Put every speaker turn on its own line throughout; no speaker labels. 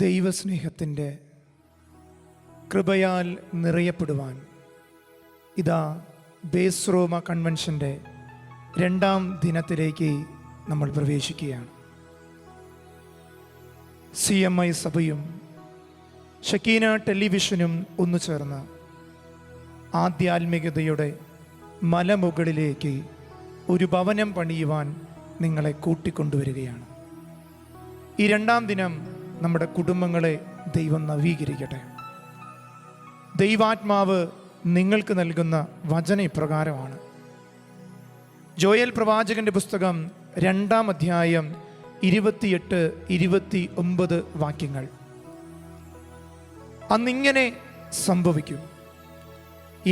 ദൈവസ്നേഹത്തിൻ്റെ കൃപയാൽ നിറയപ്പെടുവാൻ ഇതാ ബേസ് റോമ കൺവെൻഷൻ്റെ 2ാം ദിനത്തിലേക്ക് നമ്മൾ പ്രവേശിക്കുകയാണ്. CMI സഭയും ഷക്കീന ടെലിവിഷനും ഒന്നു ചേർന്ന് ആധ്യാത്മികതയുടെ മലമുകളിലേക്ക് ഒരു ഭവനം പണിയുവാൻ നിങ്ങളെ കൂട്ടിക്കൊണ്ടുവരികയാണ്. ഈ 2ാം ദിനം നമ്മുടെ കുടുംബങ്ങളെ ദൈവം നവീകരിക്കട്ടെ. ദൈവാത്മാവ് നിങ്ങൾക്ക് നൽകുന്ന വചന ഇപ്രകാരമാണ്. ജോയൽ പ്രവാചകന്റെ പുസ്തകം 2ാം അധ്യായം 28-29 വാക്യങ്ങൾ. അന്നിങ്ങനെ സംഭവിക്കും,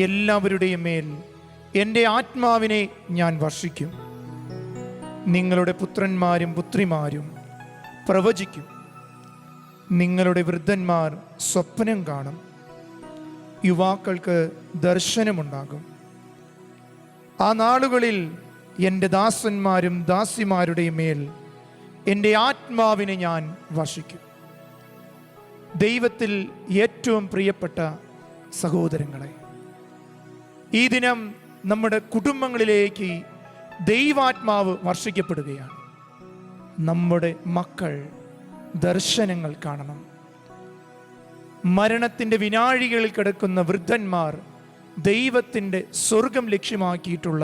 എല്ലാവരുടെയും മേൽ എൻ്റെ ആത്മാവിനെ ഞാൻ വർഷിക്കും. നിങ്ങളുടെ പുത്രന്മാരും പുത്രിമാരും പ്രവചിക്കും. നിങ്ങളുടെ വൃദ്ധന്മാർ സ്വപ്നം കാണും. യുവാക്കൾക്ക് ദർശനമുണ്ടാകും. ആ നാളുകളിൽ എൻ്റെ ദാസന്മാരും ദാസിമാരുടെയും മേൽ എൻ്റെ ആത്മാവിനെ ഞാൻ വർഷിക്കും. ദൈവത്തിൽ ഏറ്റവും പ്രിയപ്പെട്ട സഹോദരങ്ങളെ, ഈ ദിനം നമ്മുടെ കുടുംബങ്ങളിലേക്ക് ദൈവാത്മാവ് വർഷിക്കപ്പെടുകയാണ്. നമ്മുടെ മക്കൾ ദർശനങ്ങൾ കാണണം. മരണത്തിൻ്റെ വിനാഴികളിൽ കിടക്കുന്ന വൃദ്ധന്മാർ ദൈവത്തിൻ്റെ സ്വർഗം ലക്ഷ്യമാക്കിയിട്ടുള്ള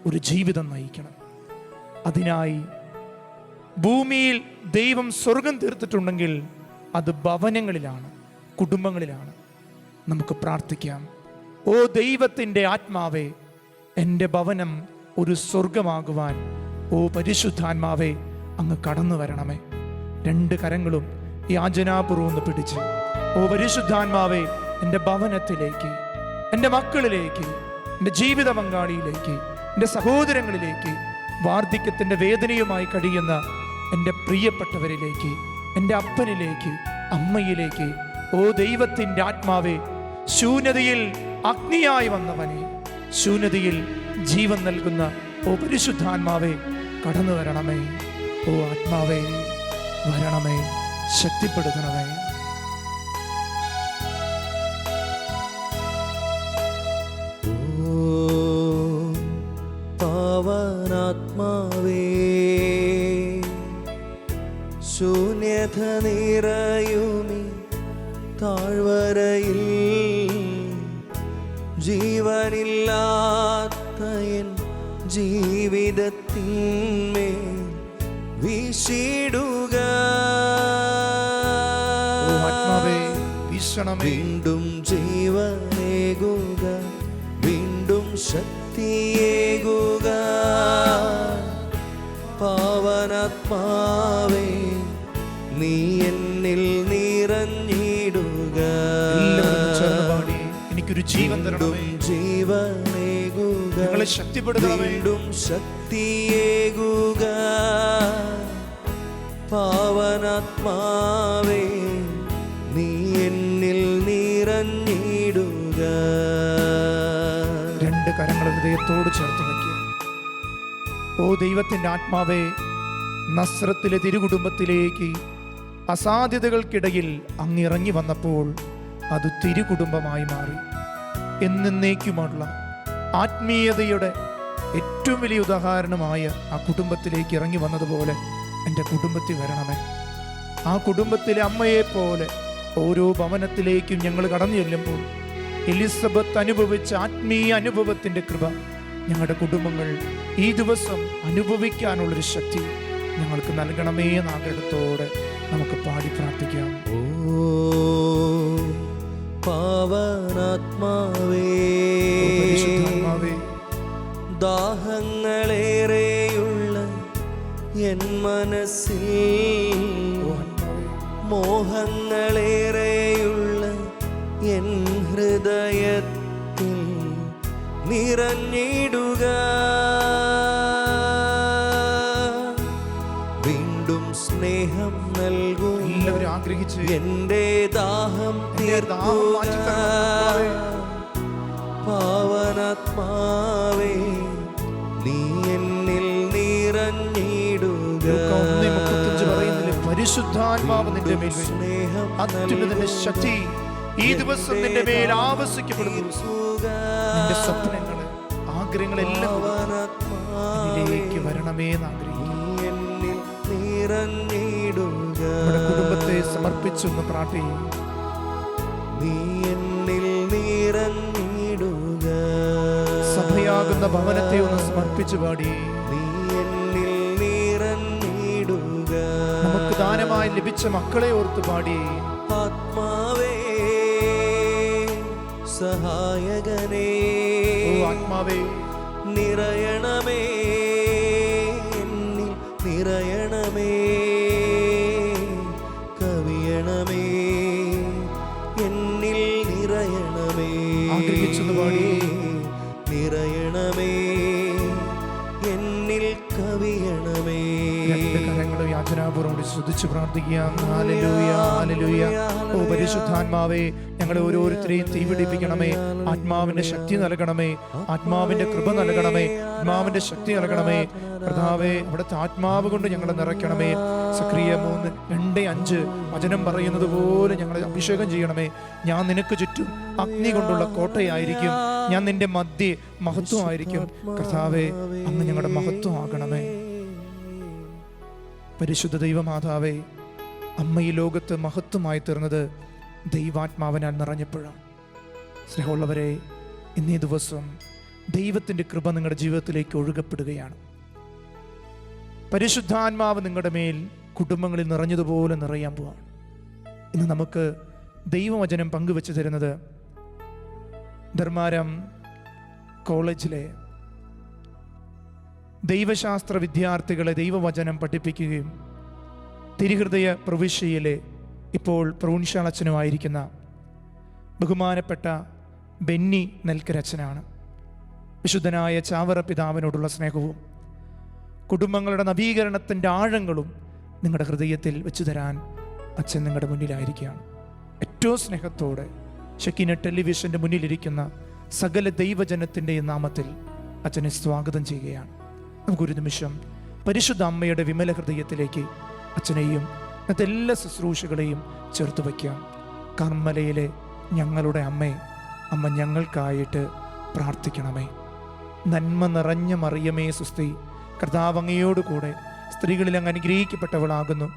ഒരു ജീവിതം നയിക്കണം. അതിനായി ഭൂമിയിൽ ദൈവം സ്വർഗം തീർത്തിട്ടുണ്ടെങ്കിൽ അത് ഭവനങ്ങളിലാണ്, കുടുംബങ്ങളിലാണ്. നമുക്ക് പ്രാർത്ഥിക്കാം. ഓ ദൈവത്തിൻ്റെ ആത്മാവേ, എൻ്റെ ഭവനം ഒരു സ്വർഗമാകുവാൻ ഓ പരിശുദ്ധാത്മാവേ അങ്ങ് കടന്നു വരണമേ. 2 കരങ്ങളും യാചനാപൂർവ്വം ഒന്ന് പിടിച്ച്, ഓ പരിശുദ്ധാത്മാവേ, എൻ്റെ ഭവനത്തിലേക്ക്, എൻ്റെ മക്കളിലേക്ക്, എൻ്റെ ജീവിത പങ്കാളിയിലേക്ക്, എൻ്റെ സഹോദരങ്ങളിലേക്ക്, വാർദ്ധക്യത്തിൻ്റെ വേദനയുമായി കഴിയുന്ന എൻ്റെ പ്രിയപ്പെട്ടവരിലേക്ക്, എൻ്റെ അപ്പനിലേക്ക്, അമ്മയിലേക്ക്, ഓ ദൈവത്തിൻ്റെ ആത്മാവേ, ശൂന്യതയിൽ അഗ്നിയായി വന്നവനെ, ശൂന്യതയിൽ ജീവൻ നൽകുന്ന ഓ പരിശുദ്ധാത്മാവേ കടന്നു വരണമേ. ഓ ആത്മാവേ വരണമേ, ശക്തിപ്പെടുത്തണമേ.
പാവനാത്മാവേ, ശൂന്യത നിറയുമി താഴ്വരയിൽ ജീവനില്ലാത്ത എൻ ജീവിതത്തിന്മേൽ വീശിടുക. വീണ്ടും ജീവനേകുക, വീണ്ടും ശക്തിയേകുക. പാവനാത്മാവേ, നീ എന്നിൽ നിറഞ്ഞിടുക.
എനിക്കൊരു ജീവൻ തരണം,
ജീവനേകുക, വീണ്ടും ശക്തിയേകുക. പാവനാത്മാവേ, നീ എന്നിൽ നിറഞ്ഞിടുക.
2 കരങ്ങൾ ഹൃദയത്തോട് ചേർത്ത് വയ്ക്കുക. ഓ ദൈവത്തിൻ്റെ ആത്മാവേ, നസ്രത്തിലെ തിരുകുടുംബത്തിലേക്ക് അസാധ്യതകൾക്കിടയിൽ അങ്ങിറങ്ങി വന്നപ്പോൾ അത് തിരുകുടുംബമായി മാറി. എന്നേക്കുമുള്ള ആത്മീയതയുടെ ഏറ്റവും വലിയ ഉദാഹരണമായ ആ കുടുംബത്തിലേക്ക് ഇറങ്ങി വന്നതുപോലെ എൻ്റെ കുടുംബത്തിൽ വരണമേ. ആ കുടുംബത്തിലെ അമ്മയെപ്പോലെ ഓരോ ഭവനത്തിലേക്കും ഞങ്ങൾ കടന്നു ചെല്ലുമ്പോൾ എലിസബത്ത് അനുഭവിച്ച ആത്മീയ അനുഭവത്തിൻ്റെ കൃപ ഞങ്ങളുടെ കുടുംബങ്ങൾ ഈ ദിവസം അനുഭവിക്കാനുള്ളൊരു ശക്തി ഞങ്ങൾക്ക് നൽകണമേ എന്ന ആഗ്രഹത്തോടെ നമുക്ക് പാടി പ്രാർത്ഥിക്കാം.
ഓ പാവനാത്മാവേ, ദാഹങ്ങളേറെയുള്ള എൻ മനസ്സിൽ, മോഹങ്ങളേറെയുള്ള എൻ ഹൃദയത്തിൽ നിറഞ്ഞിടുക. വീണ്ടും സ്നേഹം നൽകൂ,
എല്ലാവരും ആഗ്രഹിച്ച്
എൻ്റെ ദാഹം തീർക്കുക. പാവനാത്മാവേ, നീ എന്നിൽ നിറഞ്ഞിടുക.
പരിശുദ്ധാത്മാവ് നിന്റെ മേൽ വരും.
സ്നേഹം
അത്യുന്നതന്റെ ശക്തി ഈ ദിവസം നിന്റെ മേൽ ആവസിക്കപ്പെടുന്നു. നിന്റെ സ്വപ്നങ്ങള്, ആഗ്രഹങ്ങളെല്ലാം ഇതിലേക്ക് വരണമേ എന്ന് ആഗ്രഹിക്കുന്നു. നമ്മുടെ കുടുംബത്തെ സമർപ്പിച്ചൊന്ന് പ്രാർത്ഥിക്കും.
നീ എന്നിൽ നിറഞ്ഞിടുക,
സഭയാകുന്ന ഭവനത്തെ ഒന്ന് സമർപ്പിച്ചു പാടി.
നീ എന്നിൽ നിറഞ്ഞിടുക,
നമുക്ക് ദാനമായി ലഭിച്ച മക്കളെ ഓർത്ത് പാടി.
ആത്മാവേ സഹായകനേ,
ഓ ആത്മാവേ
നിറയണമേ, എന്നിൽ നിറയണമേ, കവിയണമേ, എന്നിൽ നിറയണമേ,
ആഗ്രഹിച്ചെന്ന് പാടി.
നിറയണമേ, എന്നിൽ കവിയണമേ.
രണ്ട് കരങ്ങളും യാചനാപൂർവ്വം ശ്രദ്ധിച്ച് പ്രാർത്ഥിക്കാം. Hallelujah, hallelujah. ഓ പരിശുദ്ധാത്മാവേ, ഞങ്ങളെ ഓരോരുത്തരെയും തീപിടിപ്പിക്കണമേ. ആത്മാവിന്റെ ശക്തി നൽകണമേ, ആത്മാവിന്റെ കൃപ നൽകണമേ, ആത്മാവിന്റെ ശക്തി നൽകണമേ. കർത്താവേ, അവിടുത്തെ ആത്മാവ് കൊണ്ട് ഞങ്ങളെ നിറയ്ക്കണമേ. സക്രിയ 3:2-5 വചനം പറയുന്നത് പോലെ ഞങ്ങളെ അഭിഷേകം ചെയ്യണമേ. ഞാൻ നിനക്ക് ചുറ്റും അഗ്നി കൊണ്ടുള്ള കോട്ടയായിരിക്കും, ഞാൻ നിന്റെ മധ്യേ മഹത്വമായിരിക്കും. കർത്താവേ, അങ്ങ് ഞങ്ങളുടെ മഹത്വമാകണമേ. പരിശുദ്ധ ദൈവമാതാവേ, അമ്മ ഈ ലോകത്ത് മഹത്വമായി തീർന്നത് ദൈവാത്മാവിനാൽ നിറഞ്ഞപ്പോഴാണ്. സ്നേഹമുള്ളവരെ, ഇന്നീ ദിവസം ദൈവത്തിൻ്റെ കൃപ നിങ്ങളുടെ ജീവിതത്തിലേക്ക് ഒഴുകപ്പെടുകയാണ്. പരിശുദ്ധാത്മാവ് നിങ്ങളുടെ മേൽ കുടുംബങ്ങളിൽ നിറഞ്ഞതുപോലെ നിറയാൻ പോവാണ്. ഇന്ന് നമുക്ക് ദൈവവചനം പങ്കുവെച്ച് തരുന്നത് ധർമാരം കോളേജിലെ ദൈവശാസ്ത്ര വിദ്യാർത്ഥികളെ ദൈവവചനം പഠിപ്പിക്കുകയും തിരുഹൃദയ പ്രവിശ്യയിലെ ഇപ്പോൾ പ്രൊവിൻഷ്യൽ അച്ഛനുമായിരിക്കുന്ന ബഹുമാനപ്പെട്ട ബെന്നി നെൽക്കരച്ഛനാണ്. വിശുദ്ധനായ ചാവറ പിതാവിനോടുള്ള സ്നേഹവും കുടുംബങ്ങളുടെ നവീകരണത്തിൻ്റെ ആഴങ്ങളും നിങ്ങളുടെ ഹൃദയത്തിൽ വെച്ചു തരാൻ അച്ഛൻ നിങ്ങളുടെ മുന്നിലായിരിക്കുകയാണ്. ഏറ്റവും സ്നേഹത്തോടെ ഷെക്കിന ടെലിവിഷൻ്റെ മുന്നിലിരിക്കുന്ന സകല ദൈവജനത്തിൻ്റെ നാമത്തിൽ അച്ഛനെ സ്വാഗതം ചെയ്യുകയാണ്. നമുക്കൊരു നിമിഷം പരിശുദ്ധ അമ്മയുടെ വിമല ഹൃദയത്തിലേക്ക് അച്ഛനെയും മറ്റെല്ലാ എല്ലാ ശുശ്രൂഷകളെയും ചേർത്ത് വയ്ക്കാം. കർമ്മലയിലെ ഞങ്ങളുടെ അമ്മേ, അമ്മ ഞങ്ങൾക്കായിട്ട് പ്രാർത്ഥിക്കണമേ. നന്മ നിറഞ്ഞ മറിയമേ സുസ്തി, കർത്താവ് അങ്ങയോടുകൂടെ സ്ത്രീകളിൽ അങ്ങ് അനുഗ്രഹിക്കപ്പെട്ടവളാകുന്നു.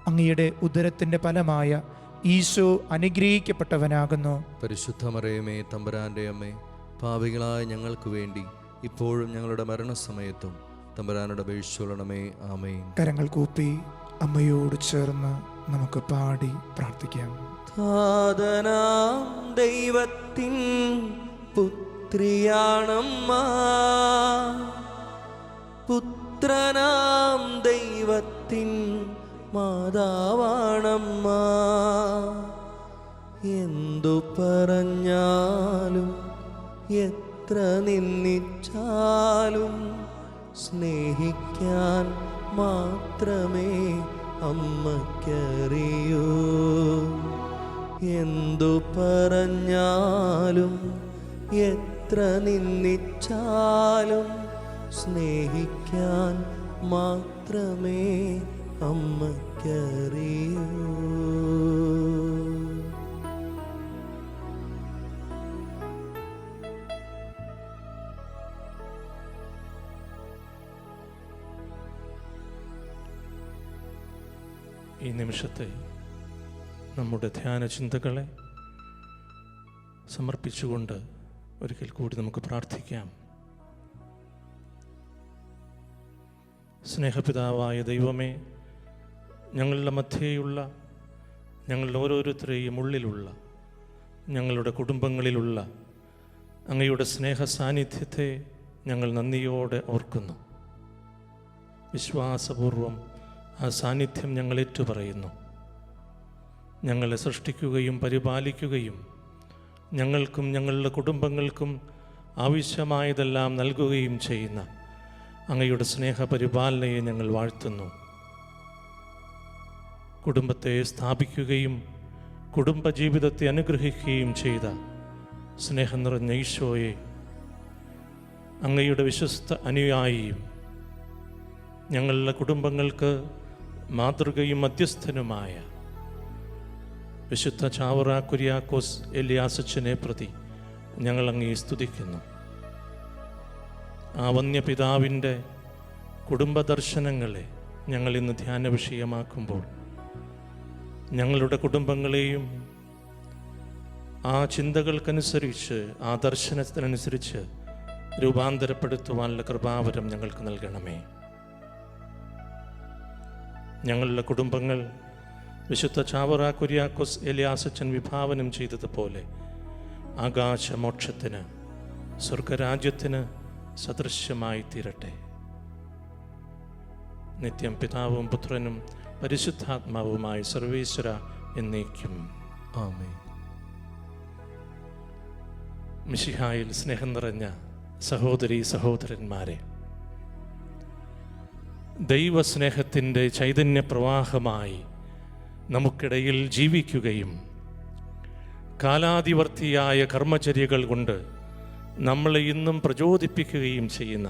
അങ്ങയുടെ ഉദരത്തിൻ്റെ ഫലമായ ഈശോ അനുഗ്രഹിക്കപ്പെട്ടവനാകുന്നു.
പരിശുദ്ധ മറിയമേ, തമ്പുരാന്റെ അമ്മേ, പാപികളായ ഞങ്ങൾക്ക് വേണ്ടി ഇപ്പോഴും ഞങ്ങളുടെ മരണസമയത്തും തമ്പുരാനോട് അപേക്ഷിച്ചുകൊള്ളണമേ. ആമേൻ.
കരങ്ങൾ കൂപ്പി അമ്മയോട് ചേർന്ന് നമുക്ക് പാടി പ്രാർത്ഥിക്കാം.
താതനാം ദൈവത്തിൻ പുത്രിയാണമ്മ, പുത്രനാം ദൈവത്തിൻ മാതാവാണമ്മ. എന്തു പറഞ്ഞാലും എത്ര നിന്ദിച്ചാലും സ്നേഹിക്കാൻ മാത്രമേ അമ്മയ്ക്കറിയൂ. എന്തു പറഞ്ഞാലും എത്ര നിന്ദിച്ചാലും സ്നേഹിക്കാൻ മാത്രമേ അമ്മയ്ക്കറിയൂ.
ഈ നിമിഷത്തെ നമ്മുടെ ധ്യാന ചിന്തകളെ സമർപ്പിച്ചുകൊണ്ട് ഒരിക്കൽ കൂടി നമുക്ക് പ്രാർത്ഥിക്കാം. സ്നേഹപിതാവായ ദൈവമേ, ഞങ്ങളുടെ മധ്യേയുള്ള ഞങ്ങളുടെ ഓരോരുത്തരെയും ഉള്ളിലുള്ള ഞങ്ങളുടെ കുടുംബങ്ങളിലുള്ള അങ്ങയുടെ സ്നേഹ സാന്നിധ്യത്തെ ഞങ്ങൾ നന്ദിയോടെ ഓർക്കുന്നു. വിശ്വാസപൂർവം ആ സാന്നിധ്യം ഞങ്ങൾ ഏറ്റുപറയുന്നു. ഞങ്ങളെ സൃഷ്ടിക്കുകയും പരിപാലിക്കുകയും ഞങ്ങൾക്കും ഞങ്ങളുടെ കുടുംബങ്ങൾക്കും ആവശ്യമായതെല്ലാം നൽകുകയും ചെയ്യുന്ന അങ്ങയുടെ സ്നേഹപരിപാലനയെ ഞങ്ങൾ വാഴ്ത്തുന്നു. കുടുംബത്തെ സ്ഥാപിക്കുകയും കുടുംബജീവിതത്തെ അനുഗ്രഹിക്കുകയും ചെയ്ത സ്നേഹം നിറഞ്ഞ ഈശോയെ, അങ്ങയുടെ വിശ്വസ്ത അനുയായിയും ഞങ്ങളുടെ കുടുംബങ്ങൾക്ക് മാതൃകയും മധ്യസ്ഥനുമായ വിശുദ്ധ ചാവറ കുര്യാക്കോസ് എലിയാസച്ചനെ പ്രതി ഞങ്ങൾ അങ്ങേ സ്തുതിക്കുന്നു. ആ വന്യപിതാവിൻ്റെ കുടുംബ ദർശനങ്ങളെ ഞങ്ങൾ ഇന്ന് ധ്യാന വിഷയമാക്കുമ്പോൾ ഞങ്ങളുടെ കുടുംബങ്ങളെയും ആ ചിന്തകൾക്കനുസരിച്ച്, ആ ദർശനത്തിനനുസരിച്ച് രൂപാന്തരപ്പെടുത്തുവാനുള്ള കൃപാവരം ഞങ്ങൾക്ക് നൽകണമേ. ഞങ്ങളുടെ കുടുംബങ്ങൾ വിശുദ്ധ ചാവറ കുര്യാക്കോസ് എലിയാസച്ചൻ വിഭാവനം ചെയ്തതുപോലെ ആകാശമോക്ഷത്തിന്, സ്വർഗരാജ്യത്തിന് സദൃശ്യമായി തീരട്ടെ. നിത്യം പിതാവും പുത്രനും പരിശുദ്ധാത്മാവുമായ സർവേശ്വര എന്നേക്കും
ആമേൻ.
മിശിഹായിൽ സ്നേഹം നിറഞ്ഞ സഹോദരീ സഹോദരന്മാരെ, ദൈവസ്നേഹത്തിൻ്റെ ചൈതന്യപ്രവാഹമായി നമുക്കിടയിൽ ജീവിക്കുകയും കാലാതിവർത്തിയായ കർമ്മചര്യകൾ കൊണ്ട് നമ്മളെ ഇന്നും പ്രചോദിപ്പിക്കുകയും ചെയ്യുന്ന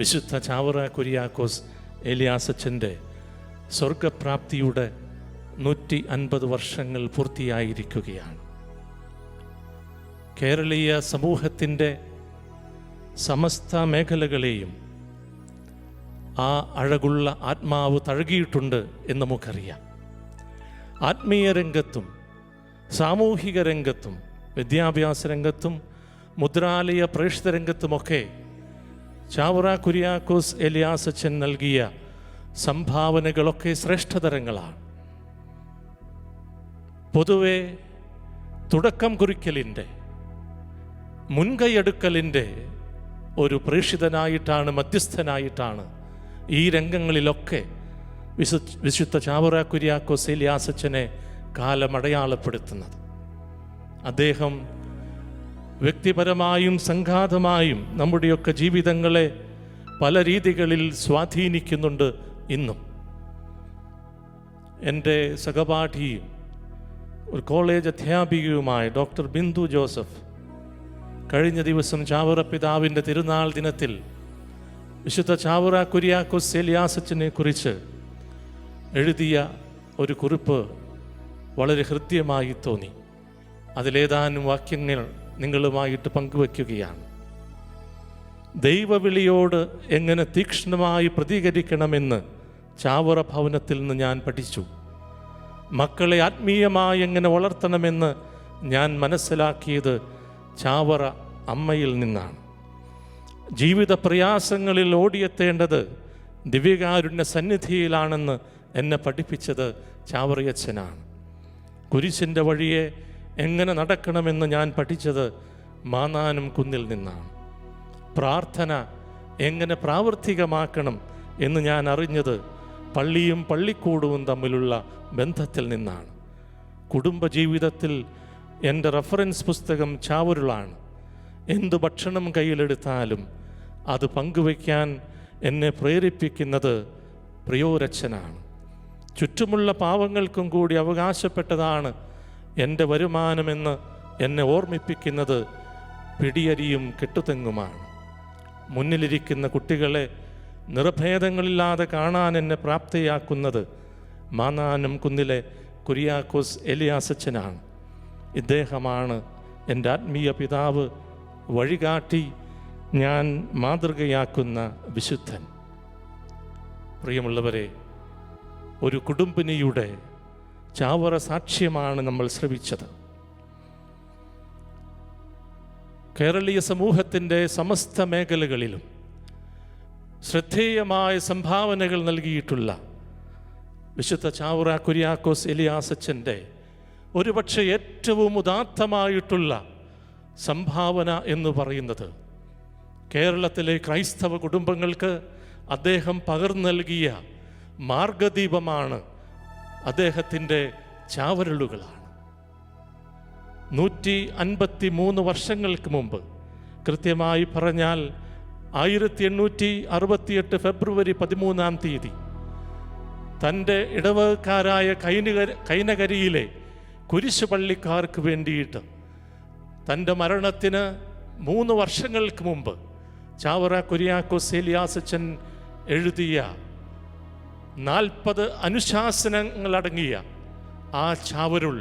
വിശുദ്ധ ചാവറ കുര്യാക്കോസ് എലിയാസച്ചൻ്റെ സ്വർഗപ്രാപ്തിയുടെ 150 വർഷങ്ങൾ പൂർത്തിയായിരിക്കുകയാണ്. കേരളീയ സമൂഹത്തിൻ്റെ സമസ്ത മേഖലകളെയും ആ അഴകുള്ള ആത്മാവ് തഴുകിയിട്ടുണ്ട് എന്ന് നമുക്കറിയാം. ആത്മീയ രംഗത്തും സാമൂഹിക രംഗത്തും വിദ്യാഭ്യാസ രംഗത്തും മുദ്രാലയ പ്രേക്ഷിത രംഗത്തുമൊക്കെ ചാവറ കുര്യാക്കോസ് എലിയാസച്ചൻ നൽകിയ സംഭാവനകളൊക്കെ ശ്രേഷ്ഠതരങ്ങളാണ്. പൊതുവെ തുടക്കം കുറിക്കലിൻ്റെ, മുൻകൈയെടുക്കലിൻ്റെ ഒരു പ്രേക്ഷിതനായിട്ടാണ്, മധ്യസ്ഥനായിട്ടാണ് ഈ രംഗങ്ങളിലൊക്കെ വിശുദ്ധ ചാവറ കുര്യാക്കോസ് എലിയാസച്ചനെ കാലമടയാളപ്പെടുത്തുന്നത്. അദ്ദേഹം വ്യക്തിപരമായും സംഘാതമായും നമ്മുടെയൊക്കെ ജീവിതങ്ങളെ പല രീതികളിൽ സ്വാധീനിക്കുന്നുണ്ട് ഇന്നും. എൻ്റെ സഹപാഠിയും ഒരു കോളേജ് അധ്യാപികയുമായ ഡോക്ടർ ബിന്ദു ജോസഫ് കഴിഞ്ഞ ദിവസം ചാവറ പിതാവിൻ്റെ തിരുനാൾ ദിനത്തിൽ വിശുദ്ധ ചാവറ കുര്യാക്കോസ് എലിയാസച്ചനെ കുറിച്ച് എഴുതിയ ഒരു കുറിപ്പ് വളരെ ഹൃദ്യമായി തോന്നി. അതിലേതാനും വാക്യങ്ങൾ നിങ്ങളുമായിട്ട് പങ്കുവയ്ക്കുകയാണ്. ദൈവവിളിയോട് എങ്ങനെ തീക്ഷ്ണമായി പ്രതികരിക്കണമെന്ന് ചാവറ ഭവനത്തിൽ നിന്ന് ഞാൻ പഠിച്ചു. മക്കളെ ആത്മീയമായി എങ്ങനെ വളർത്തണമെന്ന് ഞാൻ മനസ്സിലാക്കിയത് ചാവറ അമ്മയിൽ നിന്നാണ്. ജീവിത പ്രയാസങ്ങളിൽ ഓടിയെത്തേണ്ടത് ദിവ്യകാരുണ്യ സന്നിധിയിലാണെന്ന് എന്നെ പഠിപ്പിച്ചത് ചാവറയച്ചനാണ്. കുരിശിൻ്റെ വഴിയെ എങ്ങനെ നടക്കണമെന്ന് ഞാൻ പഠിച്ചത് മാന്നാനം കുന്നിൽ നിന്നാണ്. പ്രാർത്ഥന എങ്ങനെ പ്രാവർത്തികമാക്കണം എന്ന് ഞാൻ അറിഞ്ഞത് പള്ളിയും പള്ളിക്കൂടവും തമ്മിലുള്ള ബന്ധത്തിൽ നിന്നാണ്. കുടുംബജീവിതത്തിൽ എൻ്റെ റെഫറൻസ് പുസ്തകം ചാവരുളാണ്. എന്തു ഭക്ഷണം കയ്യിലെടുത്താലും അത് പങ്കുവയ്ക്കാൻ എന്നെ പ്രേരിപ്പിക്കുന്നത് പ്രിയോരച്ഛനാണ്. ചുറ്റുമുള്ള പാവങ്ങൾക്കും കൂടി അവകാശപ്പെട്ടതാണ് എൻ്റെ വരുമാനമെന്ന് എന്നെ ഓർമ്മിപ്പിക്കുന്നത് പിടിയരിയും കെട്ടുതെങ്ങുമാണ്. മുന്നിലിരിക്കുന്ന കുട്ടികളെ നിറഭേദങ്ങളില്ലാതെ കാണാൻ എന്നെ പ്രാപ്തയാക്കുന്നത് മാന്നാനം കുന്നിലെ കുര്യാക്കോസ് എലിയാസച്ചനാണ്. ഇദ്ദേഹമാണ് എൻ്റെ ആത്മീയ പിതാവ്, വഴികാട്ടി, ഞാൻ മാതൃകയാക്കുന്ന വിശുദ്ധൻ. പ്രിയമുള്ളവരെ, ഒരു കുടുംബിനിയുടെ ചാവറ സാക്ഷ്യമാണ് നമ്മൾ ശ്രവിച്ചത്. കേരളീയ സമൂഹത്തിൻ്റെ സമസ്ത മേഖലകളിലും ശ്രദ്ധേയമായ സംഭാവനകൾ നൽകിയിട്ടുള്ള വിശുദ്ധ ചാവറ കുര്യാക്കോസ് എലിയാസച്ചൻ്റെ ഒരുപക്ഷെ ഏറ്റവും ഉദാത്തമായിട്ടുള്ള സംഭാവന എന്ന് പറയുന്നത് കേരളത്തിലെ ക്രൈസ്തവ കുടുംബങ്ങൾക്ക് അദ്ദേഹം പകർന്നു നൽകിയ മാർഗദീപമാണ് അദ്ദേഹത്തിൻ്റെ ചാവരുളുകളാണ്. 153 വർഷങ്ങൾക്ക് മുമ്പ്, കൃത്യമായി പറഞ്ഞാൽ 1868 ഫെബ്രുവരി 13 തൻ്റെ ഇടവകക്കാരായ കൈനകരിയിലെ കുരിശുപള്ളിക്കാർക്ക് വേണ്ടിയിട്ട് തൻ്റെ മരണത്തിന് 3 വർഷങ്ങൾക്ക് മുമ്പ് ചാവറ കുര്യാക്കോസ് എലിയാസച്ചൻ എഴുതിയ 40 അനുശാസനങ്ങളടങ്ങിയ ആ ചാവരുൾ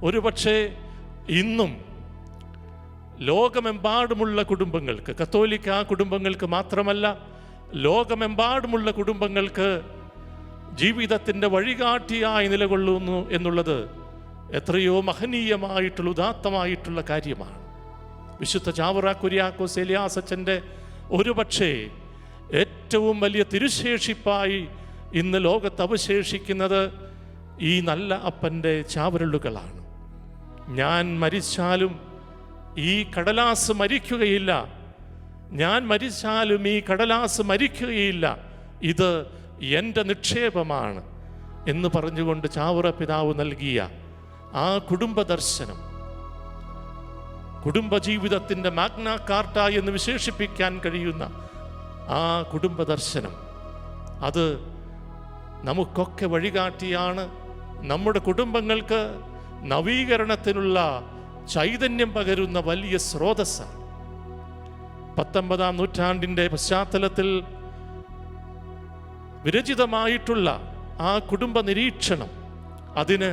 ഒരുപക്ഷെ ഇന്നും ലോകമെമ്പാടുമുള്ള കുടുംബങ്ങൾക്ക്, കത്തോലിക്ക കുടുംബങ്ങൾക്ക് മാത്രമല്ല, ലോകമെമ്പാടുമുള്ള കുടുംബങ്ങൾക്ക് ജീവിതത്തിൻ്റെ വഴികാട്ടിയായി നിലകൊള്ളുന്നു എന്നുള്ളത് എത്രയോ മഹനീയമായിട്ടുള്ള ഉദാത്തമായിട്ടുള്ള കാര്യമാണ്. വിശുദ്ധ ചാവറ കുര്യാക്കോസ് എലിയാസച്ചൻ്റെ ഒരുപക്ഷെ ഏറ്റവും വലിയ തിരുശേഷിപ്പായി ഇന്ന് ലോകത്ത് അവശേഷിക്കുന്നത് ഈ നല്ല അപ്പൻ്റെ ചാവരുളുകളാണ്. ഞാൻ മരിച്ചാലും ഈ കടലാസ് മരിക്കുകയില്ല, ഞാൻ മരിച്ചാലും ഈ കടലാസ് മരിക്കുകയില്ല, ഇത് എൻ്റെ നിക്ഷേപമാണ് എന്ന് പറഞ്ഞുകൊണ്ട് ചാവറ പിതാവ് നൽകിയ ആ കുടുംബ ദർശനം, കുടുംബജീവിതത്തിൻ്റെ മാഗ്നാ കാർട്ട എന്ന് വിശേഷിപ്പിക്കാൻ കഴിയുന്ന ആ കുടുംബ ദർശനം, അത് നമുക്കൊക്കെ വഴികാട്ടിയാണ്. നമ്മുടെ കുടുംബങ്ങൾക്ക് നവീകരണത്തിനുള്ള ചൈതന്യം പകരുന്ന വലിയ സ്രോതസ്സാണ്. 19-ാം നൂറ്റാണ്ടിൻ്റെ പശ്ചാത്തലത്തിൽ വിരചിതമായിട്ടുള്ള ആ കുടുംബ നിരീക്ഷണം, അതിന്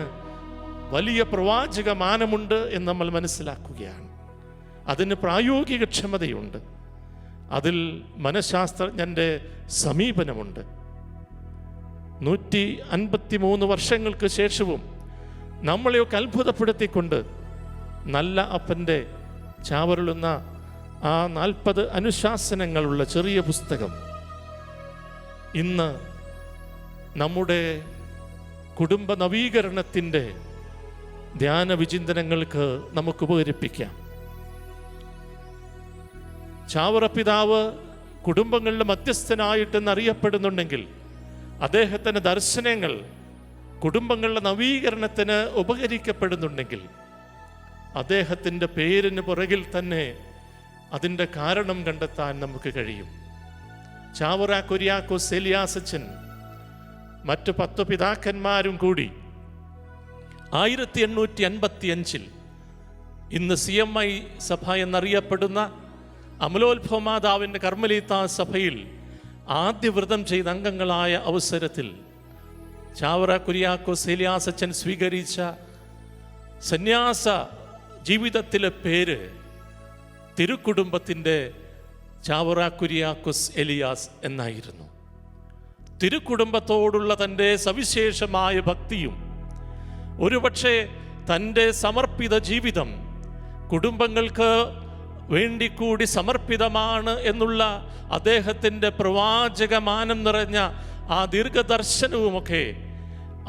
വലിയ പ്രവാചക മാനമുണ്ട് എന്ന് നമ്മൾ മനസ്സിലാക്കുകയാണ്. അതിന് പ്രായോഗിക ക്ഷമതയുണ്ട്, അതിൽ മനഃശാസ്ത്രജ്ഞൻ്റെ സമീപനമുണ്ട്. 153 വർഷങ്ങൾക്ക് ശേഷവും നമ്മളെയൊക്കെ അത്ഭുതപ്പെടുത്തിക്കൊണ്ട് നല്ല അപ്പൻ്റെ ചാവരുളുന്ന ആ 40 അനുശാസനങ്ങളുള്ള ചെറിയ പുസ്തകം ഇന്ന് നമ്മുടെ കുടുംബ നവീകരണത്തിൻ്റെ ധ്യാന വിചിന്തനങ്ങൾക്ക് നമുക്ക് ഉപകരിപ്പിക്കാം. ചാവറ പിതാവ് കുടുംബങ്ങളുടെ മധ്യസ്ഥനായിട്ടെന്നറിയപ്പെടുന്നുണ്ടെങ്കിൽ അദ്ദേഹത്തിൻ്റെ ദർശനങ്ങൾ കുടുംബങ്ങളുടെ നവീകരണത്തിന് ഉപകരിക്കപ്പെടുന്നുണ്ടെങ്കിൽ അദ്ദേഹത്തിൻ്റെ പേരിന് പുറകിൽ തന്നെ അതിൻ്റെ കാരണം കണ്ടെത്താൻ നമുക്ക് കഴിയും. ചാവറ കുര്യാക്കോസ് എലിയാസച്ചൻ മറ്റു 10 പിതാക്കന്മാരും കൂടി 1855 ഇന്ന് CMI സഭ എന്നറിയപ്പെടുന്ന അമലോത്ഭവ മാതാവിൻ്റെ കർമ്മലീത്ത സഭയിൽ ആദ്യ വ്രതം ചെയ്ത അംഗങ്ങളായ അവസരത്തിൽ ചാവറ കുര്യാക്കോസ് എലിയാസച്ചൻ സ്വീകരിച്ച സന്യാസ ജീവിതത്തിലെ പേര് തിരുക്കുടുംബത്തിൻ്റെ ചാവറ കുര്യാക്കോസ് എലിയാസ് എന്നായിരുന്നു. തിരുക്കുടുംബത്തോടുള്ള തൻ്റെ സവിശേഷമായ ഭക്തിയും ഒരുപക്ഷെ തൻ്റെ സമർപ്പിത ജീവിതം കുടുംബങ്ങൾക്ക് വേണ്ടി കൂടി സമർപ്പിതമാണ് എന്നുള്ള അദ്ദേഹത്തിൻ്റെ പ്രവാചകമാനം നിറഞ്ഞ ആ ദീർഘദർശനവുമൊക്കെ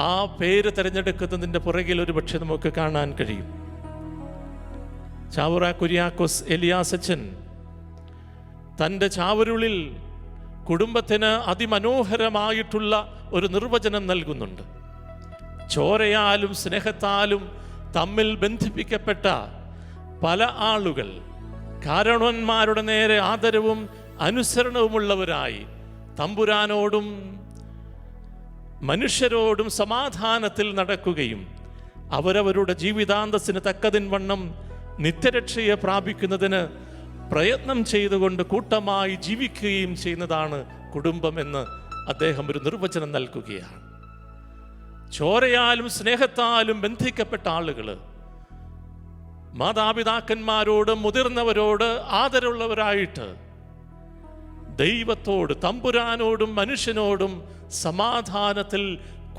ആ പേര് തിരഞ്ഞെടുക്കുന്നതിൻ്റെ പുറകിൽ ഒരുപക്ഷെ നമുക്ക് കാണാൻ കഴിയും. ചാവറ കുര്യാക്കോസ് എലിയാസച്ചൻ തൻ്റെ ചാവരുളിൽ കുടുംബത്തിന് അതിമനോഹരമായിട്ടുള്ള ഒരു നിർവചനം നൽകുന്നുണ്ട്. ചോരയാലും സ്നേഹത്താലും തമ്മിൽ ബന്ധിപ്പിക്കപ്പെട്ട പല ആളുകൾ കാരണവന്മാരുടെ നേരെ ആദരവും അനുസരണവുമുള്ളവരായി തമ്പുരാനോടും മനുഷ്യരോടും സമാധാനത്തിൽ നടക്കുകയും അവരവരുടെ ജീവിതാന്തസ്സിന് തക്കതിൻവണ്ണം നിത്യരക്ഷയെ പ്രാപിക്കുന്നതിന് പ്രയത്നം ചെയ്തുകൊണ്ട് കൂട്ടമായി ജീവിക്കുകയും ചെയ്യുന്നതാണ് കുടുംബം എന്ന് അദ്ദേഹം ഒരു നിർവചനം നൽകുകയാണ്. ചോരയാലും സ്നേഹത്താലും ബന്ധിക്കപ്പെട്ട ആളുകൾ മാതാപിതാക്കന്മാരോടും മുതിർന്നവരോട് ആദരവുള്ളവരായിട്ട് ദൈവത്തോട്, തമ്പുരാനോടും മനുഷ്യനോടും സമാധാനത്തിൽ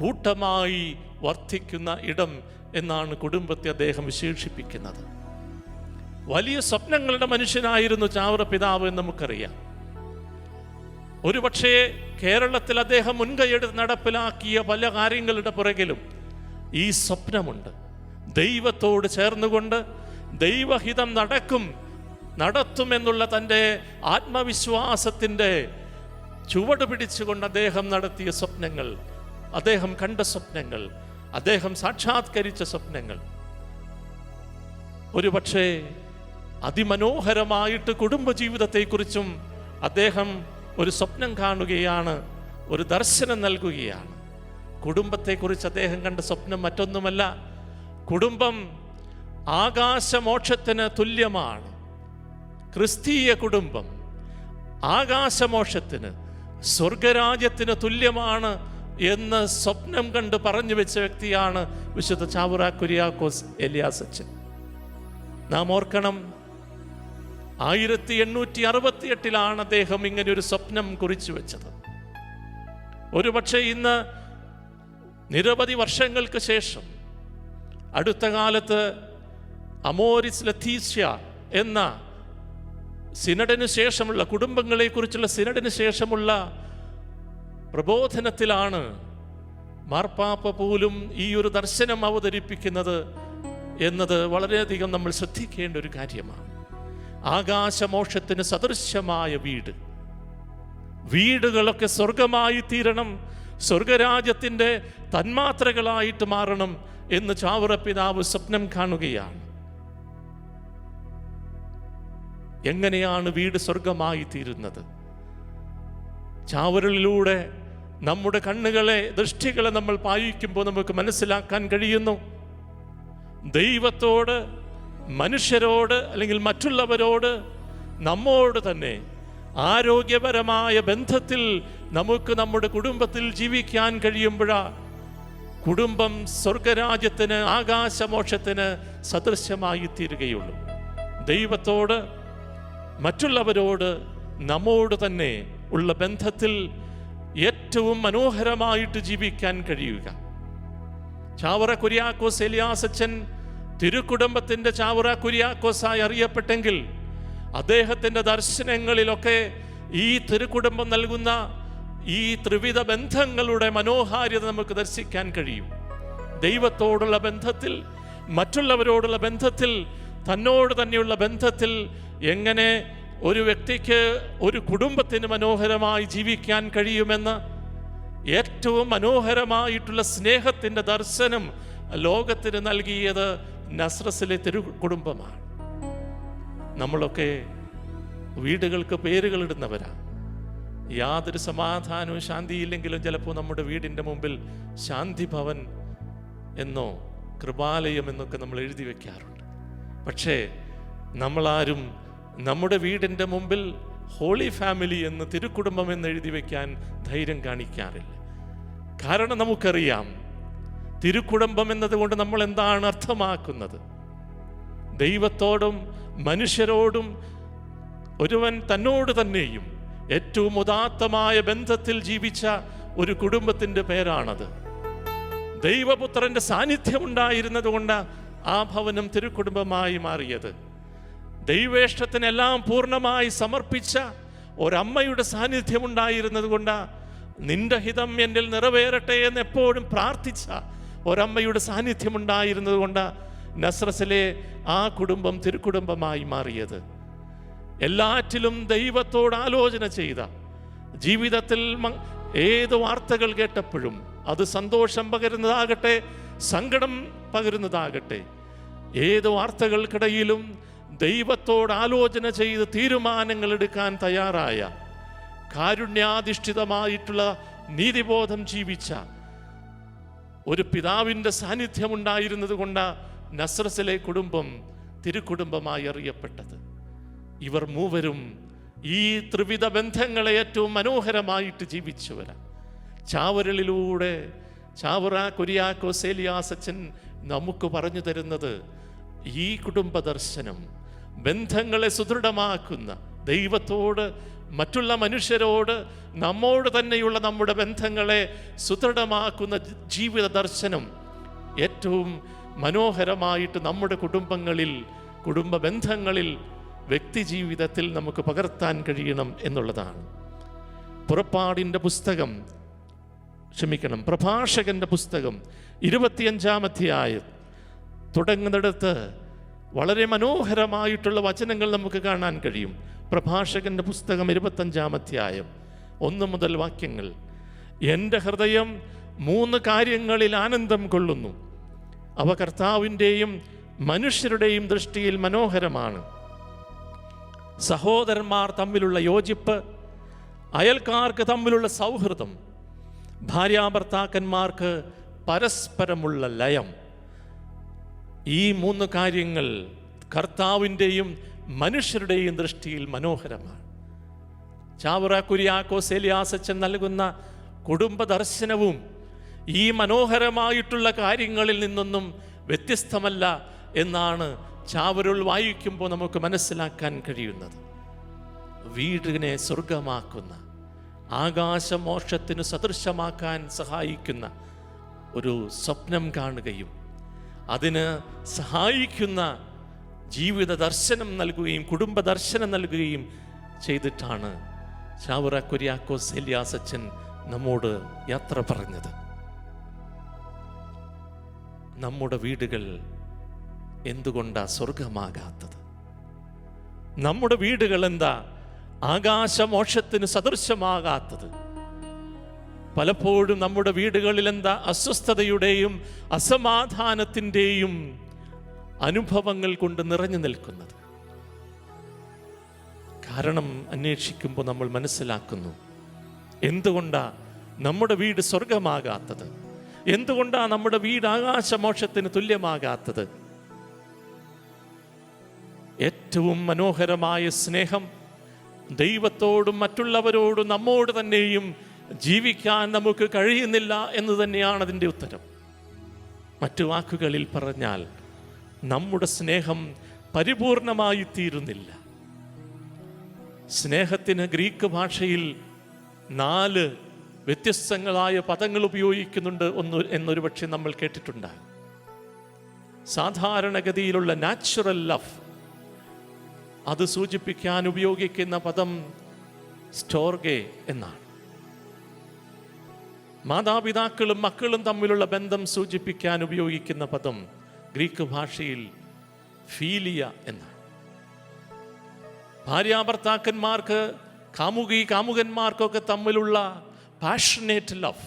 കൂട്ടമായി വർദ്ധിക്കുന്ന ഇടം എന്നാണ് കുടുംബത്തെ അദ്ദേഹം വിശേഷിപ്പിക്കുന്നത്. വലിയ സ്വപ്നങ്ങളുടെ മനുഷ്യനായിരുന്നു ചാവറ പിതാവ് എന്ന് നമുക്കറിയാം. ഒരുപക്ഷേ കേരളത്തിൽ അദ്ദേഹം മുൻകൈയെടുത്ത് നടപ്പിലാക്കിയ പല കാര്യങ്ങളുടെ പുറകിലും ഈ സ്വപ്നമുണ്ട്. ദൈവത്തോട് ചേർന്നുകൊണ്ട് ദൈവഹിതം നടത്തുമെന്നുള്ള തൻ്റെ ആത്മവിശ്വാസത്തിൻ്റെ ചുവട് പിടിച്ചുകൊണ്ട് അദ്ദേഹം നടത്തിയ സ്വപ്നങ്ങൾ, അദ്ദേഹം കണ്ട സ്വപ്നങ്ങൾ, അദ്ദേഹം സാക്ഷാത്കരിച്ച സ്വപ്നങ്ങൾ ഒരുപക്ഷേ അതിമനോഹരമായിട്ട് കുടുംബജീവിതത്തെക്കുറിച്ചും അദ്ദേഹം ഒരു സ്വപ്നം കാണുകയാണ്, ഒരു ദർശനം നൽകുകയാണ്. കുടുംബത്തെക്കുറിച്ച് അദ്ദേഹം കണ്ട സ്വപ്നം മറ്റൊന്നുമല്ല, കുടുംബം ആകാശമോക്ഷത്തിന് തുല്യമാണ്. ക്രിസ്തീയ കുടുംബം ആകാശമോക്ഷത്തിന്, സ്വർഗരാജ്യത്തിന് തുല്യമാണ് എന്ന് സ്വപ്നം കണ്ട് പറഞ്ഞു വെച്ച വ്യക്തിയാണ് വിശുദ്ധ ചാവറ കുര്യാക്കോസ് എലിയാസച്ചൻ. നാം ഓർക്കണം, 1868 അദ്ദേഹം ഇങ്ങനെ ഒരു സ്വപ്നം കുറിച്ചു വെച്ചത്. ഒരുപക്ഷെ ഇന്ന് നിരവധി വർഷങ്ങൾക്ക് ശേഷം, അടുത്ത കാലത്ത് അമോരിസ് ലത്തീസ്യ എന്ന സിനഡിന് ശേഷമുള്ള, കുടുംബങ്ങളെക്കുറിച്ചുള്ള സിനഡിന് ശേഷമുള്ള പ്രബോധനത്തിലാണ് മാർപ്പാപ്പ പോലും ഈ ഒരു ദർശനം അവതരിപ്പിക്കുന്നത് എന്നത് വളരെയധികം നമ്മൾ ശ്രദ്ധിക്കേണ്ട ഒരു കാര്യമാണ്. ആകാശമോക്ഷത്തിന് സദൃശ്യമായ വീട്, വീടുകളൊക്കെ സ്വർഗമായി തീരണം, സ്വർഗരാജ്യത്തിൻ്റെ തന്മാത്രകളായിട്ട് മാറണം എന്ന് ചാവറ പിതാവ് സ്വപ്നം കാണുകയാണ്. എങ്ങനെയാണ് വീട് സ്വർഗമായി തീരുന്നത്? ചാവറലിലൂടെ നമ്മുടെ കണ്ണുകളെ, ദൃഷ്ടികളെ നമ്മൾ പായിക്കുമ്പോൾ നമുക്ക് മനസ്സിലാക്കാൻ കഴിയുന്നു, ദൈവത്തോട്, മനുഷ്യരോട്, അല്ലെങ്കിൽ മറ്റുള്ളവരോട്, നമ്മോട് തന്നെ ആരോഗ്യപരമായ ബന്ധത്തിൽ നമുക്ക് നമ്മുടെ കുടുംബത്തിൽ ജീവിക്കാൻ കഴിയുമ്പോഴാണ് കുടുംബം സ്വർഗരാജ്യത്തിന്, ആകാശമോക്ഷത്തിന് സദൃശ്യമായി തീരുകയുള്ളൂ. ദൈവത്തോട്, മറ്റുള്ളവരോട്, നമ്മോട് തന്നെ ഉള്ള ബന്ധത്തിൽ ഏറ്റവും മനോഹരമായിട്ട് ജീവിക്കാൻ കഴിയുക. ചാവറ കുര്യാക്കോസ് എലിയാസച്ചൻ തിരുക്കുടുംബത്തിൻ്റെ ചാവറ കുര്യാക്കോസായി അറിയപ്പെട്ടെങ്കിൽ അദ്ദേഹത്തിൻ്റെ ദർശനങ്ങളിലൊക്കെ ഈ തിരുക്കുടുംബം നൽകുന്ന ഈ ത്രിവിധ ബന്ധങ്ങളുടെ മനോഹാരിത നമുക്ക് ദർശിക്കാൻ കഴിയും. ദൈവത്തോടുള്ള ബന്ധത്തിൽ, മറ്റുള്ളവരോടുള്ള ബന്ധത്തിൽ, തന്നോട് തന്നെയുള്ള ബന്ധത്തിൽ എങ്ങനെ ഒരു വ്യക്തിക്ക്, ഒരു കുടുംബത്തിന് മനോഹരമായി ജീവിക്കാൻ കഴിയുമെന്ന് ഏറ്റവും മനോഹരമായിട്ടുള്ള സ്നേഹത്തിൻ്റെ ദർശനം ലോകത്തിന് നൽകിയത് നസ്രസിലെ തിരുക്കുടുംബമാണ്. നമ്മളൊക്കെ വീടുകൾക്ക് പേരുകളിടുന്നവരാണ്. യാതൊരു സമാധാനവും ശാന്തിയില്ലെങ്കിലും ചിലപ്പോൾ നമ്മുടെ വീടിൻ്റെ മുമ്പിൽ ശാന്തി ഭവൻ എന്നോ കൃപാലയം എന്നൊക്കെ നമ്മൾ എഴുതി വയ്ക്കാറുണ്ട്. പക്ഷേ നമ്മളാരും നമ്മുടെ വീടിൻ്റെ മുമ്പിൽ ഹോളി ഫാമിലി എന്ന്, തിരുക്കുടുംബം എന്ന് എഴുതി വയ്ക്കാൻ ധൈര്യം കാണിക്കാറില്ല. കാരണം നമുക്കറിയാം, തിരുക്കുടുംബം എന്നതുകൊണ്ട് നമ്മൾ എന്താണ് അർത്ഥമാക്കുന്നത്. ദൈവത്തോടും മനുഷ്യരോടും ഒരുവൻ തന്നോട് തന്നെയും ഏറ്റവും ഉദാത്തമായ ബന്ധത്തിൽ ജീവിച്ച ഒരു കുടുംബത്തിൻ്റെ പേരാണത്. ദൈവപുത്രൻ്റെ സാന്നിധ്യം ഉണ്ടായിരുന്നത് കൊണ്ട് ആ ഭവനം തിരുക്കുടുംബമായി മാറിയത്. ദൈവേഷ്ടത്തിനെല്ലാം പൂർണ്ണമായി സമർപ്പിച്ച ഒരമ്മയുടെ സാന്നിധ്യം ഉണ്ടായിരുന്നത് കൊണ്ട്, നിന്റെ ഹിതം എന്നിൽ നിറവേറട്ടെ എന്ന് എപ്പോഴും പ്രാർത്ഥിച്ച ഒരമ്മയുടെ സാന്നിധ്യം ഉണ്ടായിരുന്നത് കൊണ്ട് നസ്രസിലെ ആ കുടുംബം തിരുക്കുടുംബമായി മാറിയത്. എല്ലാറ്റിലും ദൈവത്തോട് ആലോചന ചെയ്ത, ജീവിതത്തിൽ ഏത് വാർത്തകൾ കേട്ടപ്പോഴും അത് സന്തോഷം പകരുന്നതാകട്ടെ, സങ്കടം പകരുന്നതാകട്ടെ, ഏത് വാർത്തകൾക്കിടയിലും ദൈവത്തോട് ആലോചന ചെയ്ത് തീരുമാനങ്ങൾ എടുക്കാൻ തയ്യാറായ, കാരുണ്യാധിഷ്ഠിതമായിട്ടുള്ള നീതിബോധം ജീവിച്ച ഒരു പിതാവിൻ്റെ സാന്നിധ്യം ഉണ്ടായിരുന്നത് കൊണ്ട് നസ്രസിലെ കുടുംബം തിരുക്കുടുംബമായി അറിയപ്പെട്ടത്. ഇവർ മൂവരും ഈ ത്രിവിധ ബന്ധങ്ങളെ ഏറ്റവും മനോഹരമായിട്ട് ജീവിച്ചവരാണ്. ചാവറലിലൂടെ ചാവറ കുര്യാക്കോസ് എലിയാസച്ചൻ നമുക്ക് പറഞ്ഞു തരുന്നത് ഈ കുടുംബ ദർശനം, ബന്ധങ്ങളെ സുദൃഢമാക്കുന്ന, ദൈവത്തോട്, മറ്റുള്ള മനുഷ്യരോട്, നമ്മോട് തന്നെയുള്ള നമ്മുടെ ബന്ധങ്ങളെ സുദൃഢമാക്കുന്ന ജീവിത ദർശനം ഏറ്റവും മനോഹരമായിട്ട് നമ്മുടെ കുടുംബങ്ങളിൽ, കുടുംബ ബന്ധങ്ങളിൽ, വ്യക്തി ജീവിതത്തിൽ നമുക്ക് പകർത്താൻ കഴിയണം എന്നുള്ളതാണ്. പ്രഭാഷകന്റെ പുസ്തകം 25-ാം അധ്യായം തുടങ്ങുന്നിടത്ത് വളരെ മനോഹരമായിട്ടുള്ള വചനങ്ങൾ നമുക്ക് കാണാൻ കഴിയും. പ്രഭാഷകന്റെ പുസ്തകം 25-ാം അധ്യായം 1 മുതൽ വാക്യങ്ങൾ. എൻ്റെ ഹൃദയം 3 കാര്യങ്ങളിൽ ആനന്ദം കൊള്ളുന്നു. അവ കർത്താവിൻ്റെയും മനുഷ്യരുടെയും ദൃഷ്ടിയിൽ മനോഹരമാണ്. സഹോദരന്മാർ തമ്മിലുള്ള യോജിപ്പ്, അയൽക്കാർക്ക് തമ്മിലുള്ള സൗഹൃദം, ഭാര്യാഭർത്താക്കന്മാർക്ക് പരസ്പരമുള്ള ലയം. ഈ 3 കാര്യങ്ങൾ കർത്താവിൻ്റെയും മനുഷ്യരുടെയും ദൃഷ്ടിയിൽ മനോഹരമാണ്. ചാവറ കുര്യാക്കോസ് എലിയാസച്ചൻ നൽകുന്ന കുടുംബ ദർശനവും ഈ മനോഹരമായിട്ടുള്ള കാര്യങ്ങളിൽ നിന്നൊന്നും വ്യത്യസ്തമല്ല എന്നാണ് ചാവരുൾ വായിക്കുമ്പോൾ നമുക്ക് മനസ്സിലാക്കാൻ കഴിയുന്നത്. വീടിനെ സ്വർഗമാക്കുന്ന, ആകാശമോക്ഷത്തിന് സദൃശമാക്കാൻ സഹായിക്കുന്ന ഒരു സ്വപ്നം കാണുകയും അതിന് സഹായിക്കുന്ന ജീവിത ദർശനം നൽകുകയും കുടുംബ ദർശനം നൽകുകയും ചെയ്തിട്ടാണ് ചാവറ കുര്യാക്കോസ് എലിയാസ് അച്ഛൻ നമ്മോട് യാത്ര പറഞ്ഞത്. നമ്മുടെ വീടുകൾ എന്തുകൊണ്ടാ സ്വർഗമാകാത്തത്? നമ്മുടെ വീടുകൾ എന്താ ആകാശമോക്ഷത്തിന് സദൃശമാകാത്തത്? പലപ്പോഴും നമ്മുടെ വീടുകളിൽ എന്താ അസ്വസ്ഥതയുടെയും അസമാധാനത്തിൻ്റെയും അനുഭവങ്ങൾ കൊണ്ട് നിറഞ്ഞു നിൽക്കുന്നത്? കാരണം അന്വേഷിക്കുമ്പോൾ നമ്മൾ മനസ്സിലാക്കുന്നു, എന്തുകൊണ്ടാ നമ്മുടെ വീട് സ്വർഗമാകാത്തത്? എന്തുകൊണ്ടാ നമ്മുടെ വീട് ആകാശമോക്ഷത്തിന് തുല്യമാകാത്തത്? ഏറ്റവും മനോഹരമായ സ്നേഹം ദൈവത്തോടും മറ്റുള്ളവരോടും നമ്മോട് തന്നെയും ജീവിക്കാൻ നമുക്ക് കഴിയുന്നില്ല എന്ന് തന്നെയാണ് അതിൻ്റെ ഉത്തരം. മറ്റു വാക്കുകളിൽ പറഞ്ഞാൽ നമ്മുടെ സ്നേഹം പരിപൂർണമായി തീരുന്നില്ല. സ്നേഹത്തിന് ഗ്രീക്ക് ഭാഷയിൽ 4 വ്യത്യസ്തങ്ങളായ പദങ്ങൾ ഉപയോഗിക്കുന്നുണ്ട് എന്നൊരു പക്ഷേ നമ്മൾ കേട്ടിട്ടുണ്ടാകും. സാധാരണഗതിയിലുള്ള നാച്ചുറൽ ലവ്, അത് സൂചിപ്പിക്കാൻ ഉപയോഗിക്കുന്ന പദം സ്റ്റോർഗെ എന്നാണ്. മാതാപിതാക്കളും മക്കളും തമ്മിലുള്ള ബന്ധം സൂചിപ്പിക്കാൻ ഉപയോഗിക്കുന്ന പദം ഗ്രീക്ക് ഭാഷയിൽ ഫീലിയ എന്നാണ്. ഭാര്യാഭർത്താക്കന്മാർക്ക്, കാമുകന്മാർക്കൊക്കെ തമ്മിലുള്ള പാഷനേറ്റ് ലവ്,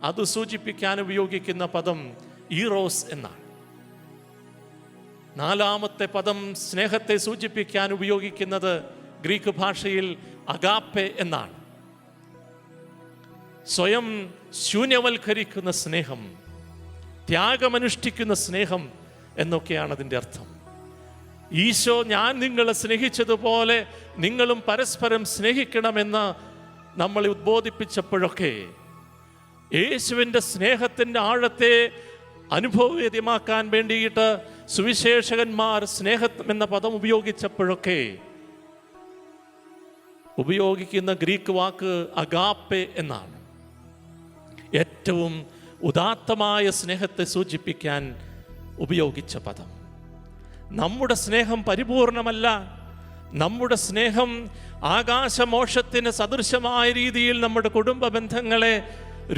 അത് സൂചിപ്പിക്കാൻ ഉപയോഗിക്കുന്ന പദം ഈറോസ് എന്നാണ്. 4ാമത്തെ പദം സ്നേഹത്തെ സൂചിപ്പിക്കാൻ ഉപയോഗിക്കുന്നത് ഗ്രീക്ക് ഭാഷയിൽ അഗാപ്പെ എന്നാണ്. സ്വയം ശൂന്യവൽക്കരിക്കുന്ന സ്നേഹം, ത്യാഗമനുഷ്ഠിക്കുന്ന സ്നേഹം എന്നൊക്കെയാണ് അതിൻ്റെ അർത്ഥം. ഈശോ ഞാൻ നിങ്ങളെ സ്നേഹിച്ചതുപോലെ നിങ്ങളും പരസ്പരം സ്നേഹിക്കണമെന്ന് നമ്മളെ ഉദ്ബോധിപ്പിച്ചപ്പോഴൊക്കെ യേശുവിൻ്റെ സ്നേഹത്തിൻ്റെ ആഴത്തെ അനുഭവവേദ്യമാക്കാൻ വേണ്ടിയിട്ട് സുവിശേഷകന്മാർ സ്നേഹം എന്ന പദം ഉപയോഗിച്ചപ്പോഴൊക്കെ ഉപയോഗിക്കുന്ന ഗ്രീക്ക് വാക്ക് അഗാപ്പെ എന്നാണ്. ഏറ്റവും ഉദാത്തമായ സ്നേഹത്തെ സൂചിപ്പിക്കാൻ ഉപയോഗിച്ച പദം. നമ്മുടെ സ്നേഹം പരിപൂർണമല്ല, നമ്മുടെ സ്നേഹം ആകാശമോക്ഷത്തിന് സദൃശമായ രീതിയിൽ നമ്മുടെ കുടുംബ ബന്ധങ്ങളെ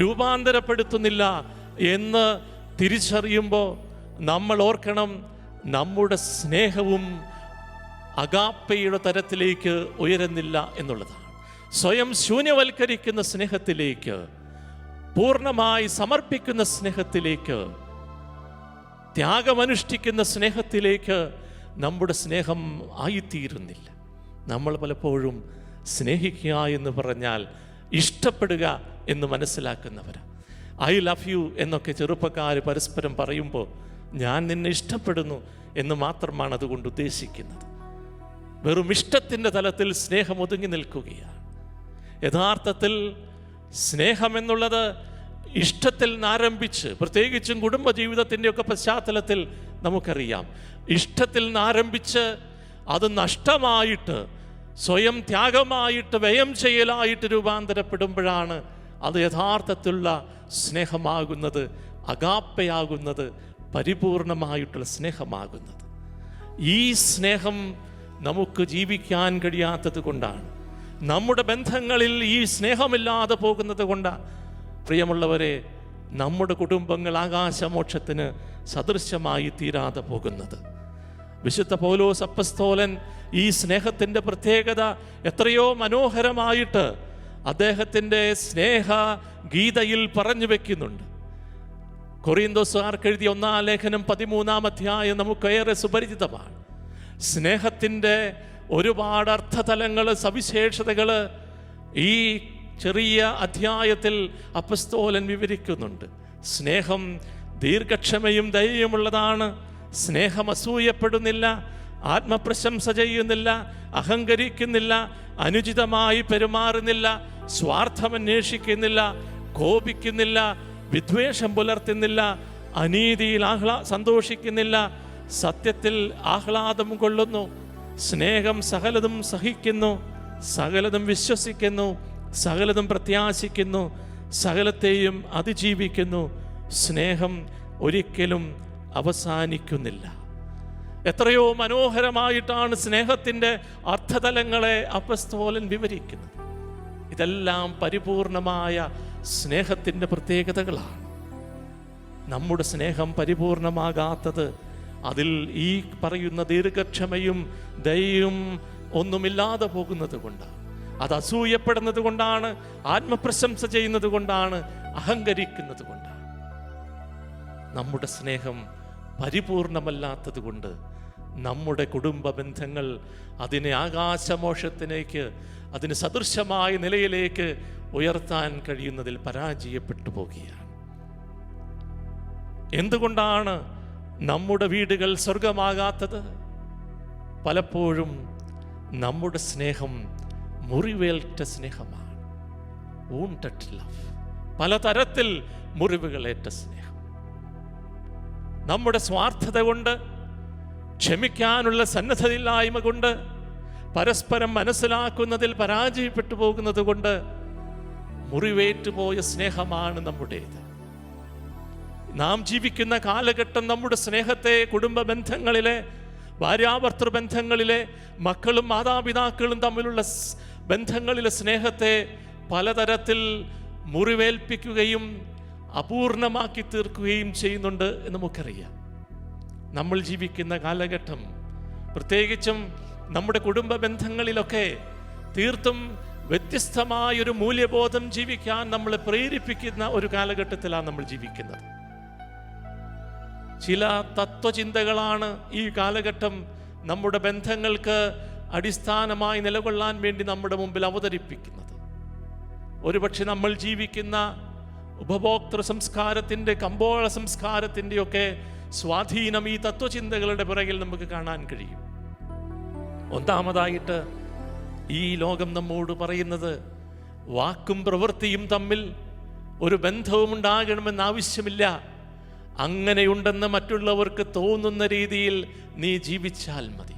രൂപാന്തരപ്പെടുത്തുന്നില്ല എന്ന് തിരിച്ചറിയുമ്പോൾ നമ്മൾ ഓർക്കണം, നമ്മുടെ സ്നേഹവും അഗാപ്പയുടെ തരത്തിലേക്ക് ഉയരുന്നില്ല എന്നുള്ളതാണ്. സ്വയം ശൂന്യവൽക്കരിക്കുന്ന സ്നേഹത്തിലേക്ക്, പൂർണ്ണമായി സമർപ്പിക്കുന്ന സ്നേഹത്തിലേക്ക്, ത്യാഗമനുഷ്ഠിക്കുന്ന സ്നേഹത്തിലേക്ക് നമ്മുടെ സ്നേഹം ആയിത്തീരുന്നില്ല. നമ്മൾ പലപ്പോഴും സ്നേഹിക്കുക എന്ന് പറഞ്ഞാൽ ഇഷ്ടപ്പെടുക എന്ന് മനസ്സിലാക്കുന്നവരാണ്. ഐ ലവ് യു എന്നൊക്കെ ചെറുപ്പക്കാർ പരസ്പരം പറയുമ്പോൾ ഞാൻ നിന്നെ ഇഷ്ടപ്പെടുന്നു എന്ന് മാത്രമാണ് അതുകൊണ്ട് ഉദ്ദേശിക്കുന്നത്. വെറും ഇഷ്ടത്തിൻ്റെ തലത്തിൽ സ്നേഹം ഒതുങ്ങി നിൽക്കുകയാണ്. യഥാർത്ഥത്തിൽ സ്നേഹം എന്നുള്ളത് ഇഷ്ടത്തിൽ നിന്നാരംഭിച്ച്, പ്രത്യേകിച്ചും കുടുംബജീവിതത്തിൻ്റെയൊക്കെ പശ്ചാത്തലത്തിൽ നമുക്കറിയാം, ഇഷ്ടത്തിൽ നിന്നാരംഭിച്ച് അത് നഷ്ടമായിട്ട്, സ്വയം ത്യാഗമായിട്ട്, വ്യയം ചെയ്യലായിട്ട് രൂപാന്തരപ്പെടുമ്പോഴാണ് അത് യഥാർത്ഥത്തിലുള്ള സ്നേഹമാകുന്നത്, അഗാപ്പയാകുന്നത്, പരിപൂർണമായിട്ടുള്ള സ്നേഹമാകുന്നത്. ഈ സ്നേഹം നമുക്ക് ജീവിക്കാൻ കഴിയാത്തത് കൊണ്ടാണ്, നമ്മുടെ ബന്ധങ്ങളിൽ ഈ സ്നേഹമില്ലാതെ പോകുന്നത് കൊണ്ടാണ് പ്രിയമുള്ളവരെ നമ്മുടെ കുടുംബങ്ങൾ ആകാശമോക്ഷത്തിന് സദൃശമായി തീരാതെ പോകുന്നത്. വിശുദ്ധ പൗലോസ് അപ്പസ്തോലൻ ഈ സ്നേഹത്തിൻ്റെ പ്രത്യേകത എത്രയോ മനോഹരമായിട്ട് അദ്ദേഹത്തിൻ്റെ സ്നേഹ ഗീതയിൽ പറഞ്ഞു വെക്കുന്നുണ്ട്. കൊറിന്തോസുകാർക്ക് എഴുതിയ 1-ാം ലേഖനം 13-ാം അധ്യായം നമുക്കേറെ സുപരിചിതമാണ്. സ്നേഹത്തിൻ്റെ ഒരുപാട് അർത്ഥതലങ്ങൾ, സവിശേഷതകൾ ഈ ചെറിയ അധ്യായത്തിൽ അപ്പസ്തോലൻ വിവരിക്കുന്നുണ്ട്. സ്നേഹം ദീർഘക്ഷമയും ദയയുമുള്ളതാണ്. സ്നേഹം അസൂയപ്പെടുന്നില്ല, ആത്മപ്രശംസ ചെയ്യുന്നില്ല, അഹങ്കരിക്കുന്നില്ല, അനുചിതമായി പെരുമാറുന്നില്ല, സ്വാർത്ഥമന്വേഷിക്കുന്നില്ല, കോപിക്കുന്നില്ല, വിദ്വേഷം പുലർത്തുന്നില്ല, അനീതിയിൽ സന്തോഷിക്കുന്നില്ല, സത്യത്തിൽ ആഹ്ലാദം കൊള്ളുന്നു, സ്നേഹം സകലതും സഹിക്കുന്നു, സകലതും വിശ്വസിക്കുന്നു, സകലതും പ്രത്യാശിക്കുന്നു, സകലത്തെയും അതിജീവിക്കുന്നു. സ്നേഹം ഒരിക്കലും അവസാനിക്കുന്നില്ല. എത്രയോ മനോഹരമായിട്ടാണ് സ്നേഹത്തിൻ്റെ അർത്ഥതലങ്ങളെ അപ്പസ്തോലൻ വിവരിക്കുന്നത്. ഇതെല്ലാം പരിപൂർണമായ സ്നേഹത്തിൻ്റെ പ്രത്യേകതകളാണ്. നമ്മുടെ സ്നേഹം പരിപൂർണമാകാത്തത് അതിൽ ഈ പറയുന്ന ദീർഘക്ഷമയും ദയയും ഒന്നുമില്ലാതെ പോകുന്നത് കൊണ്ടാണ്. അത് അസൂയപ്പെടുന്നത് കൊണ്ടാണ്, ആത്മപ്രശംസ ചെയ്യുന്നത് കൊണ്ടാണ്, അഹങ്കരിക്കുന്നത് കൊണ്ടാണ്. നമ്മുടെ സ്നേഹം പരിപൂർണമല്ലാത്തത് കൊണ്ട് നമ്മുടെ കുടുംബ ബന്ധങ്ങൾ അതിനെ ആകാശമോക്ഷത്തിലേക്ക്, അതിന് സദൃശമായ നിലയിലേക്ക് ഉയർത്താൻ കഴിയുന്നതിൽ പരാജയപ്പെട്ടു പോകുകയാണ്. എന്തുകൊണ്ടാണ് നമ്മുടെ വീടുകൾ സ്വർഗമാകാത്തത്? പലപ്പോഴും നമ്മുടെ സ്നേഹം മുറിവേൽറ്റ സ്നേഹമാണ്. wounded love. പലതരത്തിൽ മുറിവുകളേറ്റ സ്നേഹം. നമ്മുടെ സ്വാർത്ഥത കൊണ്ട്, ക്ഷമിക്കാനുള്ള സന്നദ്ധതയില്ലായ്മ കൊണ്ട്, പരസ്പരം മനസ്സിലാക്കുന്നതിൽ പരാജയപ്പെട്ടു പോകുന്നത് കൊണ്ട് മുറിവേറ്റുപോയ സ്നേഹമാണ് നമ്മുടേത്. നാം ജീവിക്കുന്ന കാലഘട്ടം നമ്മുടെ സ്നേഹത്തെ കുടുംബ ബന്ധങ്ങളിലെ, ഭാര്യാഭർത്തൃ ബന്ധങ്ങളിലെ, മക്കളും മാതാപിതാക്കളും തമ്മിലുള്ള ബന്ധങ്ങളിലെ സ്നേഹത്തെ പലതരത്തിൽ മുറിവേൽപ്പിക്കുകയും അപൂർണമാക്കി തീർക്കുകയും ചെയ്യുന്നുണ്ട് എന്ന് നമുക്കറിയാം. നമ്മൾ ജീവിക്കുന്ന കാലഘട്ടം, പ്രത്യേകിച്ചും നമ്മുടെ കുടുംബ ബന്ധങ്ങളിലൊക്കെ തീർത്തും വ്യത്യസ്തമായൊരു മൂല്യബോധം ജീവിക്കാൻ നമ്മളെ പ്രേരിപ്പിക്കുന്ന ഒരു കാലഘട്ടത്തിലാണ് നമ്മൾ ജീവിക്കുന്നത്. ചില തത്വചിന്തകളാണ് ഈ കാലഘട്ടം നമ്മുടെ ബന്ധങ്ങൾക്ക് അടിസ്ഥാനമായി നിലകൊള്ളാൻ വേണ്ടി നമ്മുടെ മുമ്പിൽ അവതരിപ്പിക്കുന്നത്. ഒരുപക്ഷെ നമ്മൾ ജീവിക്കുന്ന ഉപഭോക്തൃ സംസ്കാരത്തിൻ്റെ, കമ്പോള സംസ്കാരത്തിൻ്റെയൊക്കെ സ്വാധീനം ഈ തത്വചിന്തകളുടെ പിറകിൽ നമുക്ക് കാണാൻ കഴിയും. ഒന്നാമതായിട്ട് ഈ ലോകം നമ്മോട് പറയുന്നത് വാക്കും പ്രവൃത്തിയും തമ്മിൽ ഒരു ബന്ധവും ഉണ്ടാകണമെന്ന് ആവശ്യമില്ല. അങ്ങനെയുണ്ടെന്ന് മറ്റുള്ളവർക്ക് തോന്നുന്ന രീതിയിൽ നീ ജീവിച്ചാൽ മതി,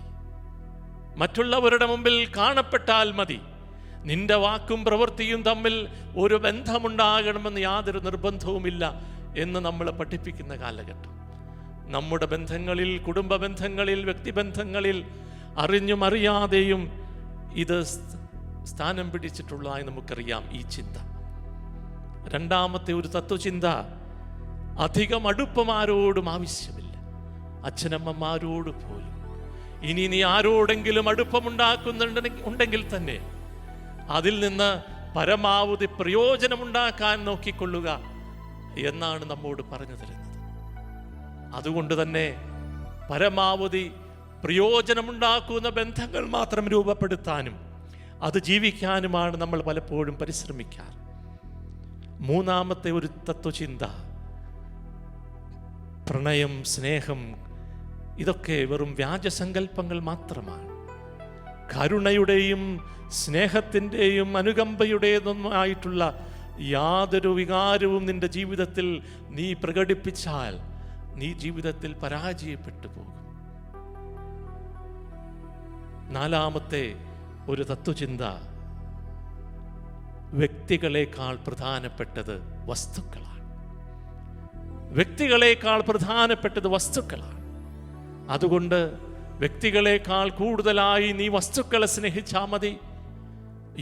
മറ്റുള്ളവരുടെ മുമ്പിൽ കാണപ്പെട്ടാൽ മതി. നിന്റെ വാക്കും പ്രവൃത്തിയും തമ്മിൽ ഒരു ബന്ധമുണ്ടാകണമെന്ന് യാതൊരു നിർബന്ധവുമില്ല എന്ന് നമ്മളെ പഠിപ്പിക്കുന്ന കാലഘട്ടം. നമ്മുടെ ബന്ധങ്ങളിൽ, കുടുംബ ബന്ധങ്ങളിൽ, വ്യക്തിബന്ധങ്ങളിൽ അറിഞ്ഞും അറിയാതെയും ഇത് സ്ഥാനം പിടിച്ചിട്ടുള്ളതായി നമുക്കറിയാം ഈ ചിന്ത. രണ്ടാമത്തെ ഒരു തത്വചിന്ത, അധികം അടുപ്പം ആരോടും ആവശ്യമില്ല, അച്ഛനമ്മമാരോട് പോലും. ഇനി നീ ആരോടെങ്കിലും അടുപ്പമുണ്ടാക്കുന്നുണ്ടെങ്കിൽ തന്നെ അതിൽ നിന്ന് പരമാവധി പ്രയോജനമുണ്ടാക്കാൻ നോക്കിക്കൊള്ളുക എന്നാണ് നമ്മോട് പറഞ്ഞു തരുന്നത്. അതുകൊണ്ട് തന്നെ പരമാവധി പ്രയോജനമുണ്ടാക്കുന്ന ബന്ധങ്ങൾ മാത്രം രൂപപ്പെടുത്താനും അത് ജീവിക്കാനുമാണ് നമ്മൾ പലപ്പോഴും പരിശ്രമിക്കാറ്. മൂന്നാമത്തെ ഒരു തത്വചിന്ത, പ്രണയം, സ്നേഹം, ഇതൊക്കെ വെറും വ്യാജസങ്കല്പങ്ങൾ മാത്രമാണ്. കരുണയുടെയും സ്നേഹത്തിൻ്റെയും അനുകമ്പയുടേതുമായിട്ടുള്ള യാതൊരു വികാരവും നിന്റെ ജീവിതത്തിൽ നീ പ്രകടിപ്പിച്ചാൽ നീ ജീവിതത്തിൽ പരാജയപ്പെട്ടു പോകും. നാലാമത്തെ ഒരു തത്വചിന്ത, വ്യക്തികളെക്കാൾ പ്രധാനപ്പെട്ടത് വസ്തുക്കളാണ്. വ്യക്തികളെക്കാൾ പ്രധാനപ്പെട്ടത് വസ്തുക്കളാണ്. അതുകൊണ്ട് വ്യക്തികളെക്കാൾ കൂടുതലായി നീ വസ്തുക്കളെ സ്നേഹിച്ചാൽ മതി.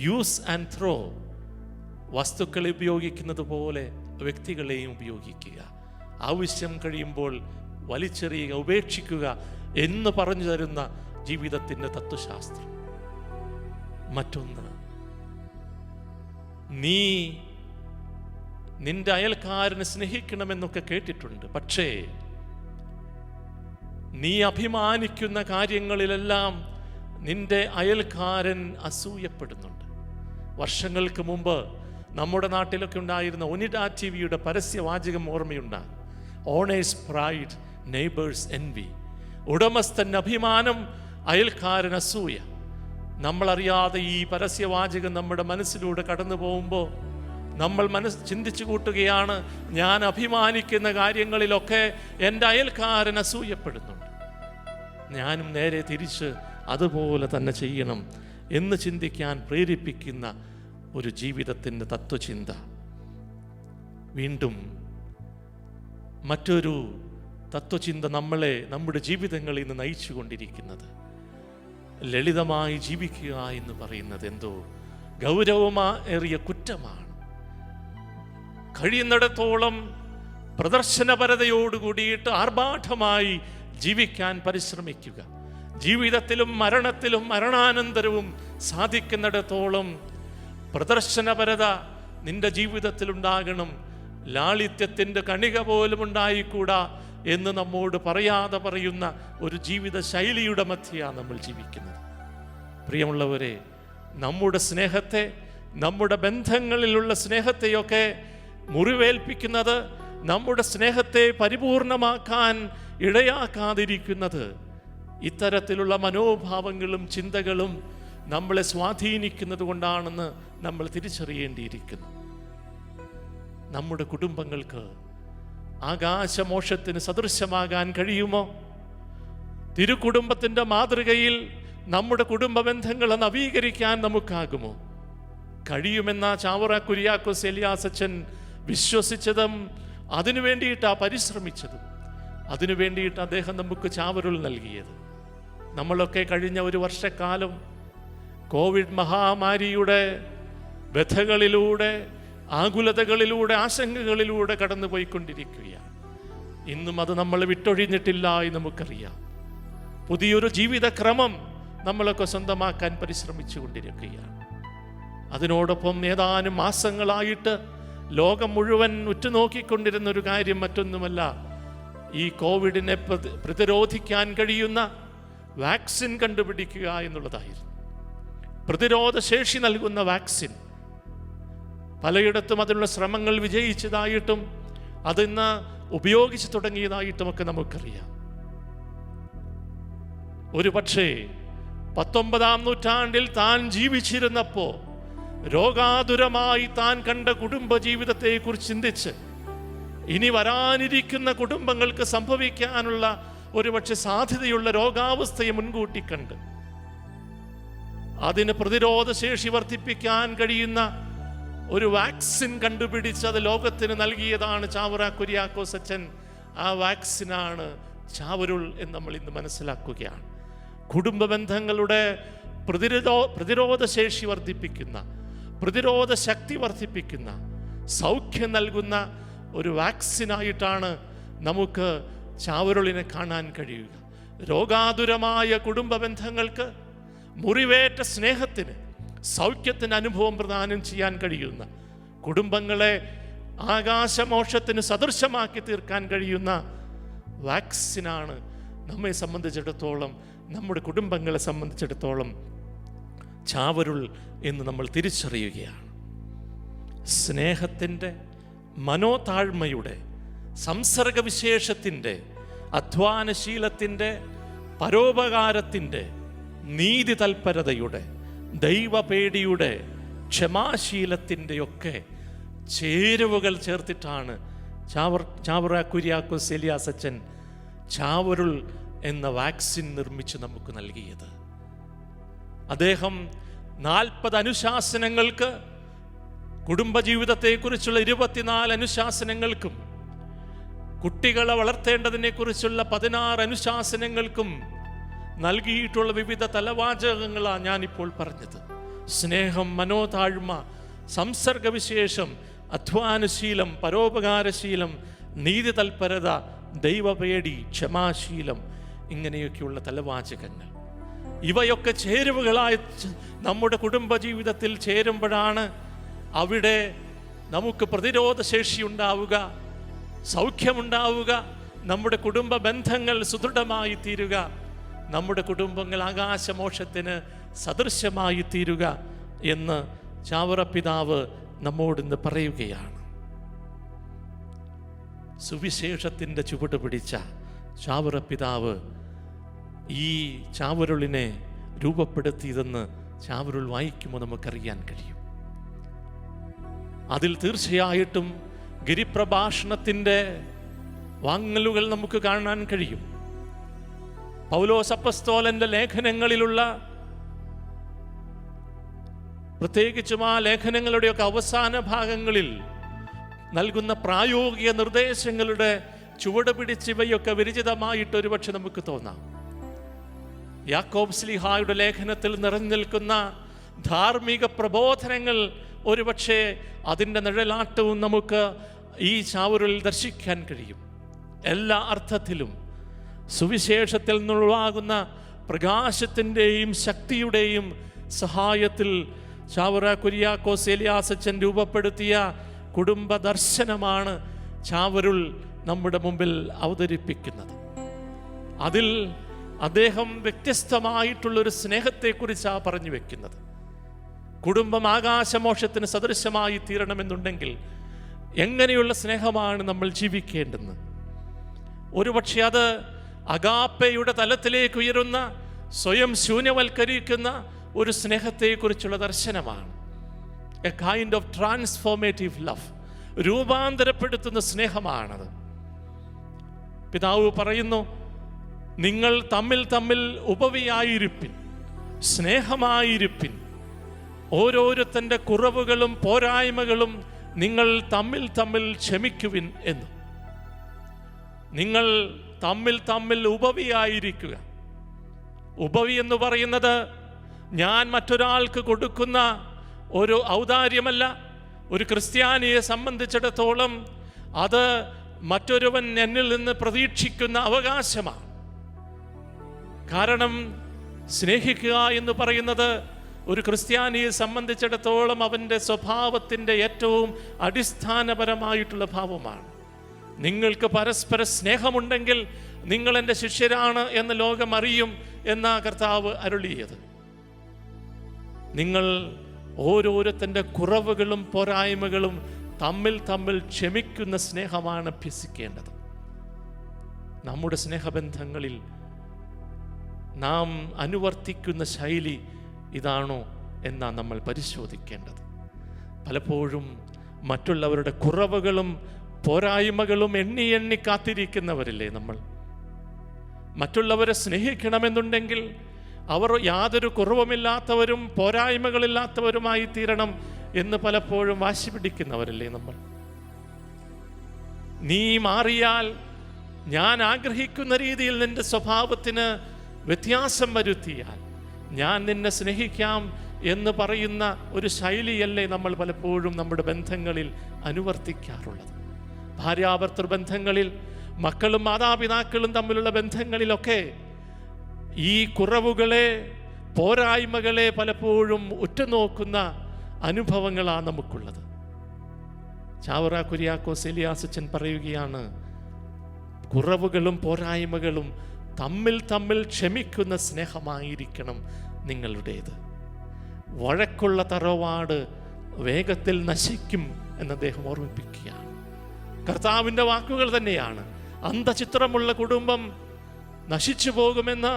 Use and throw. വസ്തുക്കളെ ഉപയോഗിക്കുന്നത് പോലെ വ്യക്തികളെയും ഉപയോഗിക്കുക. ആവശ്യം കഴിയുമ്പോൾ വലിച്ചെറിയുക, ഉപേക്ഷിക്കുക എന്ന് പറഞ്ഞു തരുന്ന ജീവിതത്തിൻ്റെ തത്വശാസ്ത്രം. മറ്റൊന്ന്, നീ നിന്റെ അയൽക്കാരനെ സ്നേഹിക്കണമെന്നൊക്കെ കേട്ടിട്ടുണ്ട്. പക്ഷേ നീ അഭിമാനിക്കുന്ന കാര്യങ്ങളിലെല്ലാം നിന്റെ അയൽക്കാരൻ അസൂയപ്പെടുന്നുണ്ട്. വർഷങ്ങൾക്ക് മുമ്പ് നമ്മുടെ നാട്ടിലൊക്കെ ഉണ്ടായിരുന്ന ഒനിഡ ടിവിയുടെ പരസ്യവാചകം ഓർമ്മയുണ്ടാകും. Owner's pride, neighbour's envy. ഉടമസ്ഥൻ അഭിമാനം, അയൽക്കാരൻ അസൂയ. നമ്മളറിയാതെ ഈ പരസ്യവാചകം നമ്മുടെ മനസ്സിലൂടെ കടന്നു പോകുമ്പോൾ നമ്മൾ ചിന്തിച്ചു കൂട്ടുകയാണ്, ഞാൻ അഭിമാനിക്കുന്ന കാര്യങ്ങളിലൊക്കെ എൻ്റെ അയൽക്കാരൻ അസൂയപ്പെടുന്നുണ്ട്, ഞാനും നേരെ തിരിച്ച് അതുപോലെ തന്നെ ചെയ്യണം എന്ന് ചിന്തിക്കാൻ പ്രേരിപ്പിക്കുന്ന ഒരു ജീവിതത്തിൻ്റെ തത്വചിന്ത. വീണ്ടും മറ്റൊരു തത്വചിന്ത നമ്മളെ നമ്മുടെ ജീവിതങ്ങളിൽ നിന്ന് നയിച്ചു കൊണ്ടിരിക്കുന്നത്, ലളിതമായി ജീവിക്കുക എന്ന് പറയുന്നത് എന്തോ ഗൗരവമേറിയ കുറ്റമാണ്. കഴിയുന്നിടത്തോളം പ്രദർശനപരതയോടുകൂടിയിട്ട് ആർഭാടമായി ജീവിക്കാൻ പരിശ്രമിക്കുക. ജീവിതത്തിലും മരണത്തിലും മരണാനന്തരവും സാധിക്കുന്നിടത്തോളം പ്രദർശനപരത നിന്റെ ജീവിതത്തിലുണ്ടാകണം. ലാളിത്യത്തിൻ്റെ കണിക പോലും ഉണ്ടായിക്കൂടാ എന്ന് നമ്മോട് പറയാതെ പറയുന്ന ഒരു ജീവിത ശൈലിയുടെ മധ്യയാണ് നമ്മൾ ജീവിക്കുന്നത്. പ്രിയമുള്ളവരെ, നമ്മുടെ സ്നേഹത്തെ, നമ്മുടെ ബന്ധങ്ങളിലുള്ള സ്നേഹത്തെയൊക്കെ മുറിവേൽപ്പിക്കുന്നത്, നമ്മുടെ സ്നേഹത്തെ പരിപൂർണമാക്കാൻ ഇടയാക്കാതിരിക്കുന്നത് ഇത്തരത്തിലുള്ള മനോഭാവങ്ങളും ചിന്തകളും നമ്മളെ സ്വാധീനിക്കുന്നത് കൊണ്ടാണെന്ന് നമ്മൾ തിരിച്ചറിയേണ്ടിയിരിക്കുന്നു. നമ്മുടെ കുടുംബങ്ങൾക്ക് ആകാശമോക്ഷത്തിന് സദൃശമാകാൻ കഴിയുമോ? തിരുക്കുടുംബത്തിൻ്റെ മാതൃകയിൽ നമ്മുടെ കുടുംബ ബന്ധങ്ങളെ നവീകരിക്കാൻ നമുക്കാകുമോ? കഴിയുമെന്ന ചാവറ കുര്യാക്കോസ് എലിയാസച്ചൻ വിശ്വസിച്ചതും അതിനു വേണ്ടിയിട്ടാണ് പരിശ്രമിച്ചതും. അതിനു വേണ്ടിയിട്ട് അദ്ദേഹം നമുക്ക് ചാവരുൾ നൽകിയത്. നമ്മളൊക്കെ കഴിഞ്ഞ ഒരു വർഷക്കാലം കോവിഡ് മഹാമാരിയുടെ വ്യഥകളിലൂടെ, ആകുലതകളിലൂടെ, ആശങ്കകളിലൂടെ കടന്നു പോയിക്കൊണ്ടിരിക്കുകയാണ്. ഇന്നും അത് നമ്മൾ വിട്ടൊഴിഞ്ഞിട്ടില്ല എന്ന് നമുക്കറിയാം. പുതിയൊരു ജീവിതക്രമം നമ്മളൊക്കെ സ്വന്തമാക്കാൻ പരിശ്രമിച്ചു കൊണ്ടിരിക്കുകയാണ്. അതിനോടൊപ്പം ഏതാനും മാസങ്ങളായിട്ട് ലോകം മുഴുവൻ ഉറ്റുനോക്കിക്കൊണ്ടിരുന്ന ഒരു കാര്യം മറ്റൊന്നുമല്ല, ഈ കോവിഡിനെ പ്രതിരോധിക്കാൻ കഴിയുന്ന വാക്സിൻ കണ്ടുപിടിക്കുക എന്നുള്ളതായിരുന്നു. പ്രതിരോധ ശേഷി നൽകുന്ന വാക്സിൻ. പലയിടത്തും അതിനുള്ള ശ്രമങ്ങൾ വിജയിച്ചതായിട്ടും അതിന്ന് ഉപയോഗിച്ചു തുടങ്ങിയതായിട്ടുമൊക്കെ നമുക്കറിയാം. ഒരു പക്ഷേ 19-ാം നൂറ്റാണ്ടിൽ താൻ ജീവിച്ചിരുന്നപ്പോൾ രോഗാതുരമായി താൻ കണ്ട കുടുംബ ജീവിതത്തെക്കുറിച്ച് ചിന്തിച്ച് ഇനി വരാനിരിക്കുന്ന കുടുംബങ്ങൾക്ക് സംഭവിക്കാനുള്ള ഒരുപക്ഷെ സാധ്യതയുള്ള രോഗാവസ്ഥയെ മുൻകൂട്ടി കണ്ട് അതിന് പ്രതിരോധ ശേഷി വർദ്ധിപ്പിക്കാൻ കഴിയുന്ന ഒരു വാക്സിൻ കണ്ടുപിടിച്ച് അത് ലോകത്തിന് നൽകിയതാണ് ചാവറ കുര്യാക്കോസ് അച്ഛൻ. ആ വാക്സിനാണ് ചാവരുൾ എന്ന് നമ്മൾ ഇന്ന് മനസ്സിലാക്കുകയാണ്. കുടുംബ ബന്ധങ്ങളുടെ പ്രതിരോധ ശേഷി വർദ്ധിപ്പിക്കുന്ന, പ്രതിരോധ ശക്തി വർദ്ധിപ്പിക്കുന്ന, സൗഖ്യം നൽകുന്ന ഒരു വാക്സിനായിട്ടാണ് നമുക്ക് ചാവരുളിനെ കാണാൻ കഴിയുക. രോഗാതുരമായ കുടുംബ ബന്ധങ്ങൾക്ക്, മുറിവേറ്റ സ്നേഹത്തിന്, സൗഖ്യത്തിന് അനുഭവം പ്രദാനം ചെയ്യാൻ കഴിയുന്ന, കുടുംബങ്ങളെ ആകാശമോക്ഷത്തിന് സദൃശമാക്കി തീർക്കാൻ കഴിയുന്ന വാക്സിനാണ് നമ്മെ സംബന്ധിച്ചിടത്തോളം, നമ്മുടെ കുടുംബങ്ങളെ സംബന്ധിച്ചിടത്തോളം ചാവരുൾ എന്ന് നമ്മൾ തിരിച്ചറിയുകയാണ്. സ്നേഹത്തിൻ്റെ, മനോതാഴ്മയുടെ, സംസർഗവിശേഷത്തിൻ്റെ, അധ്വാനശീലത്തിൻ്റെ, പരോപകാരത്തിൻ്റെ, നീതി തൽപരതയുടെ, ദൈവപേടിയുടെ, ക്ഷമാശീലത്തിൻ്റെയൊക്കെ ചേരുവകൾ ചേർത്തിട്ടാണ് ചാവറ കുര്യാക്കോസ് എലിയാസച്ചൻ ചാവരുൾ എന്ന വാക്സിൻ നിർമ്മിച്ച് നമുക്ക് നൽകിയത്. അദ്ദേഹം 40 അനുശാസനങ്ങൾക്ക്, കുടുംബജീവിതത്തെക്കുറിച്ചുള്ള 24 അനുശാസനങ്ങൾക്കും, കുട്ടികളെ വളർത്തേണ്ടതിനെക്കുറിച്ചുള്ള 16 അനുശാസനങ്ങൾക്കും നൽകിയിട്ടുള്ള വിവിധ തലവാചകങ്ങളാണ് ഞാനിപ്പോൾ പറഞ്ഞത്. സ്നേഹം, മനോതാഴ്മ, സംസർഗവിശേഷം, അധ്വാനശീലം, പരോപകാരശീലം, നീതി തൽപരത, ദൈവപേടി, ക്ഷമാശീലം, ഇങ്ങനെയൊക്കെയുള്ള തലവാചകങ്ങൾ. ഇവയൊക്കെ ചേരുവകളായി നമ്മുടെ കുടുംബജീവിതത്തിൽ ചേരുമ്പോഴാണ് അവിടെ നമുക്ക് പ്രതിരോധ ശേഷി ഉണ്ടാവുക, സൗഖ്യമുണ്ടാവുക, നമ്മുടെ കുടുംബ ബന്ധങ്ങൾ സുദൃഢമായി തീരുക, നമ്മുടെ കുടുംബങ്ങൾ ആകാശമോക്ഷത്തിന് സദൃശമായി തീരുക എന്ന് ചാവറ പിതാവ് നമ്മോടിന്ന് പറയുകയാണ്. സുവിശേഷത്തിൻ്റെ ചുവട് പിടിച്ച ചാവറ പിതാവ് ഈ ചാവരുളിനെ രൂപപ്പെടുത്തിയതെന്ന് ചാവരുൾ വായിക്കുമ്പോൾ നമുക്കറിയാൻ കഴിയും. അതിൽ തീർച്ചയായിട്ടും ഗിരിപ്രഭാഷണത്തിൻ്റെ വാങ്ങലുകൾ നമുക്ക് കാണാൻ കഴിയും. പൗലോസ് അപ്പസ്തോലന്റെ ലേഖനങ്ങളിലുള്ള, പ്രത്യേകിച്ചും ആ ലേഖനങ്ങളുടെയൊക്കെ അവസാന ഭാഗങ്ങളിൽ നൽകുന്ന പ്രായോഗിക നിർദ്ദേശങ്ങളുടെ ചുവട് പിടിച്ച് ഇവയൊക്കെ വിരചിതമായിട്ട് ഒരുപക്ഷെ നമുക്ക് തോന്നാം. യാക്കോബ് ശ്ലീഹായുടെ ലേഖനത്തിൽ നിറഞ്ഞു നിൽക്കുന്ന ധാർമ്മിക പ്രബോധനങ്ങൾ ഒരുപക്ഷെ അതിൻ്റെ നിഴലാട്ടവും നമുക്ക് ഈ ചാവൂരിൽ ദർശിക്കാൻ കഴിയും. എല്ലാ അർത്ഥത്തിലും സുവിശേഷത്തിൽ നിന്നുള്ളാകുന്ന പ്രകാശത്തിൻ്റെയും ശക്തിയുടെയും സഹായത്തിൽ ചാവറ കുര്യാക്കോസ് ഏലിയാസച്ചൻ രൂപപ്പെടുത്തിയ കുടുംബ ദർശനമാണ് ചാവരുൾ നമ്മുടെ മുമ്പിൽ അവതരിപ്പിക്കുന്നത്. അതിൽ അദ്ദേഹം വ്യത്യസ്തമായിട്ടുള്ളൊരു സ്നേഹത്തെക്കുറിച്ചാണ് പറഞ്ഞു വെക്കുന്നത്. കുടുംബം ആകാശമോക്ഷത്തിന് സദൃശമായി തീരണമെന്നുണ്ടെങ്കിൽ എങ്ങനെയുള്ള സ്നേഹമാണ് നമ്മൾ ജീവിക്കേണ്ടത്? ഒരുപക്ഷെ അത് അഗാപ്പയുടെ തലത്തിലേക്ക് ഉയരുന്ന, സ്വയം ശൂന്യവൽക്കരിക്കുന്ന ഒരു സ്നേഹത്തെക്കുറിച്ചുള്ള ദർശനമാണ്. A kind of transformative love, രൂപാന്തരപ്പെടുത്തുന്ന സ്നേഹമാണത്. പിതാവ് പറയുന്നു, നിങ്ങൾ തമ്മിൽ തമ്മിൽ ഉപവിയായിരിപ്പിൻ, സ്നേഹമായിരിപ്പിൻ, ഓരോരുത്തൻ്റെ കുറവുകളും പോരായ്മകളും നിങ്ങൾ തമ്മിൽ തമ്മിൽ ക്ഷമിക്കുവിൻ എന്ന്. നിങ്ങൾ തമ്മിൽ തമ്മിൽ ഉപവിയായിരിക്കുക. ഉപവി എന്ന് പറയുന്നത് ഞാൻ മറ്റൊരാൾക്ക് കൊടുക്കുന്ന ഒരു ഔദാര്യമല്ല. ഒരു ക്രിസ്ത്യാനിയെ സംബന്ധിച്ചിടത്തോളം അത് മറ്റൊരുവൻ എന്നിൽ നിന്ന് പ്രതീക്ഷിക്കുന്ന അവകാശമാണ്. കാരണം സ്നേഹിക്കുക എന്ന് പറയുന്നത് ഒരു ക്രിസ്ത്യാനിയെ സംബന്ധിച്ചിടത്തോളം അവൻ്റെ സ്വഭാവത്തിൻ്റെ ഏറ്റവും അടിസ്ഥാനപരമായിട്ടുള്ള ഭാവമാണ്. നിങ്ങൾക്ക് പരസ്പര സ്നേഹമുണ്ടെങ്കിൽ നിങ്ങൾ എൻ്റെ ശിഷ്യരാണ് എന്ന് ലോകം അറിയും എന്നാ കർത്താവ് അരുളിയത്. നിങ്ങൾ ഓരോരുത്തൻ്റെ കുറവുകളും പോരായ്മകളും തമ്മിൽ തമ്മിൽ ക്ഷമിക്കുന്ന സ്നേഹമാണ് അഭ്യസിക്കേണ്ടത്. നമ്മുടെ സ്നേഹബന്ധങ്ങളിൽ നാം അനുവർത്തിക്കുന്ന ശൈലി ഇതാണോ എന്നാണ് നമ്മൾ പരിശോധിക്കേണ്ടത്. പലപ്പോഴും മറ്റുള്ളവരുടെ കുറവുകളും പോരായ്മകളും എണ്ണി എണ്ണി കാത്തിരിക്കുന്നവരില്ലേ നമ്മൾ? മറ്റുള്ളവരെ സ്നേഹിക്കണമെന്നുണ്ടെങ്കിൽ അവർ യാതൊരു കുറവുമില്ലാത്തവരും പോരായ്മകളില്ലാത്തവരുമായി തീരണം എന്ന് പലപ്പോഴും വാശി പിടിക്കുന്നവരല്ലേ നമ്മൾ? നീ മാറിയാൽ ഞാൻ ആഗ്രഹിക്കുന്ന രീതിയിൽ നിന്റെ സ്വഭാവത്തിന് വ്യത്യാസം വരുത്തിയാൽ ഞാൻ നിന്നെ സ്നേഹിക്കാം എന്ന് പറയുന്ന ഒരു ശൈലിയല്ലേ നമ്മൾ പലപ്പോഴും നമ്മുടെ ബന്ധങ്ങളിൽ അനുവർത്തിക്കാറുള്ളത്? ഭാര്യാഭർത്തൃ ബന്ധങ്ങളിൽ, മക്കളും മാതാപിതാക്കളും തമ്മിലുള്ള ബന്ധങ്ങളിലൊക്കെ ഈ കുറവുകളെ, പോരായ്മകളെ പലപ്പോഴും ഉറ്റുനോക്കുന്ന അനുഭവങ്ങളാണ് നമുക്കുള്ളത്. ചാവറ കുര്യാക്കോസ് ഏലിയാസച്ചൻ പറയുകയാണ്, കുറവുകളും പോരായ്മകളും തമ്മിൽ തമ്മിൽ ക്ഷമിക്കുന്ന സ്നേഹമായിരിക്കണം നിങ്ങളുടേത്. വഴക്കുള്ള തറവാട് വേഗത്തിൽ നശിക്കും എന്ന് അദ്ദേഹം ഓർമ്മിപ്പിക്കുകയാണ്. കർത്താവിൻ്റെ വാക്കുകൾ തന്നെയാണ്. അന്തചിത്രമുള്ള കുടുംബം നശിച്ചു പോകുമെന്ന്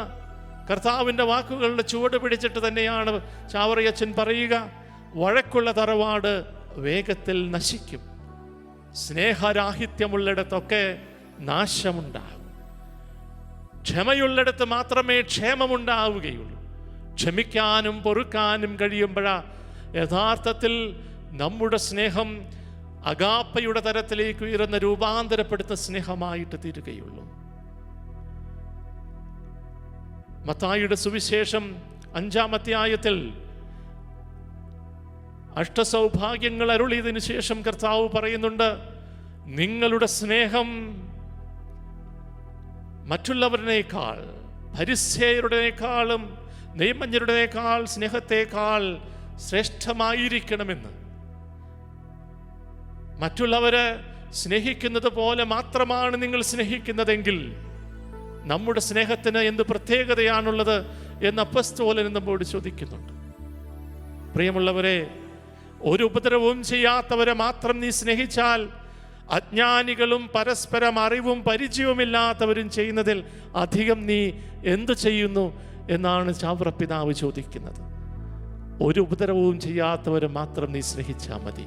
കർത്താവിൻ്റെ വാക്കുകളുടെ ചുവട് പിടിച്ചിട്ട് തന്നെയാണ് ചാവറയച്ചൻ പറയുക. വഴക്കുള്ള തറവാട് വേഗത്തിൽ നശിക്കും. സ്നേഹരാഹിത്യമുള്ളിടത്തൊക്കെ നാശമുണ്ടാകും. ക്ഷമയുള്ളിടത്ത് മാത്രമേ ക്ഷേമമുണ്ടാവുകയുള്ളൂ. ക്ഷമിക്കാനും പൊറുക്കാനും കഴിയുമ്പോഴാണ് യഥാർത്ഥത്തിൽ നമ്മുടെ സ്നേഹം അഗാപ്പയുടെ തരത്തിലേക്ക് ഉയർന്ന രൂപാന്തരപ്പെടുത്തുന്ന സ്നേഹമായിട്ട് തീരുകയുള്ളൂ. മത്തായിയുടെ സുവിശേഷം 5-ാം അധ്യായത്തിൽ അഷ്ടസൗഭാഗ്യങ്ങൾ അരുളിയതിനു ശേഷം കർത്താവ് പറയുന്നുണ്ട്, നിങ്ങളുടെ സ്നേഹം മറ്റുള്ളവരുടേക്കാൾ, ഫരിസേയരുടേക്കാളും നിയമജ്ഞരുടേക്കാൾ സ്നേഹത്തേക്കാൾ ശ്രേഷ്ഠമായിരിക്കണമെന്ന്. മറ്റുള്ളവരെ സ്നേഹിക്കുന്നത് പോലെ മാത്രമാണ് നിങ്ങൾ സ്നേഹിക്കുന്നതെങ്കിൽ നമ്മുടെ സ്നേഹത്തിന് എന്ത് പ്രത്യേകതയാണുള്ളത് എന്ന് അപ്പസ്തോലൻ നമ്മോട് ചോദിക്കുന്നുണ്ട്. പ്രിയമുള്ളവരെ, ഒരു ഉപദ്രവവും ചെയ്യാത്തവരെ മാത്രം നീ സ്നേഹിച്ചാൽ അജ്ഞാനികളും പരസ്പരം അറിവും പരിചയവുമില്ലാത്തവരും ചെയ്യുന്നതിൽ അധികം നീ എന്തു ചെയ്യുന്നു എന്നാണ് ചാവറ പിതാവ് ചോദിക്കുന്നത്. ഒരു ഉപദ്രവവും ചെയ്യാത്തവരെ മാത്രം നീ സ്നേഹിച്ചാൽ മതി.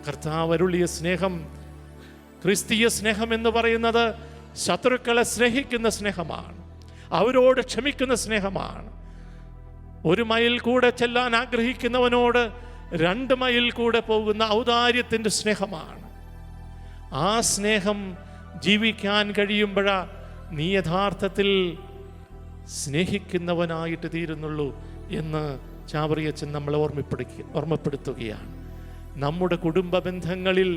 കർത്താവ് അരുളിയ സ്നേഹം, ക്രിസ്തീയ സ്നേഹം എന്ന് പറയുന്നത് ശത്രുക്കളെ സ്നേഹിക്കുന്ന സ്നേഹമാണ്, അവരോട് ക്ഷമിക്കുന്ന സ്നേഹമാണ്. 1 മൈൽ കൂടെ ചെല്ലാൻ ആഗ്രഹിക്കുന്നവനോട് 2 മൈൽ കൂടെ പോകുന്ന ഔദാര്യത്തിൻ്റെ സ്നേഹമാണ്. ആ സ്നേഹം ജീവിക്കാൻ കഴിയുമ്പോഴാണ് നീ യഥാർത്ഥത്തിൽ സ്നേഹിക്കുന്നവനായിട്ട് തീരുന്നുള്ളൂ എന്ന് ചാവറിയച്ചൻ നമ്മളെ ഓർമ്മപ്പെടുത്തുകയാണ്. നമ്മുടെ കുടുംബ ബന്ധങ്ങളിൽ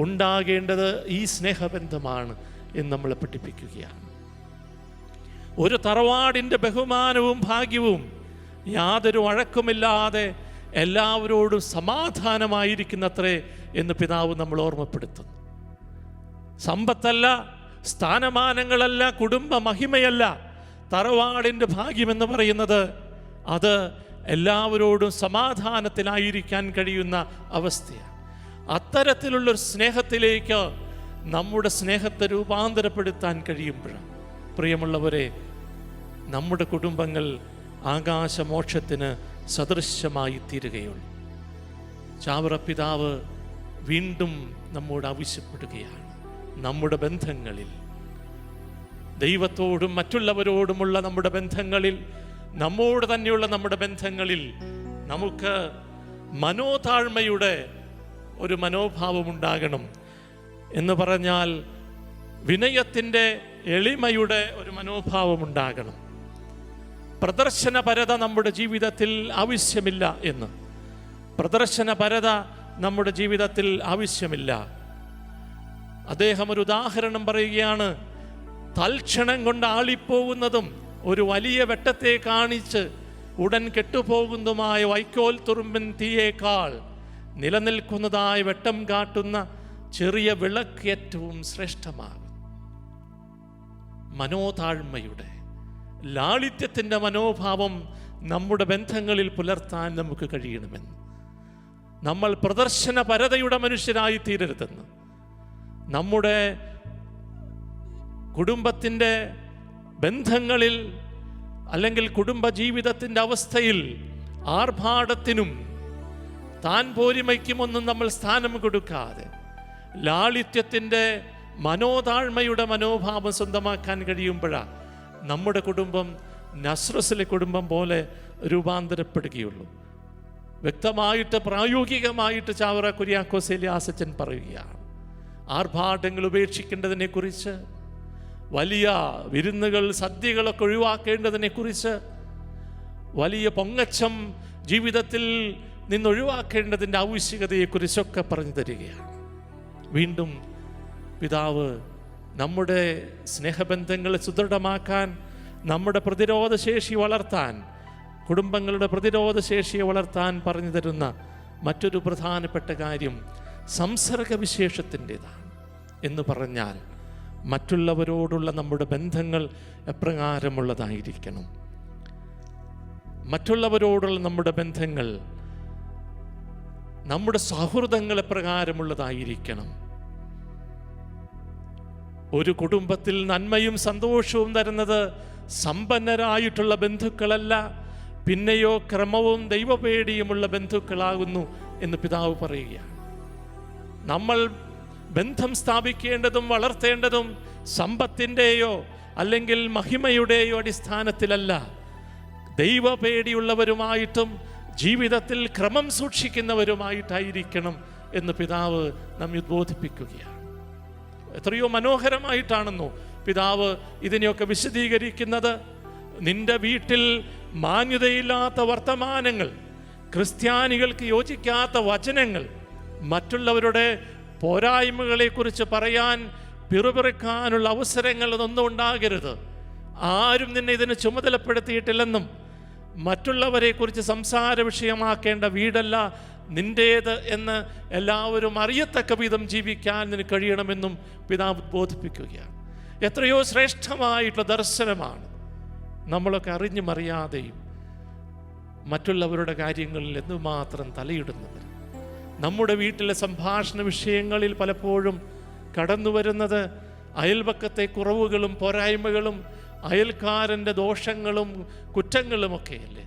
ഉണ്ടാകേണ്ടത് ഈ സ്നേഹബന്ധമാണ് എന്ന് നമ്മളെ പഠിപ്പിക്കുകയാണ്. ഒരു തറവാടിൻ്റെ ബഹുമാനവും ഭാഗ്യവും യാതൊരു വഴക്കുമില്ലാതെ എല്ലാവരോടും സമാധാനമായിരിക്കുന്നത്രേ എന്ന് പിതാവ് നമ്മൾ ഓർമ്മപ്പെടുത്തുന്നു. സമ്പത്തല്ല, സ്ഥാനമാനങ്ങളല്ല, കുടുംബ മഹിമയല്ല, തറവാടിൻ്റെ ഭാഗ്യമെന്ന് പറയുന്നത് അത് എല്ലാവരോടും സമാധാനത്തിലായിരിക്കാൻ കഴിയുന്ന അവസ്ഥയാണ്. അത്തരത്തിലുള്ളൊരു സ്നേഹത്തിലേക്ക് നമ്മുടെ സ്നേഹത്തെ രൂപാന്തരപ്പെടുത്താൻ കഴിയുമ്പോഴാണ്, പ്രിയമുള്ളവരെ, നമ്മുടെ കുടുംബങ്ങൾ ആകാശമോക്ഷത്തിന് സദൃശമായി തീരുകയുള്ളൂ. ചാവറ പിതാവ് വീണ്ടും നമ്മോട് ആവശ്യപ്പെടുകയാണ്, നമ്മുടെ ബന്ധങ്ങളിൽ, ദൈവത്തോടും മറ്റുള്ളവരോടുമുള്ള നമ്മുടെ ബന്ധങ്ങളിൽ, നമ്മോട് തന്നെയുള്ള നമ്മുടെ ബന്ധങ്ങളിൽ നമുക്ക് മനോതാഴ്മയുടെ ഒരു മനോഭാവം ഉണ്ടാകണം. എന്ന് പറഞ്ഞാൽ വിനയത്തിൻ്റെ, എളിമയുടെ ഒരു മനോഭാവം ഉണ്ടാകണം. പ്രദർശനപരത നമ്മുടെ ജീവിതത്തിൽ ആവശ്യമില്ല എന്ന്, പ്രദർശനപരത നമ്മുടെ ജീവിതത്തിൽ ആവശ്യമില്ല. അദ്ദേഹം ഒരു ഉദാഹരണം പറയുകയാണ്. തൽക്ഷണം കൊണ്ട് ആളിപ്പോകുന്നതും ഒരു വലിയ വെട്ടത്തെ കാണിച്ച് ഉടൻ കെട്ടുപോകുന്നതുമായ വൈക്കോൽ തുറുമ്പൻ തീയേക്കാൾ നിലനിൽക്കുന്നതായ വെട്ടം കാട്ടുന്ന ചെറിയ വിളക്ക് ഏറ്റവും ശ്രേഷ്ഠമാകും. മനോതാഴ്മയുടെ, ലാളിത്യത്തിൻ്റെ മനോഭാവം നമ്മുടെ ബന്ധങ്ങളിൽ പുലർത്താൻ നമുക്ക് കഴിയണമെന്ന്, നമ്മൾ പ്രദർശനപരതയുടെ മനുഷ്യരായി തീരരുതെന്ന്, നമ്മുടെ കുടുംബത്തിൻ്റെ ബന്ധങ്ങളിൽ അല്ലെങ്കിൽ കുടുംബജീവിതത്തിൻ്റെ അവസ്ഥയിൽ ആർഭാടത്തിനും താൻ പോരിമയ്ക്കുമൊന്നും നമ്മൾ സ്ഥാനം കൊടുക്കാതെ ലാളിത്യത്തിൻ്റെ, മനോതാഴ്മയുടെ മനോഭാവം സ്വന്തമാക്കാൻ കഴിയുമ്പോഴാണ് നമ്മുടെ കുടുംബം നസ്രസിലെ കുടുംബം പോലെ രൂപാന്തരപ്പെടുകയുള്ളൂ. വ്യക്തമായിട്ട് പ്രായോഗികമായിട്ട് ചാവറ കുര്യാക്കോസ് എലിയാസച്ചൻ പറയുകയാണ്. ആർഭാടങ്ങൾ ഉപേക്ഷിക്കേണ്ടതിനെക്കുറിച്ച്, വലിയ വിരുന്നുകൾ, സദ്യകളൊക്കെ ഒഴിവാക്കേണ്ടതിനെക്കുറിച്ച്, വലിയ പൊങ്ങച്ചം ജീവിതത്തിൽ നിന്നൊഴിവാക്കേണ്ടതിൻ്റെ ആവശ്യകതയെക്കുറിച്ചൊക്കെ പറഞ്ഞു തരികയാണ്. വീണ്ടും പിതാവ് നമ്മുടെ സ്നേഹബന്ധങ്ങളെ സുദൃഢമാക്കാൻ, നമ്മുടെ പ്രതിരോധശേഷി വളർത്താൻ, കുടുംബങ്ങളുടെ പ്രതിരോധശേഷിയെ വളർത്താൻ പറഞ്ഞു തരുന്ന മറ്റൊരു പ്രധാനപ്പെട്ട കാര്യം സംസർഗവിശേഷത്തിൻ്റെതാണ്. എന്ന് പറഞ്ഞാൽ മറ്റുള്ളവരോടുള്ള നമ്മുടെ ബന്ധങ്ങൾ എപ്രകാരമുള്ളതായിരിക്കണം, മറ്റുള്ളവരോടുള്ള നമ്മുടെ ബന്ധങ്ങൾ, നമ്മുടെ സൗഹൃദങ്ങൾ എപ്രകാരമുള്ളതായിരിക്കണം. ഒരു കുടുംബത്തിൽ നന്മയും സന്തോഷവും തരുന്നത് സമ്പന്നരായിട്ടുള്ള ബന്ധുക്കളല്ല, പിന്നെയോ ക്രമവും ദൈവപേടിയുമുള്ള ബന്ധുക്കളാകുന്നു എന്ന് പിതാവ് പറയുകയാണ്. നമ്മൾ ബന്ധം സ്ഥാപിക്കേണ്ടതും വളർത്തേണ്ടതും സമ്പത്തിൻ്റെയോ അല്ലെങ്കിൽ മഹിമയുടെയോ അടിസ്ഥാനത്തിലല്ല, ദൈവപേടിയുള്ളവരുമായിട്ടും ജീവിതത്തിൽ ക്രമം സൂക്ഷിക്കുന്നവരുമായിട്ടായിരിക്കണം എന്ന് പിതാവ് നമ്മെ ഉദ്ബോധിപ്പിക്കുകയാണ്. എത്രയോ മനോഹരമായിട്ടാണെന്നോ പിതാവ് ഇതിനെയൊക്കെ വിശദീകരിക്കുന്നത്. നിന്റെ വീട്ടിൽ മാന്യതയില്ലാത്ത വർത്തമാനങ്ങൾ, ക്രിസ്ത്യാനികൾക്ക് യോജിക്കാത്ത വചനങ്ങൾ, മറ്റുള്ളവരുടെ പോരായ്മകളെക്കുറിച്ച് പറയാൻ, പിറുപിറുക്കാനുള്ള അവസരങ്ങളൊന്നും ഉണ്ടാകരുത്. ആരും നിന്നെ ഇതിന് ചുമതലപ്പെടുത്തിയിട്ടില്ലെന്നും മറ്റുള്ളവരെക്കുറിച്ച് സംസാര വിഷയമാക്കേണ്ട വീടല്ല നിൻ്റേത് എന്ന് എല്ലാവരും അറിയത്തക്ക വിധം ജീവിക്കാൻ നിനക്ക് കഴിയണമെന്നും പിതാവ് ബോധിപ്പിക്കുകയാണ്. എത്രയോ ശ്രേഷ്ഠമായിട്ടുള്ള ദർശനമാണ്. നമ്മളൊക്കെ അറിഞ്ഞും അറിയാതെയും മറ്റുള്ളവരുടെ കാര്യങ്ങളിൽ എന്തുമാത്രം തലയിടുന്നവർ. നമ്മുടെ വീട്ടിലെ സംഭാഷണ വിഷയങ്ങളിൽ പലപ്പോഴും കടന്നു വരുന്നത് അയൽപക്കത്തെ കുറവുകളും പോരായ്മകളും അയൽക്കാരൻ്റെ ദോഷങ്ങളും കുറ്റങ്ങളുമൊക്കെയല്ലേ.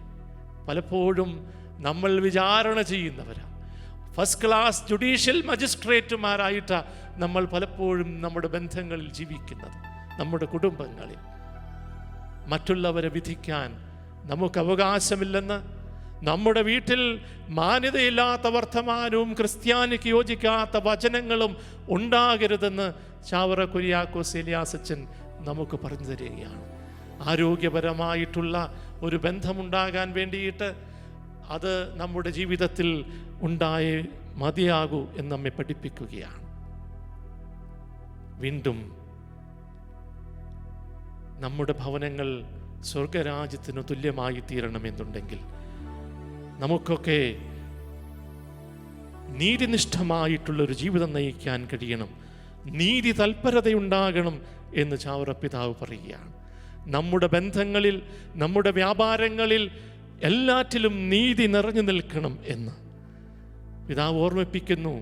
പലപ്പോഴും നമ്മൾ വിചാരണ ചെയ്യുന്നവരാണ്. ഫസ്റ്റ് ക്ലാസ് ജുഡീഷ്യൽ മജിസ്ട്രേറ്റുമാരായിട്ട് നമ്മൾ പലപ്പോഴും നമ്മുടെ ബന്ധങ്ങളിൽ ജീവിക്കുന്നത്, നമ്മുടെ കുടുംബങ്ങളിൽ. മറ്റുള്ളവരെ വിധിക്കാൻ നമുക്ക് അവകാശമില്ലെന്ന്, നമ്മുടെ വീട്ടിൽ മാന്യതയില്ലാത്ത വർത്തമാനവും ക്രിസ്ത്യാനിക്ക് യോജിക്കാത്ത വചനങ്ങളും ഉണ്ടാകരുതെന്ന് ചാവറ കുര്യാക്കോസ് ഏലിയാസച്ചൻ നമുക്ക് പറഞ്ഞു തരികയാണ്. ആരോഗ്യപരമായിട്ടുള്ള ഒരു ബന്ധമുണ്ടാകാൻ വേണ്ടിയിട്ട് അത് നമ്മുടെ ജീവിതത്തിൽ ഉണ്ടായേ മതിയാകൂ എന്ന് നമ്മെ പഠിപ്പിക്കുകയാണ്. വീണ്ടും നമ്മുടെ ഭവനങ്ങൾ സ്വർഗരാജ്യത്തിന് തുല്യമായി തീരണമെന്നുണ്ടെങ്കിൽ നമുക്കൊക്കെ നീതിനിഷ്ഠമായിട്ടുള്ളൊരു ജീവിതം നയിക്കാൻ കഴിയണം, നീതി തൽപരതയുണ്ടാകണം എന്ന് ചാവറ പിതാവ് പറയുകയാണ്. നമ്മുടെ ബന്ധങ്ങളിൽ, നമ്മുടെ വ്യാപാരങ്ങളിൽ എല്ലാറ്റിലും നീതി നിറഞ്ഞു നിൽക്കണം എന്ന് പിതാവ് ഓർമ്മിപ്പിക്കുന്നു.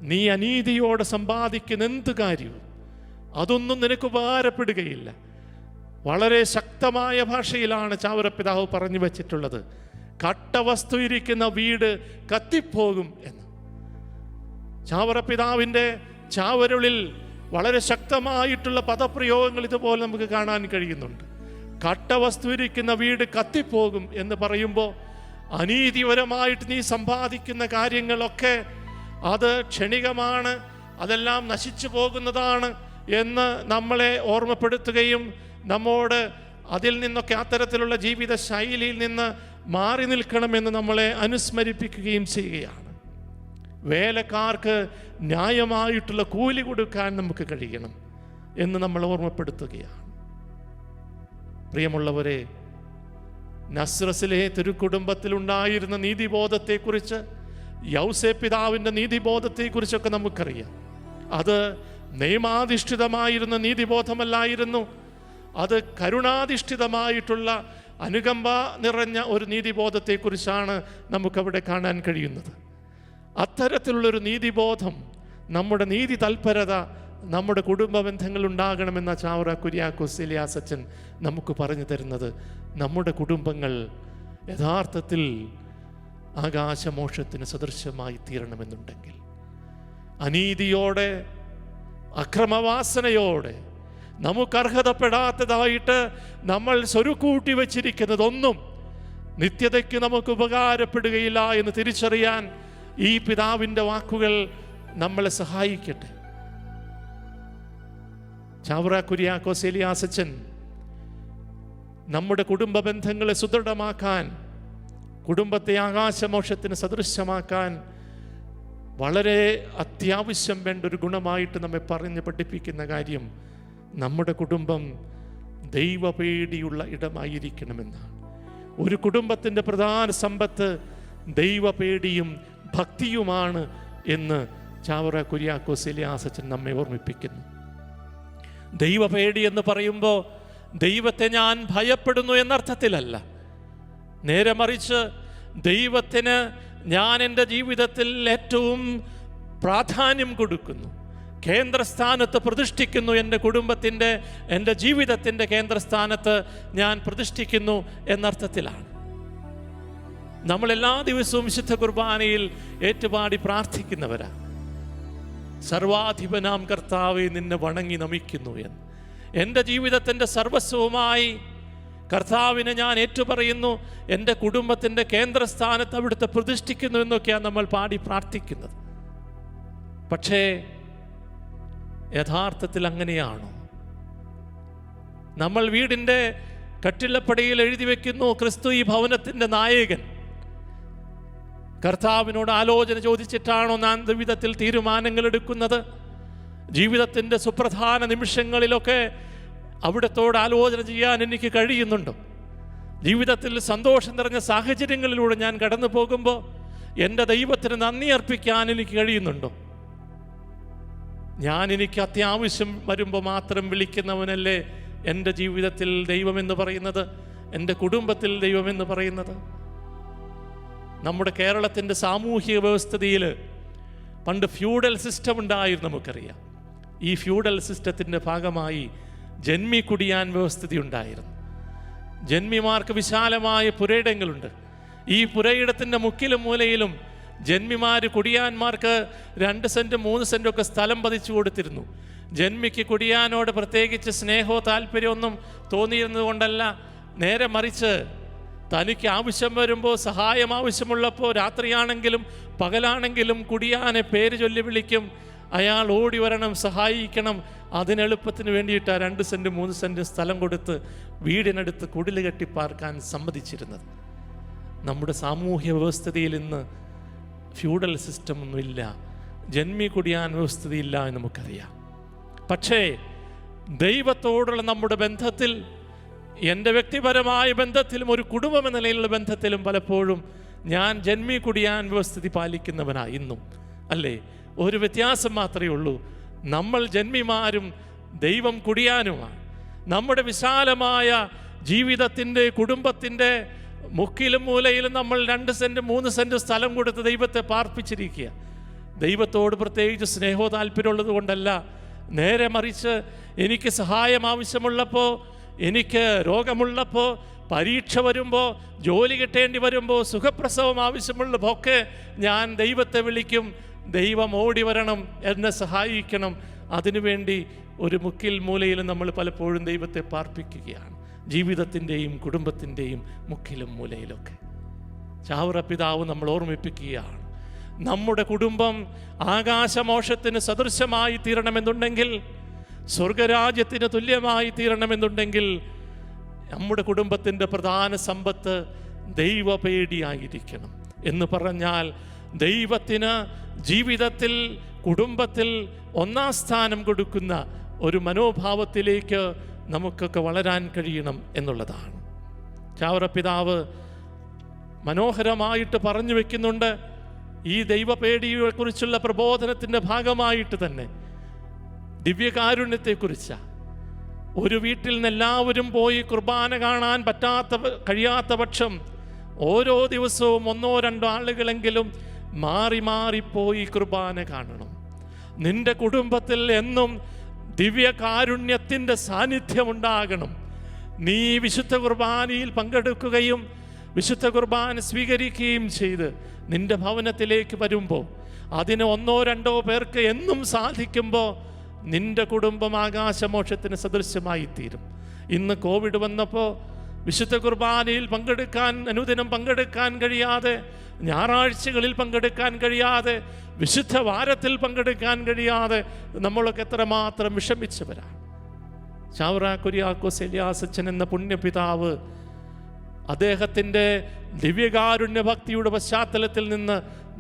നീ അനീതിയോടെ സമ്പാദിക്കുന്ന എന്ത് കാര്യവും അതൊന്നും നിനക്ക് ഉപകാരപ്പെടുകയില്ല. വളരെ ശക്തമായ ഭാഷയിലാണ് ചാവറ പിതാവ് പറഞ്ഞു വച്ചിട്ടുള്ളത്. കട്ടവസ്തു ഇരിക്കുന്ന വീട് കത്തിപ്പോകും എന്ന്. ചാവറ പിതാവിൻ്റെ ചാവരുളിൽ വളരെ ശക്തമായിട്ടുള്ള പദപ്രയോഗങ്ങൾ ഇതുപോലെ നമുക്ക് കാണാൻ കഴിയുന്നുണ്ട്. കട്ടവസ്തു ഇരിക്കുന്ന വീട് കത്തിപ്പോകും എന്ന് പറയുമ്പോൾ അനീതിപരമായിട്ട് നീ സമ്പാദിക്കുന്ന കാര്യങ്ങളൊക്കെ അത് ക്ഷണികമാണ്, അതെല്ലാം നശിച്ചു പോകുന്നതാണ് എന്ന് നമ്മളെ ഓർമ്മപ്പെടുത്തുകയും നമ്മോട് അതിൽ നിന്നൊക്കെ അത്തരത്തിലുള്ള ജീവിത ശൈലിയിൽ നിന്ന് മാറി നിൽക്കണമെന്ന് നമ്മളെ അനുസ്മരിപ്പിക്കുകയും ചെയ്യുകയാണ്. വേലക്കാർക്ക് ന്യായമായിട്ടുള്ള കൂലി കൊടുക്കാൻ നമുക്ക് കഴിയണം എന്ന് നമ്മൾ ഓർമ്മപ്പെടുത്തുകയാണ്. പ്രിയമുള്ളവരെ, നസ്രസിലെ തിരുക്കുടുംബത്തിലുണ്ടായിരുന്ന നീതിബോധത്തെക്കുറിച്ച്, യൗസേ പിതാവിൻ്റെ നീതിബോധത്തെക്കുറിച്ചൊക്കെ നമുക്കറിയാം. അത് നിയമാധിഷ്ഠിതമായിരുന്ന നീതിബോധമല്ലായിരുന്നു, അത് കരുണാധിഷ്ഠിതമായിട്ടുള്ള അനുകമ്പ നിറഞ്ഞ ഒരു നീതിബോധത്തെക്കുറിച്ചാണ് നമുക്കവിടെ കാണാൻ കഴിയുന്നത്. അത്തരത്തിലുള്ളൊരു നീതിബോധം, നമ്മുടെ നീതി തൽപരത നമ്മുടെ കുടുംബ ബന്ധങ്ങൾ ഉണ്ടാകണമെന്ന ചാവറ കുര്യാക്കോസ് ഏലിയാസച്ചൻ നമുക്ക് പറഞ്ഞു തരുന്നത്. നമ്മുടെ കുടുംബങ്ങൾ യഥാർത്ഥത്തിൽ ആകാശമോക്ഷത്തിന് സദൃശമായി തീരണമെന്നുണ്ടെങ്കിൽ, അനീതിയോടെ അക്രമവാസനയോടെ നമുക്കർഹതപ്പെടാത്തതായിട്ട് നമ്മൾ സ്വരുക്കൂട്ടി വച്ചിരിക്കുന്നതൊന്നും നിത്യതയ്ക്ക് നമുക്ക് ഉപകാരപ്പെടുകയില്ല എന്ന് തിരിച്ചറിയാൻ ഈ പിതാവിൻ്റെ വാക്കുകൾ നമ്മളെ സഹായിക്കട്ടെ. ചാവറ കുര്യാക്കോസ് ഏലിയാസച്ചൻ നമ്മുടെ കുടുംബ ബന്ധങ്ങളെ സുദൃഢമാക്കാൻ, കുടുംബത്തെ ആകാശമോക്ഷത്തിന് സദൃശമാക്കാൻ വളരെ അത്യാവശ്യം വേണ്ട ഒരു ഗുണമായിട്ട് നമ്മെ പറഞ്ഞ് പഠിപ്പിക്കുന്ന കാര്യം, നമ്മുടെ കുടുംബം ദൈവപേടിയുള്ള ഇടമായിരിക്കണമെന്നാണ്. ഒരു കുടുംബത്തിൻ്റെ പ്രധാന സമ്പത്ത് ദൈവപേടിയും ഭക്തിയുമാണ് എന്ന് ചാവറ കുര്യാക്കോസ് ഏലിയാസച്ചൻ നമ്മെ ഓർമ്മിപ്പിക്കുന്നു. ദൈവപേടി എന്ന് പറയുമ്പോൾ ദൈവത്തെ ഞാൻ ഭയപ്പെടുന്നു എന്നർത്ഥത്തിലല്ല, നേരെ മറിച്ച് ദൈവത്തിന് ഞാൻ എൻ്റെ ജീവിതത്തിൽ ഏറ്റവും പ്രാധാന്യം കൊടുക്കുന്നു, കേന്ദ്രസ്ഥാനത്ത് പ്രതിഷ്ഠിക്കുന്നു. എൻ്റെ കുടുംബത്തിൻ്റെ, എൻ്റെ ജീവിതത്തിൻ്റെ കേന്ദ്രസ്ഥാനത്ത് ഞാൻ പ്രതിഷ്ഠിക്കുന്നു എന്നർത്ഥത്തിലാണ്. നമ്മളെല്ലാ ദിവസവും വിശുദ്ധ കുർബാനയിൽ ഏറ്റുപാടി പ്രാർത്ഥിക്കുന്നവരാ, സർവാധിപനാം കർത്താവെ നിന്നെ വണങ്ങി നമിക്കുന്നു എന്ന്. എൻ്റെ ജീവിതത്തിൻ്റെ സർവസ്വവുമായി കർത്താവിനെ ഞാൻ ഏറ്റുപറയുന്നു, എൻ്റെ കുടുംബത്തിൻ്റെ കേന്ദ്രസ്ഥാനത്ത് അവിടുത്തെ പ്രതിഷ്ഠിക്കുന്നു എന്നൊക്കെയാണ് നമ്മൾ പാടി പ്രാർത്ഥിക്കുന്നത്. പക്ഷേ യഥാർത്ഥത്തിൽ അങ്ങനെയാണോ? നമ്മൾ വീടിൻ്റെ കട്ടിളപ്പടിയിൽ എഴുതി വയ്ക്കുന്നു, ക്രിസ്തു ഈ ഭവനത്തിൻ്റെ നായകൻ. കർത്താവിനോട് ആലോചന ചോദിച്ചിട്ടാണോ നാം വിധത്തിൽ തീരുമാനങ്ങൾ എടുക്കുന്നത്? ജീവിതത്തിൻ്റെ സുപ്രധാന നിമിഷങ്ങളിലൊക്കെ അവിടത്തോട് ആലോചന ചെയ്യാൻ എനിക്ക് കഴിയുന്നുണ്ടോ? ജീവിതത്തിൽ സന്തോഷം നിറഞ്ഞ സാഹചര്യങ്ങളിലൂടെ ഞാൻ കടന്നു പോകുമ്പോൾ എൻ്റെ ദൈവത്തിന് നന്ദി അർപ്പിക്കാൻ എനിക്ക് കഴിയുന്നുണ്ടോ? എനിക്ക് അത്യാവശ്യം വരുമ്പോൾ മാത്രം വിളിക്കുന്നവനല്ലേ എൻ്റെ ജീവിതത്തിൽ ദൈവമെന്ന് പറയുന്നത്, എൻ്റെ കുടുംബത്തിൽ ദൈവമെന്ന് പറയുന്നത്? നമ്മുടെ കേരളത്തിൻ്റെ സാമൂഹിക വ്യവസ്ഥിതിയിൽ പണ്ട് ഫ്യൂഡൽ സിസ്റ്റം ഉണ്ടായിരുന്നു, നമുക്കറിയാം. ഈ ഫ്യൂഡൽ സിസ്റ്റത്തിൻ്റെ ഭാഗമായി ജന്മി കുടിയാൻ വ്യവസ്ഥിതി ഉണ്ടായിരുന്നു. ജന്മിമാർക്ക് വിശാലമായ പുരയിടങ്ങളുണ്ട്. ഈ പുരയിടത്തിൻ്റെ മുക്കിലും മൂലയിലും ജന്മിമാർ കുടിയാന്മാർക്ക് 2 സെൻറ്റ് 3 സെൻറ്റൊക്കെ സ്ഥലം പതിച്ചു കൊടുത്തിരുന്നു. ജന്മിക്ക് കുടിയാനോട് പ്രത്യേകിച്ച് സ്നേഹമോ താല്പര്യമൊന്നും തോന്നിയിരുന്നത് കൊണ്ടല്ല, നേരെ മറിച്ച് തനിക്ക് ആവശ്യം വരുമ്പോൾ, സഹായം ആവശ്യമുള്ളപ്പോൾ, രാത്രിയാണെങ്കിലും പകലാണെങ്കിലും കുടിയാനെ പേര് ചൊല്ലി വിളിക്കും. അയാൾ ഓടി വരണം, സഹായിക്കണം. അതിനെളുപ്പത്തിന് വേണ്ടിയിട്ട് 2 സെൻറ്റ് 3 സെൻറ്റ് സ്ഥലം കൊടുത്ത് വീടിനടുത്ത് കുടില് കെട്ടി പാർക്കാൻ സമ്മതിച്ചിരുന്നത്. നമ്മുടെ സാമൂഹ്യ വ്യവസ്ഥിതിയിൽ ഇന്ന് ഫ്യൂഡൽ സിസ്റ്റം ഒന്നുമില്ല, ജന്മി കുടിയാൻ വ്യവസ്ഥിതിയില്ല എന്ന് നമുക്കറിയാം. പക്ഷേ ദൈവത്തോടുള്ള നമ്മുടെ ബന്ധത്തിൽ, എൻ്റെ വ്യക്തിപരമായ ബന്ധത്തിലും ഒരു കുടുംബം എന്ന നിലയിലുള്ള ബന്ധത്തിലും പലപ്പോഴും ഞാൻ ജന്മി കുടിയാൻ വ്യവസ്ഥിതി പാലിക്കുന്നവനാണ് ഇന്നും, അല്ലേ? ഒരു വ്യത്യാസം മാത്രമേ ഉള്ളൂ, നമ്മൾ ജന്മിമാരും ദൈവം കുടിയാനുമാണ്. നമ്മുടെ വിശാലമായ ജീവിതത്തിൻ്റെ, കുടുംബത്തിൻ്റെ മുക്കിലും മൂലയിലും നമ്മൾ 2 സെൻറ്റ് 3 സെൻറ്റ് സ്ഥലം കൊടുത്ത് ദൈവത്തെ പാർപ്പിച്ചിരിക്കുക. ദൈവത്തോട് പ്രത്യേകിച്ച് സ്നേഹോ താല്പര്യമുള്ളത് കൊണ്ടല്ല, നേരെ മറിച്ച് എനിക്ക് സഹായം ആവശ്യമുള്ളപ്പോൾ, എനിക്ക് രോഗമുള്ളപ്പോൾ, പരീക്ഷ വരുമ്പോൾ, ജോലി കിട്ടേണ്ടി വരുമ്പോൾ, സുഖപ്രസവം ആവശ്യമുള്ളപ്പോൾ ഒക്കെ ഞാൻ ദൈവത്തെ വിളിക്കും. ദൈവം ഓടി വരണം, എന്നെ സഹായിക്കണം. അതിനുവേണ്ടി ഒരു മുക്കിൽ മൂലയിലും നമ്മൾ പലപ്പോഴും ദൈവത്തെ പാർപ്പിക്കുകയാണ്, ജീവിതത്തിൻ്റെയും കുടുംബത്തിൻ്റെയും മുക്കിലും മൂലയിലൊക്കെ. ചാവറ പിതാവ് നമ്മൾ ഓർമ്മിപ്പിക്കുകയാണ്, നമ്മുടെ കുടുംബം ആകാശമോക്ഷത്തിന് സദൃശമായി തീരണമെന്നുണ്ടെങ്കിൽ, സ്വർഗരാജ്യത്തിന് തുല്യമായി തീരണമെന്നുണ്ടെങ്കിൽ, നമ്മുടെ കുടുംബത്തിൻ്റെ പ്രധാന സമ്പത്ത് ദൈവപേടിയായിരിക്കണം. എന്ന് പറഞ്ഞാൽ ദൈവത്തിന് ജീവിതത്തിൽ, കുടുംബത്തിൽ 1-ാം സ്ഥാനം കൊടുക്കുന്ന ഒരു മനോഭാവത്തിലേക്ക് നമുക്കൊക്കെ വളരാൻ കഴിയണം എന്നുള്ളതാണ്. ചാവറ പിതാവ് മനോഹരമായിട്ട് പറഞ്ഞു വെക്കുന്നുണ്ട്, ഈ ദൈവപേടിയെക്കുറിച്ചുള്ള പ്രബോധനത്തിൻ്റെ ഭാഗമായിട്ട് തന്നെ ദിവ്യകാരുണ്യത്തെക്കുറിച്ചാണ്. ഒരു വീട്ടിൽ നിന്ന് എല്ലാവരും പോയി കുർബാന കാണാൻ കഴിയാത്ത പക്ഷം ഓരോ ദിവസവും 1-2 ആളുകളെങ്കിലും മാറി മാറിപ്പോയി കുർബാന കാണണം. നിന്റെ കുടുംബത്തിൽ എന്നും ദിവ്യകാരുണ്യത്തിൻ്റെ സാന്നിധ്യമുണ്ടാകണം. നീ വിശുദ്ധ കുർബാനയിൽ പങ്കെടുക്കുകയും വിശുദ്ധ കുർബാന സ്വീകരിക്കുകയും ചെയ്ത് നിന്റെ ഭവനത്തിലേക്ക് വരുമ്പോൾ, അതിന് 1-2 പേർക്ക് എന്നും സാധിക്കുമ്പോൾ നിന്റെ കുടുംബം ആകാശമോക്ഷത്തിന് സദൃശ്യമായി തീരും. ഇന്ന് കോവിഡ് വന്നപ്പോൾ വിശുദ്ധ കുർബാനയിൽ പങ്കെടുക്കാൻ, അനുദിനം പങ്കെടുക്കാൻ കഴിയാതെ, ഞായറാഴ്ചകളിൽ പങ്കെടുക്കാൻ കഴിയാതെ, വിശുദ്ധ വാരത്തിൽ പങ്കെടുക്കാൻ കഴിയാതെ നമ്മളൊക്കെ എത്രമാത്രം വിഷമിച്ചവരാണ്. ചാവറ കുര്യാക്കോസ് എലിയാസച്ചൻ എന്ന പുണ്യപിതാവ് അദ്ദേഹത്തിൻ്റെ ദിവ്യകാരുണ്യ ഭക്തിയുടെ പശ്ചാത്തലത്തിൽ നിന്ന്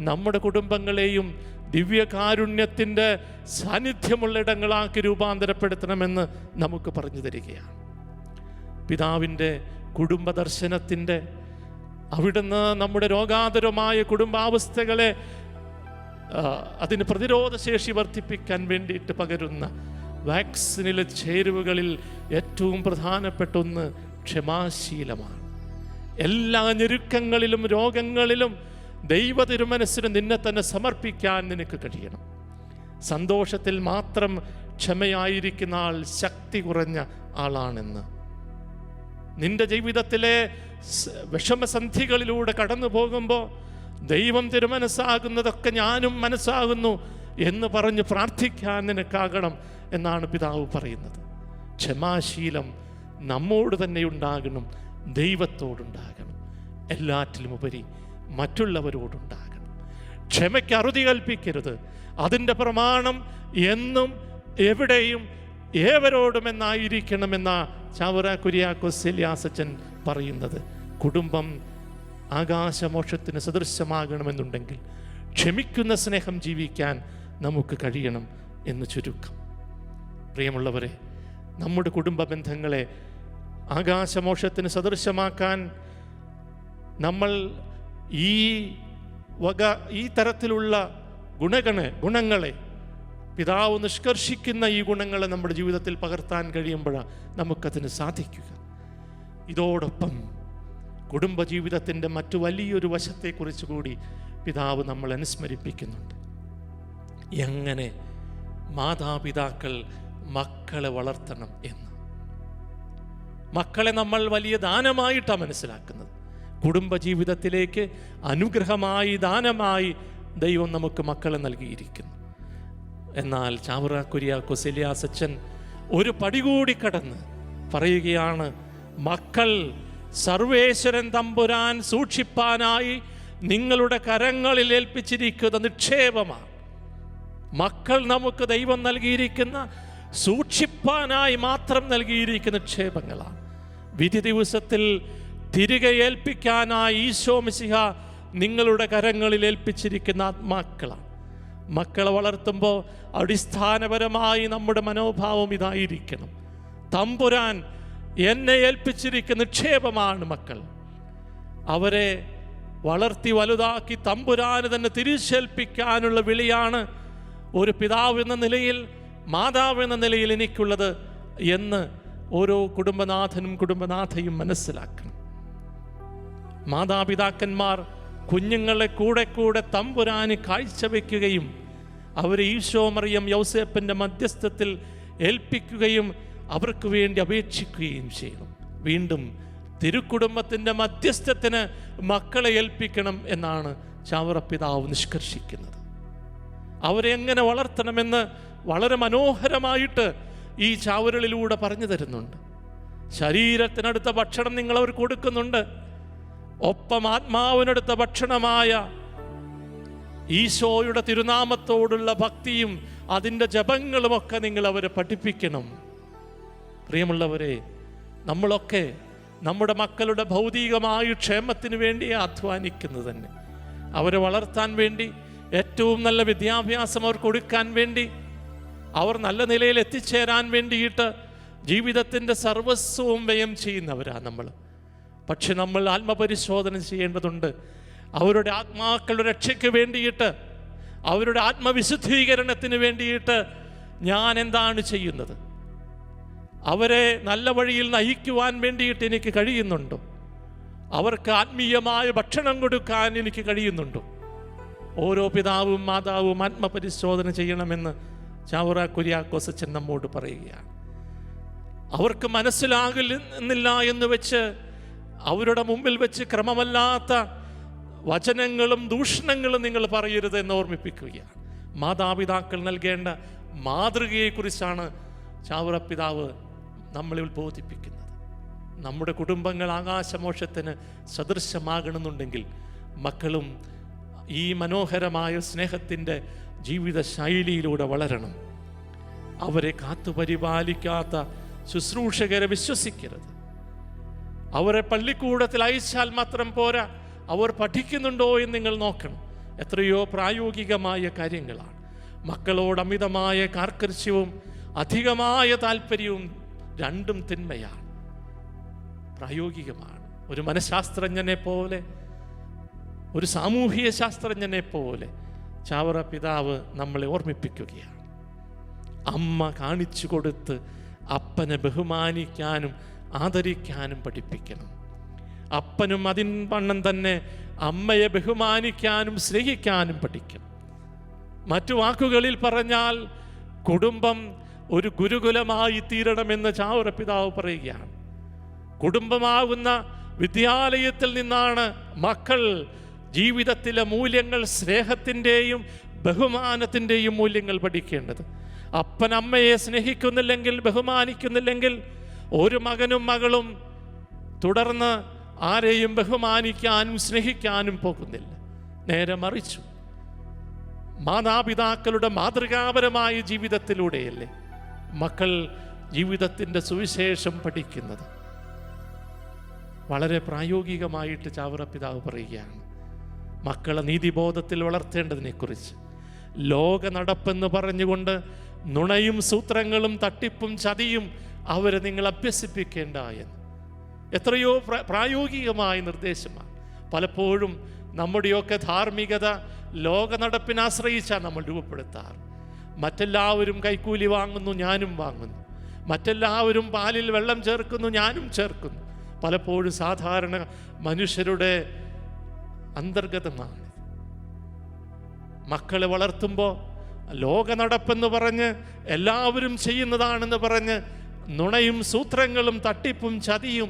നമ്മുടെ കുടുംബങ്ങളെയും ദിവ്യകാരുണ്യത്തിൻ്റെ സാന്നിധ്യമുള്ള ഇടങ്ങളാക്കി രൂപാന്തരപ്പെടുത്തണമെന്ന് നമുക്ക് പറഞ്ഞു തരികയാണ്. പിതാവിൻ്റെ കുടുംബ ദർശനത്തിൻ്റെ, അവിടുന്ന് നമ്മുടെ രോഗാതുരമായ കുടുംബാവസ്ഥകളെ അതിന് പ്രതിരോധശേഷി വർദ്ധിപ്പിക്കാൻ വേണ്ടിയിട്ട് പകരുന്ന വാക്സിനിലെ ചേരുവകളിൽ ഏറ്റവും പ്രധാനപ്പെട്ട ഒന്ന് ക്ഷമാശീലമാണ്. എല്ലാ ഞെരുക്കങ്ങളിലും രോഗങ്ങളിലും ദൈവ തിരുമനസ്സിന് നിന്നെ തന്നെ സമർപ്പിക്കാൻ നിനക്ക് കഴിയണം. സന്തോഷത്തിൽ മാത്രം ക്ഷമയായിരിക്കുന്ന ആൾ ശക്തി കുറഞ്ഞ ആളാണെന്ന്. നിന്റെ ജീവിതത്തിലെ വിഷമസന്ധികളിലൂടെ കടന്നു പോകുമ്പോൾ ദൈവം തിരുമനസ്സാകുന്നതൊക്കെ ഞാനും മനസ്സാകുന്നു എന്ന് പറഞ്ഞ് പ്രാർത്ഥിക്കാൻ നിനക്കാകണം എന്നാണ് പിതാവ് പറയുന്നത്. ക്ഷമാശീലം നമ്മോട് തന്നെ ഉണ്ടാകണം, ദൈവത്തോടുണ്ടാകണം, എല്ലാറ്റിലും ഉപരി മറ്റുള്ളവരോടുണ്ടാകണം. ക്ഷമയ്ക്ക് അറുതി കൽപ്പിക്കരുത്. അതിൻ്റെ പ്രമാണം എന്നും എവിടെയും ഏവരോടും എന്നായിരിക്കണമെന്ന ചാവറ കുര്യാക്കോസ് എലിയാസച്ചൻ പറയുന്നത്. കുടുംബം ആകാശമോക്ഷത്തിന് സദൃശമാകണമെന്നുണ്ടെങ്കിൽ ക്ഷമിക്കുന്ന സ്നേഹം ജീവിക്കാൻ നമുക്ക് കഴിയണം എന്ന് ചുരുക്കം. പ്രിയമുള്ളവരെ, നമ്മുടെ കുടുംബ ബന്ധങ്ങളെ ആകാശമോക്ഷത്തിന് സദൃശമാക്കാൻ നമ്മൾ ഈ തരത്തിലുള്ള ഗുണങ്ങളെ, പിതാവ് നിഷ്കർഷിക്കുന്ന ഈ ഗുണങ്ങളെ നമ്മുടെ ജീവിതത്തിൽ പകർത്താൻ കഴിയുമ്പോഴാണ് നമുക്കതിന് സാധിക്കുക. ഇതോടൊപ്പം കുടുംബജീവിതത്തിൻ്റെ മറ്റു വലിയൊരു വശത്തെക്കുറിച്ച് കൂടി പിതാവ് നമ്മൾ അനുസ്മരിപ്പിക്കുന്നുണ്ട്. എങ്ങനെ മാതാപിതാക്കൾ മക്കളെ വളർത്തണം എന്ന്. മക്കളെ നമ്മൾ വലിയ ദാനമായിട്ടാണ് മനസ്സിലാക്കുന്നത്. കുടുംബജീവിതത്തിലേക്ക് അനുഗ്രഹമായി, ദാനമായി ദൈവം നമുക്ക് മക്കളെ നൽകിയിരിക്കുന്നു. എന്നാൽ ചാവറ കുര്യാക്കോസ് എലിയാസ് അച്ഛൻ ഒരു പടി കൂടി കടന്ന് പറയുകയാണ്, മക്കൾ സർവേശ്വരൻ തമ്പുരാൻ സൂക്ഷിപ്പാനായി നിങ്ങളുടെ കരങ്ങളിൽ ഏൽപ്പിച്ചിരിക്കുന്ന നിക്ഷേപമാണ്. മക്കൾ നമുക്ക് ദൈവം നൽകിയിരിക്കുന്ന സൂക്ഷിപ്പാനായി മാത്രം നൽകിയിരിക്കുന്ന നിക്ഷേപങ്ങളാണ്. വിധി ദിവസത്തിൽ തിരികെ ഏൽപ്പിക്കാനായി ഈശോ മിശിഹ നിങ്ങളുടെ കരങ്ങളിൽ ഏൽപ്പിച്ചിരിക്കുന്ന ആത്മാക്കളാണ്. മക്കളെ വളർത്തുമ്പോൾ അടിസ്ഥാനപരമായി നമ്മുടെ മനോഭാവം ഇതായിരിക്കണം, തമ്പുരാൻ എന്നെ ഏൽപ്പിച്ചിരിക്കുന്ന നിക്ഷേപമാണ് മക്കൾ. അവരെ വളർത്തി വലുതാക്കി തമ്പുരാന് തന്നെ തിരിച്ചേൽപ്പിക്കാനുള്ള വിളിയാണ് ഒരു പിതാവ് എന്ന നിലയിൽ, മാതാവ് എന്ന നിലയിൽ എനിക്കുള്ളത് എന്ന് ഓരോ കുടുംബനാഥനും കുടുംബനാഥയും മനസ്സിലാക്കണം. മാതാപിതാക്കന്മാർ കുഞ്ഞുങ്ങളെ കൂടെ കൂടെ തമ്പുരാന് കാഴ്ചവെക്കുകയും അവരെ ഈശോ മറിയം യൗസേപ്പിൻ്റെ മധ്യസ്ഥത്തിൽ ഏൽപ്പിക്കുകയും അവർക്ക് വേണ്ടി അപേക്ഷിക്കുകയും ചെയ്യണം. വീണ്ടും തിരുക്കുടുംബത്തിൻ്റെ മധ്യസ്ഥത്തിന് മക്കളെ ഏൽപ്പിക്കണം എന്നാണ് ചാവറ പിതാവ് നിഷ്കർഷിക്കുന്നത്. അവരെ എങ്ങനെ വളർത്തണമെന്ന് വളരെ മനോഹരമായിട്ട് ഈ ചാവറകളിലൂടെ പറഞ്ഞു തരുന്നുണ്ട്. ശരീരത്തിനടുത്ത ഭക്ഷണം നിങ്ങൾ അവർ കൊടുക്കുന്നുണ്ട്, ഒപ്പം ആത്മാവിനടുത്ത ഭക്ഷണമായ ഈശോയുടെ തിരുനാമത്തോടുള്ള ഭക്തിയും അതിൻ്റെ ജപങ്ങളുമൊക്കെ നിങ്ങൾ അവരെ പഠിപ്പിക്കണം. പ്രിയമുള്ളവരെ, നമ്മളൊക്കെ നമ്മുടെ മക്കളുടെ ഭൗതികമായ ക്ഷേമത്തിന് വേണ്ടി അധ്വാനിക്കുന്നത് തന്നെ. അവരെ വളർത്താൻ വേണ്ടി, ഏറ്റവും നല്ല വിദ്യാഭ്യാസം അവർ കൊടുക്കാൻ വേണ്ടി, അവർ നല്ല നിലയിൽ എത്തിച്ചേരാൻ വേണ്ടിയിട്ട് ജീവിതത്തിൻ്റെ സർവസ്വവും വ്യയം ചെയ്യുന്നവരാണ് നമ്മൾ. പക്ഷെ നമ്മൾ ആത്മപരിശോധന ചെയ്യേണ്ടതുണ്ട്. അവരുടെ ആത്മാക്കളുടെ രക്ഷയ്ക്ക് വേണ്ടിയിട്ട്, അവരുടെ ആത്മവിശുദ്ധീകരണത്തിന് വേണ്ടിയിട്ട് ഞാൻ എന്താണ് ചെയ്യുന്നത്? അവരെ നല്ല വഴിയിൽ നയിക്കുവാൻ വേണ്ടിയിട്ട് എനിക്ക് കഴിയുന്നുണ്ടോ? അവർക്ക് ആത്മീയമായ ഭക്ഷണം കൊടുക്കാൻ എനിക്ക് കഴിയുന്നുണ്ടോ? ഓരോ പിതാവും മാതാവും ആത്മപരിശോധന ചെയ്യണമെന്ന് ചാവറ കുര്യാക്കോസ് അച്ഛൻ നമ്മോട് പറയുകയാണ്. അവർക്ക് മനസ്സിലാകുന്നില്ല എന്ന് വെച്ച് അവരുടെ മുമ്പിൽ വെച്ച് ക്രമമല്ലാത്ത വചനങ്ങളും ദൂഷണങ്ങളും നിങ്ങൾ പറയരുത് എന്ന് ഓർമ്മിപ്പിക്കുകയാണ്. മാതാപിതാക്കൾ നൽകേണ്ട മാതൃകയെക്കുറിച്ചാണ് ചാവറ പിതാവ് നമ്മളിൽ ബോധിപ്പിക്കുന്നത്. നമ്മുടെ കുടുംബങ്ങൾ ആകാശമോക്ഷത്തിന് സദൃശമാകണമെന്നുണ്ടെങ്കിൽ മക്കളും ഈ മനോഹരമായ സ്നേഹത്തിൻ്റെ ജീവിത ശൈലിയിലൂടെ വളരണം. അവരെ കാത്തുപരിപാലിക്കാത്ത ശുശ്രൂഷകരെ വിശ്വസിക്കരുത്. അവരെ പള്ളിക്കൂടത്തിൽ അയച്ചാൽ മാത്രം പോരാ, അവർ പഠിക്കുന്നുണ്ടോ എന്ന് നിങ്ങൾ നോക്കണം. എത്രയോ പ്രായോഗികമായ കാര്യങ്ങളാണ്. മക്കളോട് അമിതമായ കാർക്കശ്യവും അധികമായ താല്പര്യവും രണ്ടും തിന്മയാണ്, പ്രായോഗികമാണ്. ഒരു മനഃശാസ്ത്രജ്ഞനെ പോലെ, ഒരു സാമൂഹിക ശാസ്ത്രജ്ഞനെ പോലെ ചാവറ പിതാവ് നമ്മളെ ഓർമ്മിപ്പിക്കുകയാണ്. അമ്മ കാണിച്ചു കൊടുത്ത് അപ്പനെ ബഹുമാനിക്കാനും ആദരിക്കാനും പഠിപ്പിക്കണം. അപ്പനും അതിൻ വണ്ണം തന്നെ അമ്മയെ ബഹുമാനിക്കാനും സ്നേഹിക്കാനും പഠിക്കണം. മറ്റു വാക്കുകളിൽ പറഞ്ഞാൽ കുടുംബം ഒരു ഗുരുകുലമായി തീരണമെന്ന് ചാവറ പിതാവ് പറയുകയാണ്. കുടുംബമാകുന്ന വിദ്യാലയത്തിൽ നിന്നാണ് മക്കൾ ജീവിതത്തിലെ മൂല്യങ്ങൾ, സ്നേഹത്തിൻ്റെയും ബഹുമാനത്തിൻ്റെയും മൂല്യങ്ങൾ പഠിക്കേണ്ടത്. അപ്പൻ അമ്മയെ സ്നേഹിക്കുന്നില്ലെങ്കിൽ, ബഹുമാനിക്കുന്നില്ലെങ്കിൽ ഒരു മകനും മകളും തുടർന്ന് ആരെയും ബഹുമാനിക്കാനും സ്നേഹിക്കാനും പോകുന്നില്ല. നേരെ മറിച്ചു, മാതാപിതാക്കളുടെ മാതൃകാപരമായ ജീവിതത്തിലൂടെയല്ലേ മക്കൾ ജീവിതത്തിൻ്റെ സുവിശേഷം പഠിക്കുന്നത്. വളരെ പ്രായോഗികമായിട്ട് ചാവറ പിതാവ് പറയുകയാണ് മക്കളെ നീതിബോധത്തിൽ വളർത്തേണ്ടതിനെക്കുറിച്ച്. ലോക നടപ്പെന്ന് പറഞ്ഞുകൊണ്ട് നുണയും സൂത്രങ്ങളും തട്ടിപ്പും ചതിയും അവരെ നിങ്ങൾ അഭ്യസിപ്പിക്കേണ്ട എന്ന് എത്രയോ പ്രായോഗികമായ നിർദ്ദേശമാണ്. പലപ്പോഴും നമ്മുടെയൊക്കെ ധാർമ്മികത ലോക നടപ്പിനെ ആശ്രയിച്ചാണ് നമ്മൾ രൂപപ്പെടുത്താറ്. മറ്റെല്ലാവരും കൈക്കൂലി വാങ്ങുന്നു, ഞാനും വാങ്ങുന്നു. മറ്റെല്ലാവരും പാലിൽ വെള്ളം ചേർക്കുന്നു, ഞാനും ചേർക്കുന്നു. പലപ്പോഴും സാധാരണ മനുഷ്യരുടെ അന്തർഗതമാണ്. മക്കളെ വളർത്തുമ്പോൾ ലോക നടപ്പെന്ന് പറഞ്ഞ് എല്ലാവരും ചെയ്യുന്നതാണെന്ന് പറഞ്ഞ് നുണയും സൂത്രങ്ങളും തട്ടിപ്പും ചതിയും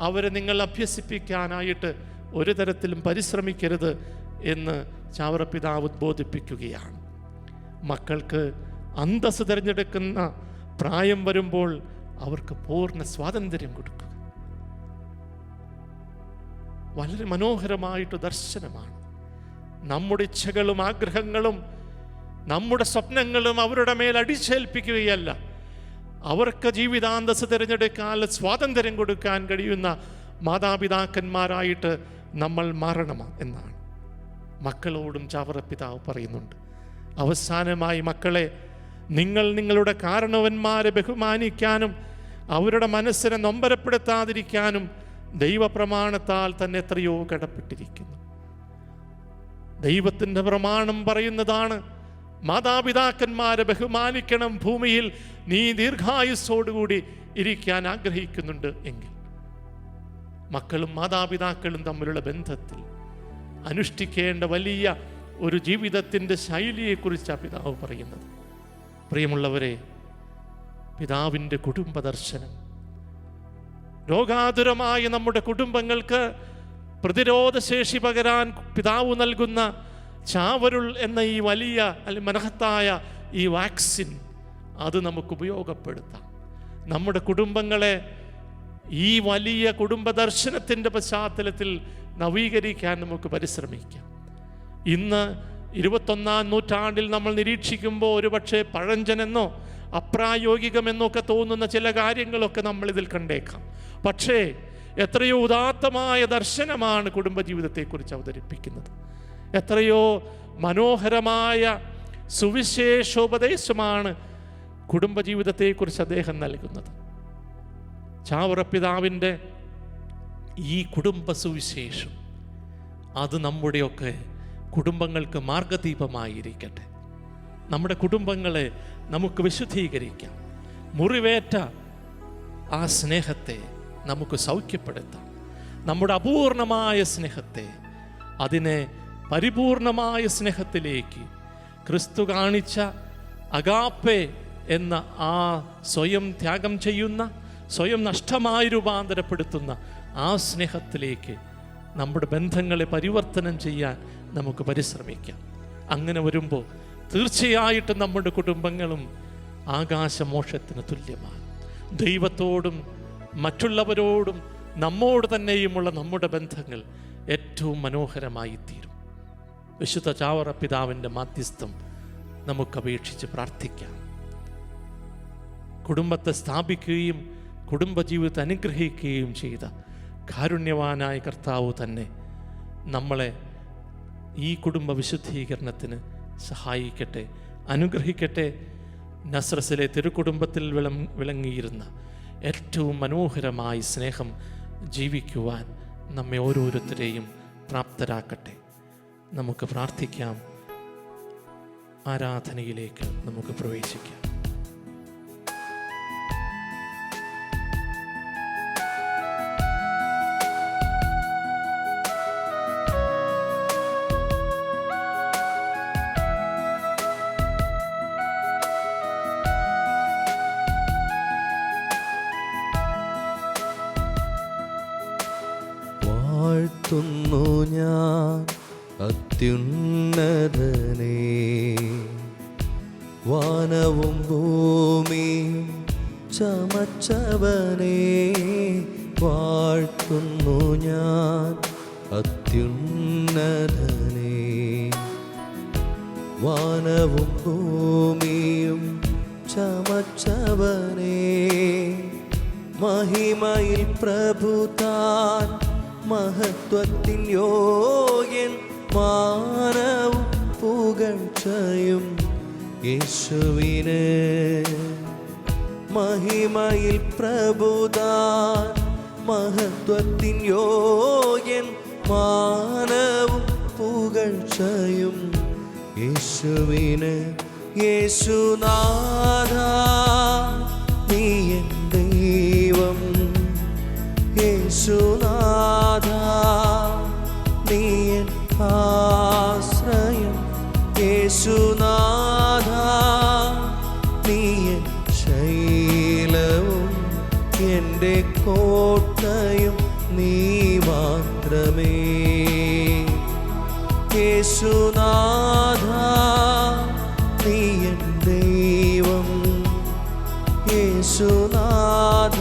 അവരെ നിങ്ങൾ അഭ്യസിപ്പിക്കാനായിട്ട് ഒരു തരത്തിലും പരിശ്രമിക്കരുത് എന്ന് ചാവറപ്പിതാവ് ഉദ്ബോധിപ്പിക്കുകയാണ്. മക്കൾക്ക് അന്തസ്സ് തിരഞ്ഞെടുക്കുന്ന പ്രായം വരുമ്പോൾ അവർക്ക് പൂർണ്ണ സ്വാതന്ത്ര്യം കൊടുക്കുക വളരെ മനോഹരമായിട്ട് ദർശനമാണ്. നമ്മുടെ ഇച്ഛകളും ആഗ്രഹങ്ങളും നമ്മുടെ സ്വപ്നങ്ങളും അവരുടെ മേൽ അടിച്ചേൽപ്പിക്കുകയല്ല, അവർക്ക് ജീവിതാന്തസ് തിരഞ്ഞെടുക്കാൻ സ്വാതന്ത്ര്യം കൊടുക്കാൻ കഴിയുന്ന മാതാപിതാക്കന്മാരായിട്ട് നമ്മൾ മാറണം എന്നാണ് മക്കളോടും ചാവറപ്പിതാവ് പറയുന്നുണ്ട്. അവസാനമായി, മക്കളെ, നിങ്ങൾ നിങ്ങളുടെ കാരണവന്മാരെ ബഹുമാനിക്കാനും അവരുടെ മനസ്സിനെ നൊമ്പരപ്പെടുത്താതിരിക്കാനും ദൈവപ്രമാണത്താൽ തന്നെ എത്രയോ കടപ്പെട്ടിരിക്കുന്നു. ദൈവത്തിൻ്റെ പ്രമാണം പറയുന്നതാണ്, മാതാപിതാക്കന്മാരെ ബഹുമാനിക്കണം, ഭൂമിയിൽ നീ ദീർഘായുസ്സോടുകൂടി ഇരിക്കാൻ ആഗ്രഹിക്കുന്നുണ്ട് എങ്കിൽ. മക്കളും മാതാപിതാക്കളും തമ്മിലുള്ള ബന്ധത്തിൽ അനുഷ്ഠിക്കേണ്ട വലിയ ഒരു ജീവിതത്തിൻ്റെ ശൈലിയെക്കുറിച്ചാണ് പിതാവ് പറയുന്നത്. പ്രിയമുള്ളവരെ, പിതാവിൻ്റെ കുടുംബ ദർശനം രോഗാതുരമായ നമ്മുടെ കുടുംബങ്ങൾക്ക് പ്രതിരോധശേഷി പകരാൻ പിതാവ് നൽകുന്ന ചാവരുൾ എന്ന ഈ വലിയ മഹത്തായ ഈ വാക്സിൻ, അത് നമുക്ക് ഉപയോഗപ്പെടുത്താം. നമ്മുടെ കുടുംബങ്ങളെ ഈ വലിയ കുടുംബ ദർശനത്തിൻ്റെ പശ്ചാത്തലത്തിൽ നവീകരിക്കാൻ നമുക്ക് പരിശ്രമിക്കാം. ഇന്ന് 21-ാം നൂറ്റാണ്ടിൽ നമ്മൾ നിരീക്ഷിക്കുമ്പോൾ ഒരുപക്ഷെ പഴഞ്ചനെന്നോ അപ്രായോഗികമെന്നൊക്കെ തോന്നുന്ന ചില കാര്യങ്ങളൊക്കെ നമ്മളിതിൽ കണ്ടേക്കാം. പക്ഷേ എത്രയോ ഉദാത്തമായ ദർശനമാണ് കുടുംബജീവിതത്തെക്കുറിച്ച് അവതരിപ്പിക്കുന്നത്. എത്രയോ മനോഹരമായ സുവിശേഷോപദേശമാണ് കുടുംബജീവിതത്തെക്കുറിച്ച് അദ്ദേഹം നൽകുന്നത്. ചാവറപ്പിതാവിൻ്റെ ഈ കുടുംബ സുവിശേഷം അത് നമ്മുടെയൊക്കെ കുടുംബങ്ങൾക്ക് മാർഗദീപമായിരിക്കട്ടെ. നമ്മുടെ കുടുംബങ്ങളെ നമുക്ക് വിശുദ്ധീകരിക്കാം. മുറിവേറ്റ ആ സ്നേഹത്തെ നമുക്ക് സൗഖ്യപ്പെടുത്താം. നമ്മുടെ അപൂർണമായ സ്നേഹത്തെ, അതിനെ പരിപൂർണമായ സ്നേഹത്തിലേക്ക് ക്രിസ്തു കാണിച്ച അഗാപ്പെ എന്ന ആ സ്വയം ത്യാഗം ചെയ്യുന്ന, സ്വയം നഷ്ടമായി രൂപാന്തരപ്പെടുത്തുന്ന ആ സ്നേഹത്തിലേക്ക് നമ്മുടെ ബന്ധങ്ങളെ പരിവർത്തനം ചെയ്യാൻ നമുക്ക് പരിശ്രമിക്കാം. അങ്ങനെ വരുമ്പോൾ തീർച്ചയായിട്ടും നമ്മുടെ കുടുംബങ്ങളും ആകാശമോക്ഷത്തിന് തുല്യമാണ്. ദൈവത്തോടും മറ്റുള്ളവരോടും നമ്മോട് തന്നെയുമുള്ള നമ്മുടെ ബന്ധങ്ങൾ ഏറ്റവും മനോഹരമായി തീരും. വിശുദ്ധ ചാവറപ്പിതാവിൻ്റെ മാധ്യസ്ഥം നമുക്ക് അപേക്ഷിച്ച് പ്രാർത്ഥിക്കാം. കുടുംബത്തെ സ്ഥാപിക്കുകയും കുടുംബജീവിതത്തെ അനുഗ്രഹിക്കുകയും ചെയ്ത കാരുണ്യവാനായ കർത്താവ് തന്നെ നമ്മളെ ഈ കുടുംബ വിശുദ്ധീകരണത്തിന് സഹായിക്കട്ടെ, അനുഗ്രഹിക്കട്ടെ. നസ്രസിലെ തിരുക്കുടുംബത്തിൽ വിളങ്ങിയിരുന്ന ഏറ്റവും മനോഹരമായ സ്നേഹം ജീവിക്കുവാൻ നമ്മെ ഓരോരുത്തരെയും പ്രാപ്തരാക്കട്ടെ. നമുക്ക് പ്രാർത്ഥിക്കാം. ആരാധനയിലേക്ക് നമുക്ക് പ്രവേശിക്കാം.
വാഴ്ത്തുന്നു ഞാൻ അത്യുന്നതനേ, വാനവും ഭൂമിയും ചമച്ചവനേ. വാഴ്ത്തുന്നു ഞാൻ അത്യുന്നതനേ, വാനവും ഭൂമിയും ചമച്ചവനേ. മഹിമയിൽ പ്രഭുതാൻ മഹത്വത്തിൻ യോഗ്യൻ, മാനവും പുകഴ്ചയും യേശുവിന്. മഹിമയിൽ പ്രഭുതാൻ മഹത്വത്തിൻ യോഗ്യൻ, മാനവും പുകഴ്ചയും യേശുവിന്. യേശുനാഥ നീ എൻ ദൈവം, യേശുനാഥ നീ എൻ ആശ്രയം, യേശുനാഥ നീ എൻ ശൈലവും എൻ്റെ കോട്ടയും നീ മാത്രമേ.
യേശുനാഥ നീ എൻ ദൈവം, യേശുനാഥ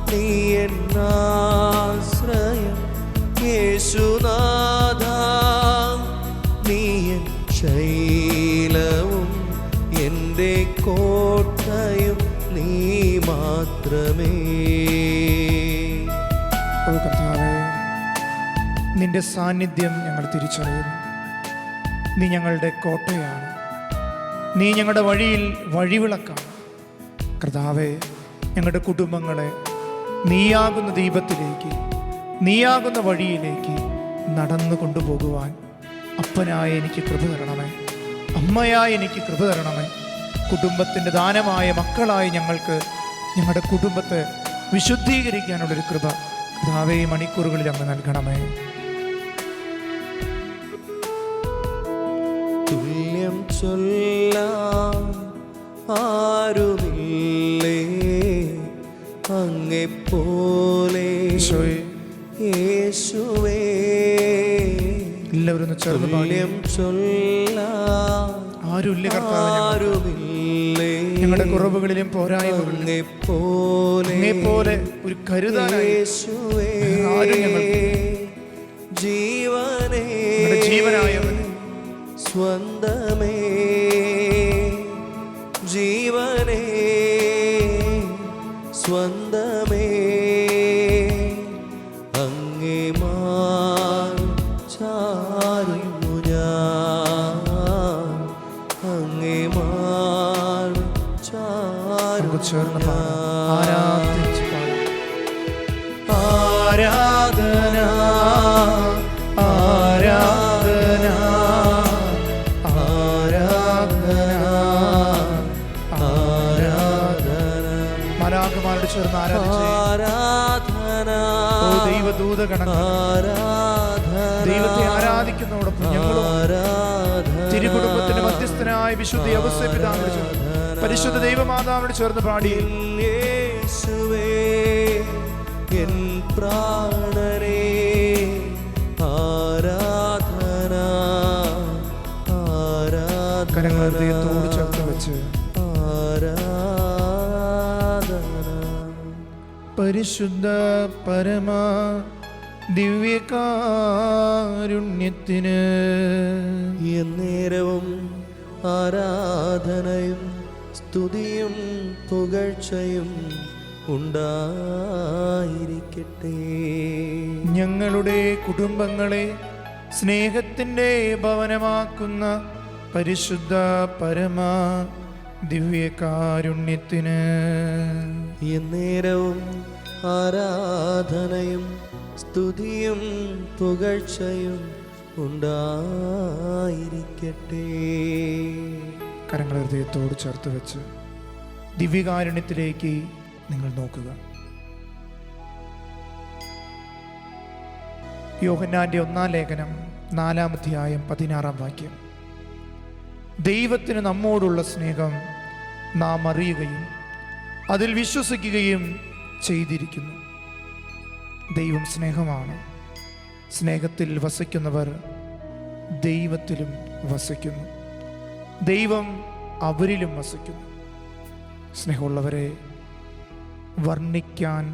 നീ എൻ ആശ്രയം, യേശുനാഥ നീ എൻ ശൈലവും എൻ്റെ കോട്ടയും നീ മാത്രമേ.
ഓ കർത്താവേ, നിന്റെ സാന്നിധ്യം ഞങ്ങൾ തിരിച്ചറിയുന്നു. നീ ഞങ്ങളുടെ കോട്ടയാണ്, നീ ഞങ്ങളുടെ വഴിയിൽ വഴിവിളക്കാണ്. കർത്താവേ, ഞങ്ങളുടെ കുടുംബങ്ങളെ നീയാകുന്ന ദീപത്തിലേക്ക്, നീയാകുന്ന വഴിയിലേക്ക് നടന്നു കൊണ്ടുപോകുവാൻ അപ്പനായ എനിക്ക് കൃപ തരണമേ, അമ്മയായ എനിക്ക് കൃപ തരണമേ. കുടുംബത്തിൻ്റെ ദാനമായ മക്കളായി ഞങ്ങൾക്ക് ഞങ്ങളുടെ കുടുംബത്തെ വിശുദ്ധീകരിക്കാനുള്ളൊരു കൃപ കർത്താവേ മണിക്കൂറുകളിൽ അങ്ങ് നൽകണമേ.
തുല്യം ചൊല്ലാൻ ആരുമില്ലേ അങ്ങെപ്പോലെ യേശുവേ.
എല്ലാവരും ചേർന്ന്
തുല്യം ചൊല്ലാൻ
ആരുമില്ല കർത്താവേ,
ആരുമില്ലേ
ഞങ്ങളുടെ കുറവുകളിലും പോരായ്മകളിലും അങ്ങേപ്പോലെ ഒരു കരുതാനായി
യേശുവേ.
ആരും ഞങ്ങൾക്ക്
ജീവനേ
ഞങ്ങളുടെ ജീവനായവൻ,
സ്വന്തമേ ജീവനേ സ്വന്തമേ അങ്ങേ മാൻ ചാരുന്നു ഞാൻ, അങ്ങേ മാൻ
നമുക്ക് ചേർന്ന് പാടാം.
ചാരുന്നു.
ആരാധിച്ച് പാടാം.
ആരാധന
ആരാധന
ആരാധന
മലാഖമാരോട് ചേർന്ന് ആരാധിച്ച്
ആരാധന
ഓ ദൈവദൂത ഗണങ്ങൾ ദൈവത്തെ ആരാധിക്കുന്നതോടൊപ്പം ഞങ്ങളും തിരുകുടുംബത്തിന്റെ മധ്യസ്ഥനായ വിശുദ്ധ ഔസേപ്പിതാവിനോട് ചേർന്ന് പരിശുദ്ധ ദൈവമാതാവിനോട് ചേർന്ന് പാടി.
യേശുവേ എൻ പ്രാണനേ ആരാധന ആരാധന
കരങ്ങൾ ഹൃദയത്തോട് ചേർത്ത് വെച്ച്
ആരാധന.
പരിശുദ്ധ പരമ ദിവ്യകാരുണ്യത്തിന്
എന്നേരവും ആരാധനയും സ്തുതിയും പുകഴ്ചയും ഉണ്ടായിരിക്കട്ടെ.
ഞങ്ങളുടെ കുടുംബങ്ങളെ സ്നേഹത്തിൻ്റെ ഭവനമാക്കുന്ന പരിശുദ്ധ പരമ ദിവ്യകാരുണ്യത്തിന്
എന്നേരവും ആരാധനയും സ്തുതിയും പുകഴ്ചയും ഉണ്ടായിരിക്കട്ടെ.
കരങ്ങൾ ഹൃദയത്തോട് ചേർത്ത് വെച്ച് ദിവ്യകാരുണ്യത്തിലേക്ക് നിങ്ങൾ നോക്കുക. യോഹന്നാന്റെ 1-ാം ലേഖനം 4-ാം അധ്യായം 16-ാം വാക്യം. ദൈവത്തിന് നമ്മോടുള്ള സ്നേഹം നാം അറിയുകയും അതിൽ വിശ്വസിക്കുകയും ചെയ്തിരിക്കുന്നു. ദൈവം സ്നേഹമാണ്. സ്നേഹത്തിൽ വസിക്കുന്നവർ ദൈവത്തിലും വസിക്കുന്നു, ദൈവം അവരിലും വസിക്കുന്നു. സ്നേഹമുള്ളവരെ, വർണ്ണിക്കാൻ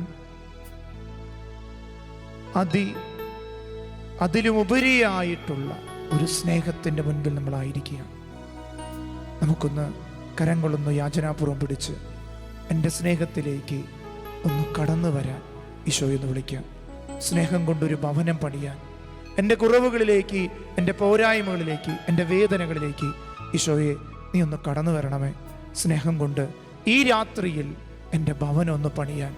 അതിലുമുപരിയായിട്ടുള്ള ഒരു സ്നേഹത്തിൻ്റെ മുൻപിൽ നമ്മളായിരിക്കുകയാണ്. നമുക്കൊന്ന് കരങ്ങളൊന്ന് യാചനാപൂർവം പിടിച്ച് എൻ്റെ സ്നേഹത്തിലേക്ക് ഒന്ന് കടന്നു വരാൻ ഈശോയെന്ന് വിളിക്കാം. സ്നേഹം കൊണ്ടൊരു ഭവനം പണിയാൻ, എൻ്റെ കുറവുകളിലേക്ക്, എൻ്റെ പോരായ്മകളിലേക്ക്, എൻ്റെ വേദനകളിലേക്ക് ഈശോയെ നീ ഒന്ന് കടന്നു വരണമേ. സ്നേഹം കൊണ്ട് ഈ രാത്രിയിൽ എൻ്റെ ഭവനം ഒന്ന് പണിയാൻ,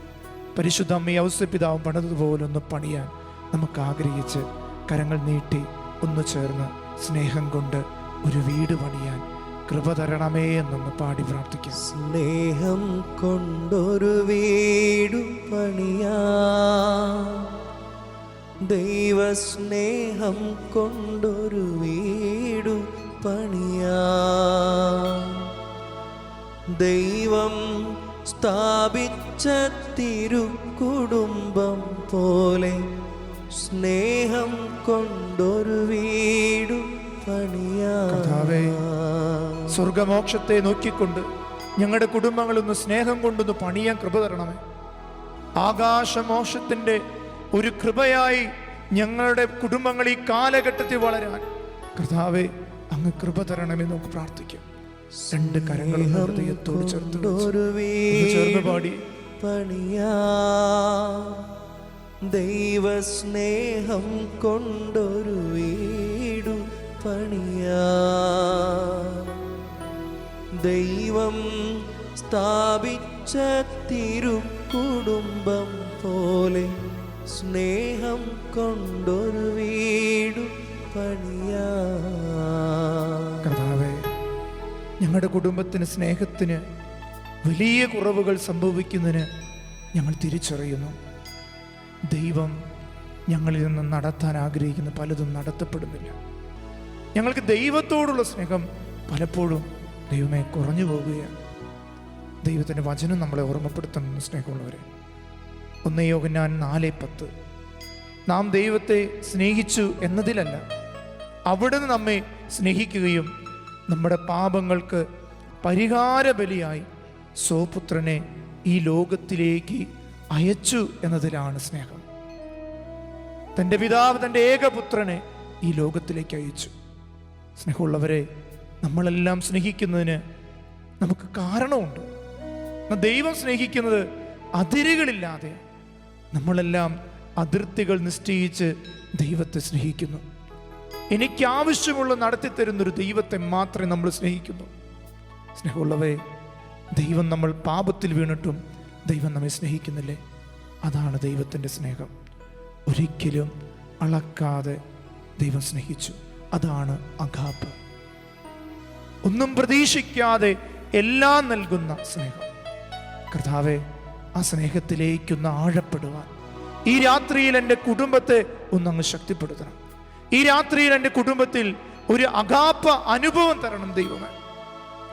പരിശുദ്ധ അമ്മയെ ഔസേപ്പിതാവും പണിതുപോലൊന്ന് പണിയാൻ നമുക്ക് ആഗ്രഹിച്ച് കരങ്ങൾ നീട്ടി ഒന്ന് ചേർന്ന് സ്നേഹം കൊണ്ട് ഒരു വീട് പണിയാൻ കൃപ തരണമേ എന്നൊന്ന് പാടി പ്രാർത്ഥിക്കാം.
സ്നേഹം കൊണ്ടൊരു വീടു പണിയാ, ദൈവസ്നേഹം കൊണ്ടൊരു വീടു പണിയാ, ദൈവം സ്ഥാപിച്ച തിരുക്കുടുംബം പോലെ സ്നേഹം കൊണ്ടൊരു വീടു
കർത്താവേ,
പണിയാം.
സ്വർഗമോക്ഷത്തെ നോക്കിക്കൊണ്ട് ഞങ്ങളുടെ കുടുംബങ്ങളൊന്ന് സ്നേഹം കൊണ്ടൊന്ന് പണിയാൻ കൃപ തരണമേ. ആകാശമോക്ഷത്തിന്റെ ഒരു കൃപയായി ഞങ്ങളുടെ കുടുംബങ്ങൾ ഈ കാലഘട്ടത്തിൽ വളരാൻ കർത്താവേ അങ്ങ് കൃപ തരണമെന്ന് നമുക്ക് പ്രാർത്ഥിക്കാം. രണ്ട് കരങ്ങളും ഹൃദയത്തോട് ചേർത്ത്
ഒരു
ചേർന്ന് പാടി
പണിയാം. ദൈവസ്നേഹം കൊണ്ടൊരു വീടു പണിയാം. ദൈവം സ്ഥാപിച്ച തിരുക്കുടുംബം പോലെ സ്നേഹം കൊണ്ടൊരു വീടു പണിയാം.
കർത്താവേ, ഞങ്ങളുടെ കുടുംബത്തിന് സ്നേഹത്തിന് വലിയ കുറവുകൾ സംഭവിക്കുന്നതിന് ഞങ്ങൾ തിരിച്ചറിയുന്നു. ദൈവം ഞങ്ങളിൽ നിന്ന് നടത്താൻ ആഗ്രഹിക്കുന്ന പലതും നടത്തപ്പെടുന്നില്ല. ഞങ്ങൾക്ക് ദൈവത്തോടുള്ള സ്നേഹം പലപ്പോഴും ദൈവമേ കുറഞ്ഞു പോവുകയാണ്. ദൈവത്തിൻ്റെ വചനം നമ്മളെ ഓർമ്മപ്പെടുത്തുന്നു. സ്നേഹമുള്ളവരെ, 1 യോഹന്നാൻ 4:10 നാം ദൈവത്തെ സ്നേഹിച്ചു എന്നതിലല്ല, അവിടുന്ന് നമ്മെ സ്നേഹിക്കുകയും നമ്മുടെ പാപങ്ങൾക്ക് പരിഹാര ബലിയായി സ്വപുത്രനെ ഈ ലോകത്തിലേക്ക് അയച്ചു എന്നതിലാണ് സ്നേഹം. തൻ്റെ പിതാവ് തൻ്റെ ഏകപുത്രനെ ഈ ലോകത്തിലേക്ക് അയച്ചു. സ്നേഹമുള്ളവരെ, നമ്മളെല്ലാം സ്നേഹിക്കുന്നതിന് നമുക്ക് കാരണമുണ്ട്. ദൈവം സ്നേഹിക്കുന്നത് അതിരുകളില്ലാതെ. നമ്മളെല്ലാം അതിർത്തികൾ നിശ്ചയിച്ച് ദൈവത്തെ സ്നേഹിക്കുന്നു. എനിക്കാവശ്യമുള്ള നടത്തിത്തരുന്നൊരു ദൈവത്തെ മാത്രമേ നമ്മൾ സ്നേഹിക്കുന്നു. സ്നേഹമുള്ളവരെ, ദൈവം നമ്മൾ പാപത്തിൽ വീണിട്ടും ദൈവം നമ്മെ സ്നേഹിക്കുന്നില്ലേ? അതാണ് ദൈവത്തിൻ്റെ സ്നേഹം. ഒരിക്കലും അളക്കാതെ ദൈവം സ്നേഹിച്ചു. അതാണ് അഗാപ്. ഒന്നും പ്രതീക്ഷിക്കാതെ എല്ലാം നൽകുന്ന സ്നേഹം. കർത്താവേ, ആ സ്നേഹത്തിലേക്കൊന്ന് ആഴപ്പെടുവാൻ ഈ രാത്രിയിൽ എൻ്റെ കുടുംബത്തെ ഒന്നങ്ങ് ശക്തിപ്പെടുത്തണം. ഈ രാത്രിയിൽ എൻ്റെ കുടുംബത്തിൽ ഒരു അഗാപ അനുഭവം തരണം ദൈവമേ.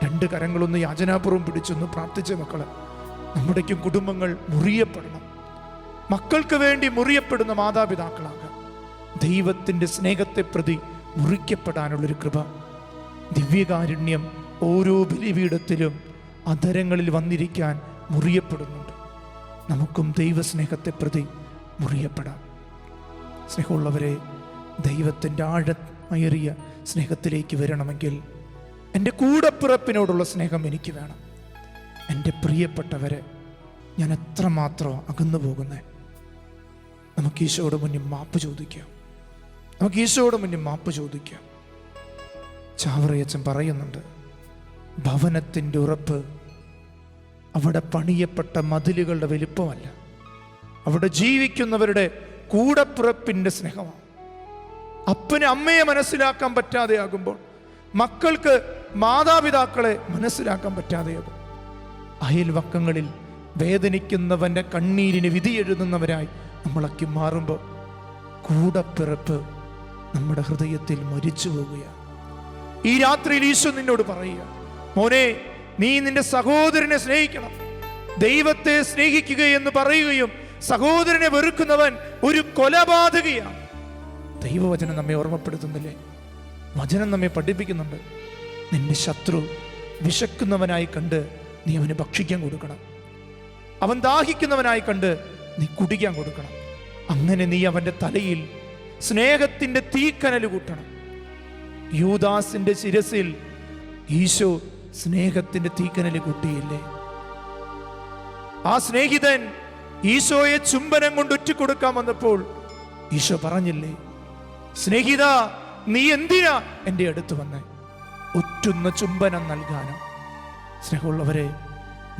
രണ്ട് കരങ്ങളൊന്ന് യാചനാപൂർവ്വം പിടിച്ചൊന്ന് പ്രാർത്ഥിച്ച മക്കളെ, നമ്മുടേക്കും കുടുംബങ്ങൾ മുറിയപ്പെടണം. മക്കൾക്ക് വേണ്ടി മുറിയപ്പെടുന്ന മാതാപിതാക്കളാകാം. ദൈവത്തിൻ്റെ സ്നേഹത്തെ പ്രതി മുറിക്കപ്പെടാനുള്ളൊരു കൃപ, ദിവ്യകാരുണ്യം ഓരോ ബലിപീഠത്തിലും അധരങ്ങളിൽ വന്നിരിക്കാൻ മുറിയപ്പെടുന്നുണ്ട്. നമുക്കും ദൈവസ്നേഹത്തെ പ്രതി മുറിയപ്പെടാം. സ്നേഹമുള്ളവരെ, ദൈവത്തിൻ്റെ ആഴമേറിയ സ്നേഹത്തിലേക്ക് വരണമെങ്കിൽ എൻ്റെ കൂടപ്പിറപ്പിനോടുള്ള സ്നേഹം എനിക്ക് വേണം. എൻ്റെ പ്രിയപ്പെട്ടവരെ ഞാൻ എത്രമാത്രം അകന്നു പോകുന്നേ. നമുക്ക് ഈശോയുടെ മുന്നിൽ മാപ്പ് ചോദിക്കാം. നമുക്ക് ഈശോയുടെ മുന്നിൽ മാപ്പ് ചോദിക്കാം. ചാവറയച്ചൻ പറയുന്നുണ്ട്, ഭവനത്തിൻ്റെ ഉറപ്പ് അവിടെ പണിയപ്പെട്ട മതിലുകളുടെ വലിപ്പമല്ല, അവിടെ ജീവിക്കുന്നവരുടെ കൂടപ്പിറപ്പിൻ്റെ സ്നേഹമാണ്. അപ്പന് അമ്മയെ മനസ്സിലാക്കാൻ പറ്റാതെയാകുമ്പോൾ മക്കൾക്ക് മാതാപിതാക്കളെ മനസ്സിലാക്കാൻ പറ്റാതെയാകും. അയൽവക്കങ്ങളിൽ വേദനിക്കുന്നവൻ്റെ കണ്ണീരിന് വിധി എഴുതുന്നവരായി നമ്മളൊക്കെ മാറുമ്പോൾ കൂടപ്പിറപ്പ് നമ്മുടെ ഹൃദയത്തിൽ മരിച്ചു പോവുകയാണ്. ഈ രാത്രിയിൽ ഈശോ നിന്നോട് പറയുക, മോനെ, നീ നിന്റെ സഹോദരനെ സ്നേഹിക്കണം. ദൈവത്തെ സ്നേഹിക്കുക എന്ന് പറയുകയും സഹോദരനെ വെറുക്കുന്നവൻ ഒരു കൊലപാതകയാണ്. ദൈവവചനം നമ്മെ ഓർമ്മപ്പെടുത്തുന്നില്ലേ? വചനം നമ്മെ പഠിപ്പിക്കുന്നുണ്ട്. നിന്റെ ശത്രു വിശക്കുന്നവനായി കണ്ട് നീ അവന് ഭക്ഷിക്കാൻ കൊടുക്കണം. അവൻ ദാഹിക്കുന്നവനായി കണ്ട് നീ കുടിക്കാൻ കൊടുക്കണം. അങ്ങനെ നീ അവൻ്റെ തലയിൽ സ്നേഹത്തിൻ്റെ തീക്കനൽ കൂട്ടണം. യൂദാസിന്റെ ശിരസിൽ ഈശോ സ്നേഹത്തിന്റെ തീക്കനൽ കൂട്ടിയില്ലേ? ആ സ്നേഹിതൻ ഈശോയെ ചുംബനം കൊണ്ട് ഒറ്റിക്കൊടുക്കാൻ വന്നപ്പോൾ ഈശോ പറഞ്ഞില്ലേ, സ്നേഹിത, നീ എന്തിനാ എൻ്റെ അടുത്ത് വന്നേ? ഒറ്റുന്ന ചുംബനം നൽകാനോ? സ്നേഹമുള്ളവരെ,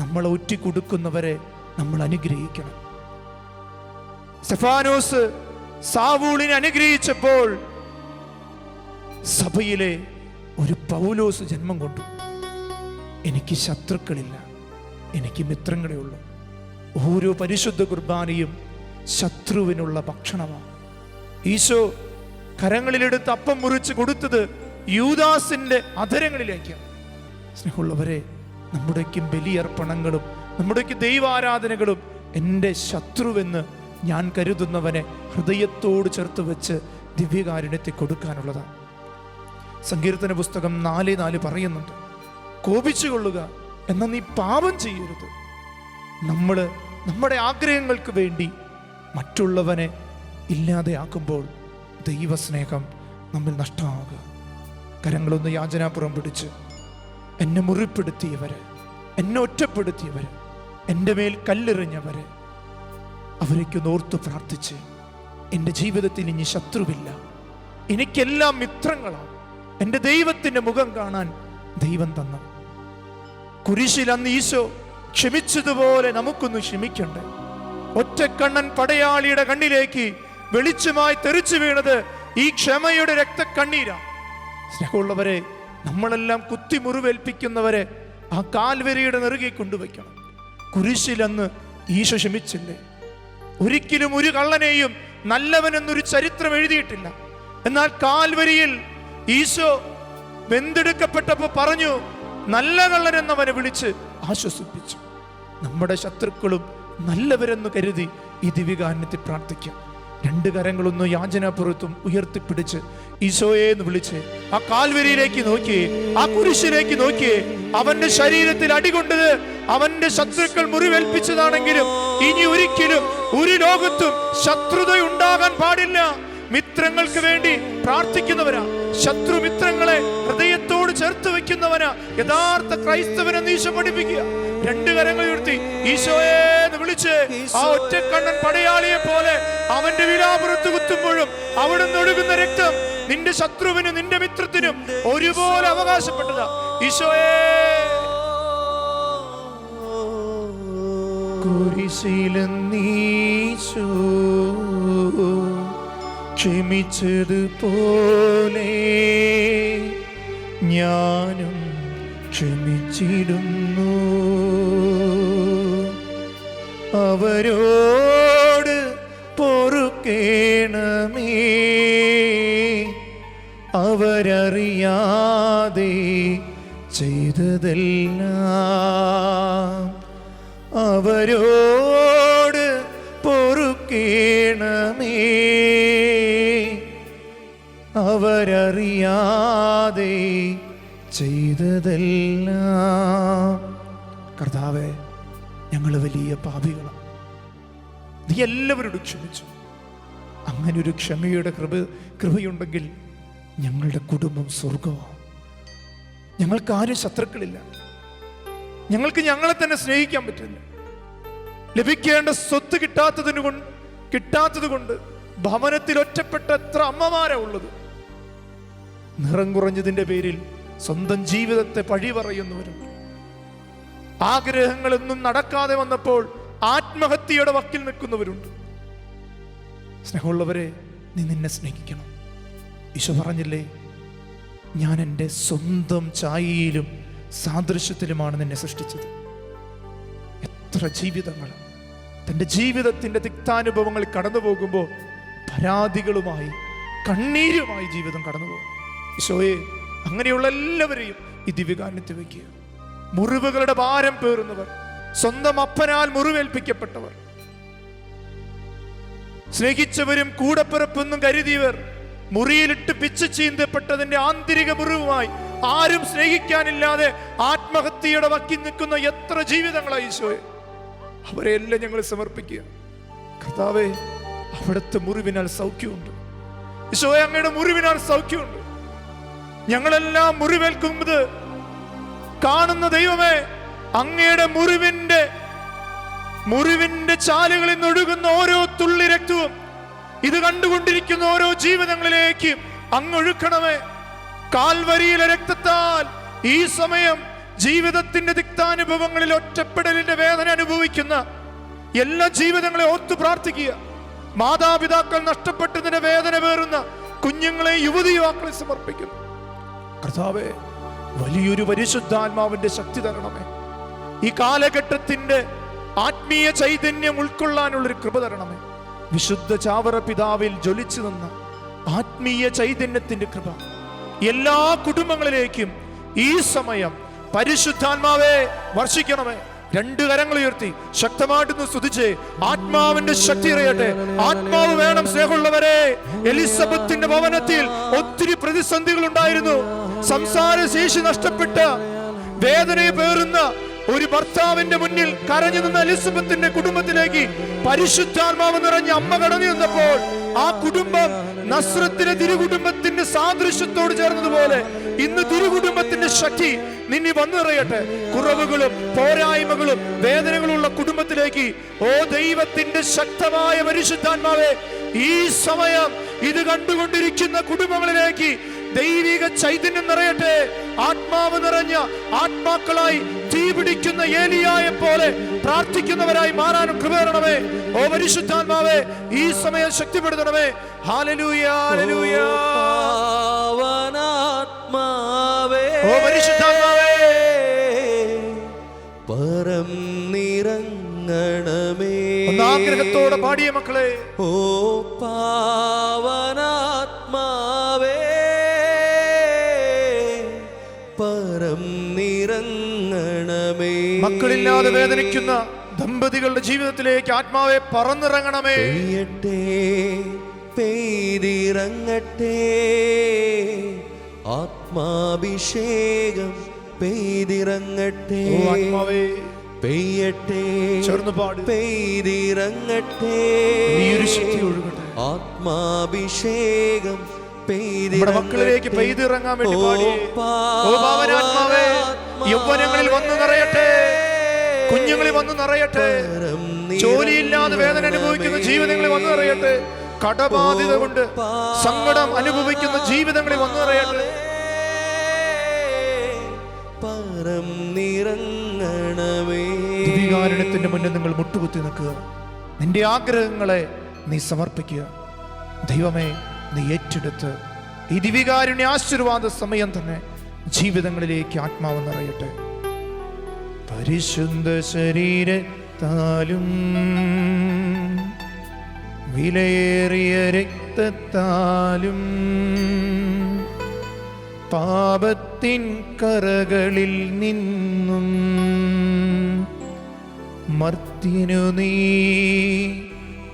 നമ്മളെ ഒറ്റിക്കൊടുക്കുന്നവരെ നമ്മൾ അനുഗ്രഹിക്കണം. സ്തെഫാനോസ് സാവൂളിനെ അനുഗ്രഹിച്ചപ്പോൾ സഭയിലെ ഒരു പൗലോസ് ജന്മം കൊണ്ടു. എനിക്ക് ശത്രുക്കളില്ല, എനിക്ക് മിത്രങ്ങളേ ഉള്ളൂ. ഓരോ പരിശുദ്ധ കുർബാനയും ശത്രുവിനുള്ള ഭക്ഷണമാണ്. ഈശോ കരങ്ങളിലെടുത്ത് അപ്പം മുറിച്ച് കൊടുത്തത് യൂദാസിന്റെ അധരങ്ങളിലേക്കാണ്. സ്നേഹമുള്ളവരെ, നമ്മുടേക്കും ബലിയർപ്പണങ്ങളും നമ്മുടേക്ക് ദൈവാരാധനകളും എൻ്റെ ശത്രുവെന്ന് ഞാൻ കരുതുന്നവനെ ഹൃദയത്തോട് ചേർത്ത് വെച്ച് ദിവ്യകാരുണ്യത്തെ കൊടുക്കാനുള്ളതാണ്. സങ്കീർത്തന പുസ്തകം 4:4 പറയുന്നുണ്ട്, കോപിച്ചു കൊള്ളുക എന്നാൽ നീ പാപം ചെയ്യരുത്. നമ്മുടെ ആഗ്രഹങ്ങൾക്ക് വേണ്ടി മറ്റുള്ളവനെ ഇല്ലാതെയാക്കുമ്പോൾ ദൈവസ്നേഹം നമ്മിൽ നഷ്ടമാകുക. കരങ്ങളൊന്ന് യാചനാപുറം പിടിച്ച്, എന്നെ മുറിപ്പെടുത്തിയവര്, എന്നെ ഒറ്റപ്പെടുത്തിയവര്, എൻ്റെ മേൽ കല്ലെറിഞ്ഞവര്, അവരേക്കൊന്ന് ഓർത്ത് പ്രാർത്ഥിച്ച്, എൻ്റെ ജീവിതത്തിൽ ഇനി ശത്രുവില്ല, എനിക്കെല്ലാം മിത്രങ്ങളാണ്, എൻ്റെ ദൈവത്തിൻ്റെ മുഖം കാണാൻ ദൈവം തന്ന കുരിശിൽ അന്ന് ഈശോ ക്ഷമിച്ചതുപോലെ നമുക്കൊന്ന് ക്ഷമിക്കണ്ടേ? ഒറ്റക്കണ്ണൻ പടയാളിയുടെ കണ്ണിലേക്ക് വെളിച്ചമായി തെറിച്ചു വീണത് ഈ ക്ഷമയുടെ രക്തക്കണ്ണീരാണ്. സ്നേഹമുള്ളവരെ, നമ്മളെല്ലാം കുത്തി മുറിവേൽപ്പിക്കുന്നവരെ ആ കാൽവരിയുടെ നെറുകെ കൊണ്ടുവയ്ക്കണം. കുരിശിലന്ന് ഈശോ ക്ഷമിച്ചില്ലേ? ഒരിക്കലും ഒരു കള്ളനെയും നല്ലവനെന്നൊരു ചരിത്രം എഴുതിയിട്ടില്ല. എന്നാൽ കാൽവരിയിൽ ഈശോ വെന്തെടുക്കപ്പെട്ടപ്പോൾ പറഞ്ഞു, നല്ല കള്ളനെന്നവനെ വിളിച്ച് ആശ്വസിപ്പിച്ചു. നമ്മുടെ ശത്രുക്കളും നല്ലവരെന്ന് കരുതി ഈ ദിവ്യകാരുണ്യത്തിൽ പ്രാർത്ഥിക്കാം. 2 കരങ്ങളൊന്നും യാചനാപുറത്തും ഉയർത്തിപ്പിടിച്ച് ഈശോയെ എന്ന് വിളിച്ച് ആ കാൽവരിയിലേക്ക് നോക്കിയേ, ആ കുരിശിലേക്ക് നോക്കിയേ. അവന്റെ ശരീരത്തിൽ അടികൊണ്ടത് അവന്റെ ശത്രുക്കൾ മുറിവേൽപ്പിച്ചതാണെങ്കിലും ഇനി ഒരിക്കലും ഒരു ലോകത്തും ശത്രുത ഉണ്ടാകാൻ പാടില്ല. മിത്രങ്ങൾക്ക് വേണ്ടി പ്രാർത്ഥിക്കുന്നവരാ, ശത്രുമിത്രങ്ങളെ ഹൃദയത്തോട് ചേർത്ത് വെക്കുന്നവനാ യഥാർത്ഥ ക്രൈസ്തവനെന്ന് ഈശോ പഠിപ്പിക്കുക. 2 കരങ്ങൾ ഉയർത്തി ഈശോയെ എന്ന് വിളിച്ച് ആ ഒറ്റക്കണ്ണൻ പടയാളിയെ പോലെ അവന്റെ വിലാപുറത്ത് കുത്തുമ്പോഴും അവിടുന്ന് ഒഴുകുന്ന രക്തം നിന്റെ ശത്രുവിനും നിന്റെ മിത്രത്തിനും ഒരുപോലെ അവകാശപ്പെട്ടതാ. ഈശോയെ, കുരിശിലെന്നീശോ ക്ഷമിച്ചതുപോലെ ഞാനും ക്ഷമിച്ചിടുന്നു. അവരോട് പൊറുക്കേണമേ, അവരറിയാതെ ചെയ്തതെല്ലാം. അവരോട് പൊറുക്കേണമേ, അവരറിയാതെ ചെയ്തതെല്ലാം. കർത്താവേ, ഞങ്ങൾ വലിയ പാപികളാണ്, നീ എല്ലാവരോടും ക്ഷമിച്ചു. അങ്ങനെ ഒരു ക്ഷമയുടെ കൃപയുണ്ടെങ്കിൽ ഞങ്ങളുടെ കുടുംബം സ്വർഗമാണ്. ഞങ്ങൾക്കാരും ശത്രുക്കളില്ല, ഞങ്ങൾക്ക് ഞങ്ങളെ തന്നെ സ്നേഹിക്കാൻ പറ്റില്ല. ലഭിക്കേണ്ട സ്വത്ത് കിട്ടാത്തത് കൊണ്ട് ഭവനത്തിൽ ഒറ്റപ്പെട്ട എത്ര അമ്മമാരാ ഉള്ളത്. നിറം കുറഞ്ഞതിന്റെ പേരിൽ സ്വന്തം ജീവിതത്തെ പഴി പറയുന്നവരുണ്ട്. ആഗ്രഹങ്ങളൊന്നും നടക്കാതെ വന്നപ്പോൾ ആത്മഹത്യയുടെ വക്കിൽ നിൽക്കുന്നവരുണ്ട്. സ്നേഹമുള്ളവരെ, നീ നിന്നെ സ്നേഹിക്കണം. ഈശോ പറഞ്ഞില്ലേ, ഞാൻ എൻ്റെ സ്വന്തം ഛായയിലും സാദൃശ്യത്തിലുമാണ് നിന്നെ സൃഷ്ടിച്ചത്. എത്ര ജീവിതങ്ങൾ തൻ്റെ ജീവിതത്തിൻ്റെ തിക്താനുഭവങ്ങൾ കടന്നു പോകുമ്പോൾ പരാതികളുമായി കണ്ണീരുമായി ജീവിതം കടന്നു പോകും. ഈശോയെ, അങ്ങനെയുള്ള എല്ലാവരെയും ഈ ദിവ്യകാരുണ്യത്തിൽ വയ്ക്കുക. മുറിവുകളുടെ ഭാരം പേറുന്നവർ, സ്വന്തം അപ്പനാൽ മുറിവേൽപ്പിക്കപ്പെട്ടവർ, സ്നേഹിച്ചവരും കൂടപ്പിറപ്പെന്നും കരുതിയവർ മുറിയിലിട്ട് പിച്ചു ചീന്തപ്പെട്ടതിന്റെ ആന്തരിക മുറിവുമായി ആരും സ്നേഹിക്കാനില്ലാതെ ആത്മഹത്യയുടെ വക്കിൽ നിൽക്കുന്ന എത്ര ജീവിതങ്ങളായി ഈശോയെ, അവരെല്ലാം ഞങ്ങൾ സമർപ്പിക്കുക. കർത്താവേ, അവിടുത്തെ മുറിവിനാൽ സൗഖ്യമുണ്ട്. ഈശോയെ, അങ്ങയുടെ മുറിവിനാൽ സൗഖ്യമുണ്ട്. ഞങ്ങളെല്ലാം മുറിവേൽക്കുന്നത് കാണുന്ന ദൈവമേ, അങ്ങയുടെ മുറിവിന്റെ ചാലുകളിൽ നിന്നൊഴുകുന്ന ഓരോ തുള്ളി രക്തവും ഇത് കണ്ടുകൊണ്ടിരിക്കുന്ന ഓരോ ജീവിതങ്ങളിലേക്ക് അങ്ങൊഴുക്കണമേ. കാൽവരിയിലെ രക്തത്താൽ ഈ സമയം ജീവിതത്തിന്റെ തിക്താനുഭവങ്ങളിൽ ഒറ്റപ്പെടലിന്റെ വേദന അനുഭവിക്കുന്ന എല്ലാ ജീവിതങ്ങളെ ഓർത്തു പ്രാർത്ഥിക്കുക. മാതാപിതാക്കൾ നഷ്ടപ്പെട്ടതിന്റെ വേദന പേറുന്ന കുഞ്ഞുങ്ങളെ, യുവതി യുവാക്കളെ സമർപ്പിക്കുന്നു. കർത്താവേ, വലിയൊരു പരിശുദ്ധാത്മാവിന്റെ ശക്തി തരണമേ. ഈ കാലഘട്ടത്തിന്റെ ആത്മീയ ചൈതന്യം ഉൾക്കൊള്ളാനുള്ളൊരു കൃപ തരണമേ. വിശുദ്ധ ചാവറ പിതാവിൽ ജ്വലിച്ചു നിന്ന ആത്മീയ ചൈതന്യത്തിന്റെ കൃപ എല്ലാ കുടുംബങ്ങളിലേക്കും ഈ സമയം പരിശുദ്ധാത്മാവെ വർഷിക്കണമേ. രണ്ട് കരങ്ങൾ ഉയർത്തി ശക്തമായിട്ടൊന്ന് സ്തുതിച്ച് ആത്മാവിന്റെ ശക്തി ഇറയട്ടെ. ആത്മാവ് വേണം സ്നേഹമുള്ളവരെ. എലിസബത്തിന്റെ ഭവനത്തിൽ ഒത്തിരി പ്രതിസന്ധികൾ ഉണ്ടായിരുന്നു. സംസാര ശേഷി നഷ്ടപ്പെട്ട വേദനയെ പേറുന്ന ഒരു ഭർത്താവിന്റെ മുന്നിൽ കരഞ്ഞു നിന്ന എലിസബത്തിന്റെ കുടുംബത്തിലേക്ക് പരിശുദ്ധാത്മാവ് നിറഞ്ഞ അമ്മ കടന്നു വന്നപ്പോൾ ആ കുടുംബം നസ്രത്തിലെ തിരുകുടുംബത്തിന്റെ സാദൃശ്യത്തോട് ചേർന്നതുപോലെ ഇന്ന് തിരുകുടുംബത്തിന്റെ ശക്തി നിന്നി വന്നു നിറയട്ടെ. കുറവുകളും പോരായ്മകളും വേദനകളുള്ള കുടുംബത്തിലേക്ക് ഓ ദൈവത്തിന്റെ ശക്തമായ പരിശുദ്ധാത്മാവേ, ഈ സമയം ഇത് കണ്ടുകൊണ്ടിരിക്കുന്ന കുടുംബങ്ങളിലേക്ക് ദൈവിക ചൈതന്യം നിറയട്ടെ. ആത്മാവ് നിറഞ്ഞ ആത്മാക്കളായി തീപിടിക്കുന്ന ഏലിയായെ പോലെ പ്രാർത്ഥിക്കുന്നവരായി മാറാനും കൃപ തരണമേ. ഓ പരിശുദ്ധാത്മാവേ, ഈ സമയം ശക്തിപ്പെടുത്തണമേ. Hallelujah, hallelujah.
പാവനാത്മാവേ,
ഓ പരിശുദ്ധാത്മാവേ,
പരം നിറങ്ങണമേ.
ഒന്നാഗ്രഹത്തോടെ പാടിയ മക്കളെ,
ഓ പാവനാത്മാവേ, പരം നിറങ്ങണമേ.
മക്കളില്ലാതെ വേദനിക്കുന്ന ദമ്പതികളുടെ ജീവിതത്തിലേക്ക് ആത്മാവെ പറന്നിറങ്ങണമേ.
പെയ്യട്ടെ, പെയ്തിറങ്ങട്ടെ, ആത്മാഭിഷേകം പെയ്തിറങ്ങട്ടെ.
ഓ ആത്മാവേ,
പെയ്യട്ടെ,
ചേർന്ന് പാട്.
പെയ്തിറങ്ങട്ടെ,
നീയൊരു ശക്തി ഒഴുകട്ടെ.
ആത്മാഭിഷേകം
നമ്മുടെ മക്കളിലേക്ക് പെയ്തിറങ്ങാൻ വേണ്ടി പാടിയേ. ഓ പാവനാത്മാവേ, യൗവനങ്ങളിൽ വന്നു നിറയട്ടെ, കുഞ്ഞുങ്ങളിൽ വന്നു നിറയട്ടെ, ജോലിയില്ലാതെ വേദന അനുഭവിക്കുന്ന ജീവിതങ്ങളിൽ വന്നു നിറയട്ടെ, കടബാധിത കൊണ്ട് സങ്കടം അനുഭവിക്കുന്ന ജീവിതങ്ങളിൽ വന്നു നിറയട്ടെ.
പരം നിറങ്ങണമേ.
ദിവ്യകാരുണ്യത്തിന്റെ മുന്നിൽ നിങ്ങൾ മുട്ടുകുത്തി നിൽക്കുക. നിന്റെ ആഗ്രഹങ്ങളെ നീ സമർപ്പിക്കുക. ദൈവമേ, നീ ഏറ്റെടുത്ത് ഈ ദിവ്യകാരുണ്യ ആശീർവാദ സമയം തന്നെ ജീവിതങ്ങളിലേക്ക് ആത്മാവ് നിറയട്ടെ. പരിശുദ്ധ ശരീരത്താലും വിലയേറിയ രക്തത്താലും പാപത്തിൻ കറകളിൽ നിന്നും മർത്യനു നീ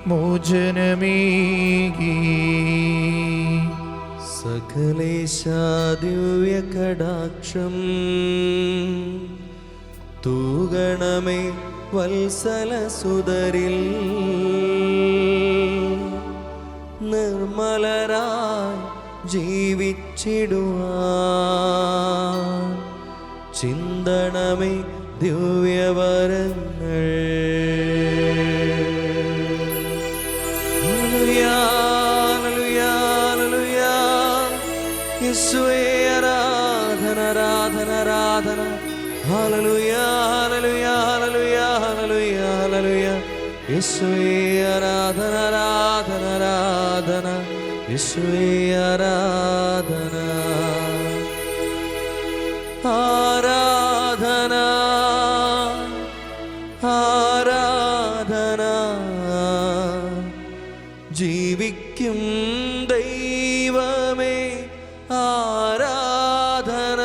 മോചനമേകി.
സകലേശാ ദിവ്യ കടാക്ഷം തൂഗണമേ വത്സല സുതരിൽ. നിർമ്മലരായി ജീവിച്ചിടുവാൻ ചിന്തണമേ ദിവ്യവരങ്ങൾ. യേശുവേ ആരാധന, ആരാധന, ആരാധന. Hallelujah, hallelujah, hallelujah, hallelujah, hallelujah. യേശുവേ ആരാധന, ആരാധന, ആരാധന. യേശുവേ ആരാധന, ആരാധന, ആരാധന. ജീവിക്കും ദൈവമേ ആരാധന,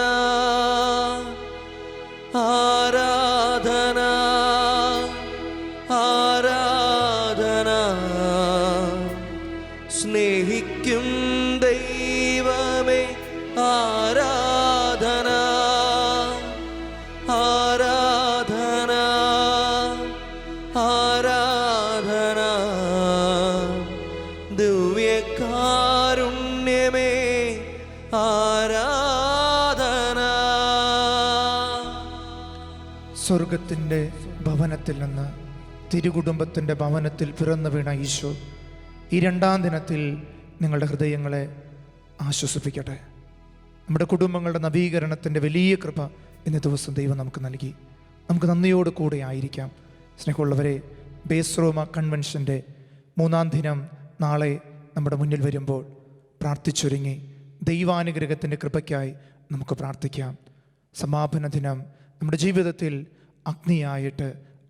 ആരാധന, ആരാധന. സ്നേഹിക്കും ദൈവമേ ആരാധന, ആരാധന, ആരാധന. ദിവ്യകാരുണ്യമേ ആരാധന.
സ്വർഗത്തിൻ്റെ ഭവനത്തിൽ നിന്ന് തിരുകുടുംബത്തിൻ്റെ ഭവനത്തിൽ പിറന്നു വീണ ഈശോ ഈ രണ്ടാം ദിനത്തിൽ നിങ്ങളുടെ ഹൃദയങ്ങളെ ആശ്വസിപ്പിക്കട്ടെ. നമ്മുടെ കുടുംബങ്ങളുടെ നവീകരണത്തിൻ്റെ വലിയ കൃപ ഇന്ന ദിവസം ദൈവം നമുക്ക് നൽകി. നമുക്ക് നന്ദിയോട് കൂടെ ആയിരിക്കാം. സ്നേഹമുള്ളവരെ, ബേസ് റോമ കൺവെൻഷൻ്റെ 3-ാം ദിനം നാളെ നമ്മുടെ മുന്നിൽ വരുമ്പോൾ പ്രാർത്ഥിച്ചൊരുങ്ങി ദൈവാനുഗ്രഹത്തിൻ്റെ കൃപയ്ക്കായി നമുക്ക് പ്രാർത്ഥിക്കാം. സമാപന ദിനം നമ്മുടെ ജീവിതത്തിൽ അഗ്നിയായിട്ട്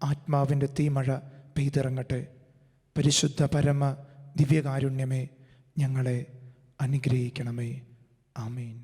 ആത്മാവിൻ്റെ തീമഴ പെയ്തിറങ്ങട്ടെ. പരിശുദ്ധ പരമ ദിവ്യകാരുണ്യമേ, ഞങ്ങളെ അനുഗ്രഹിക്കണമേ. ആമേൻ.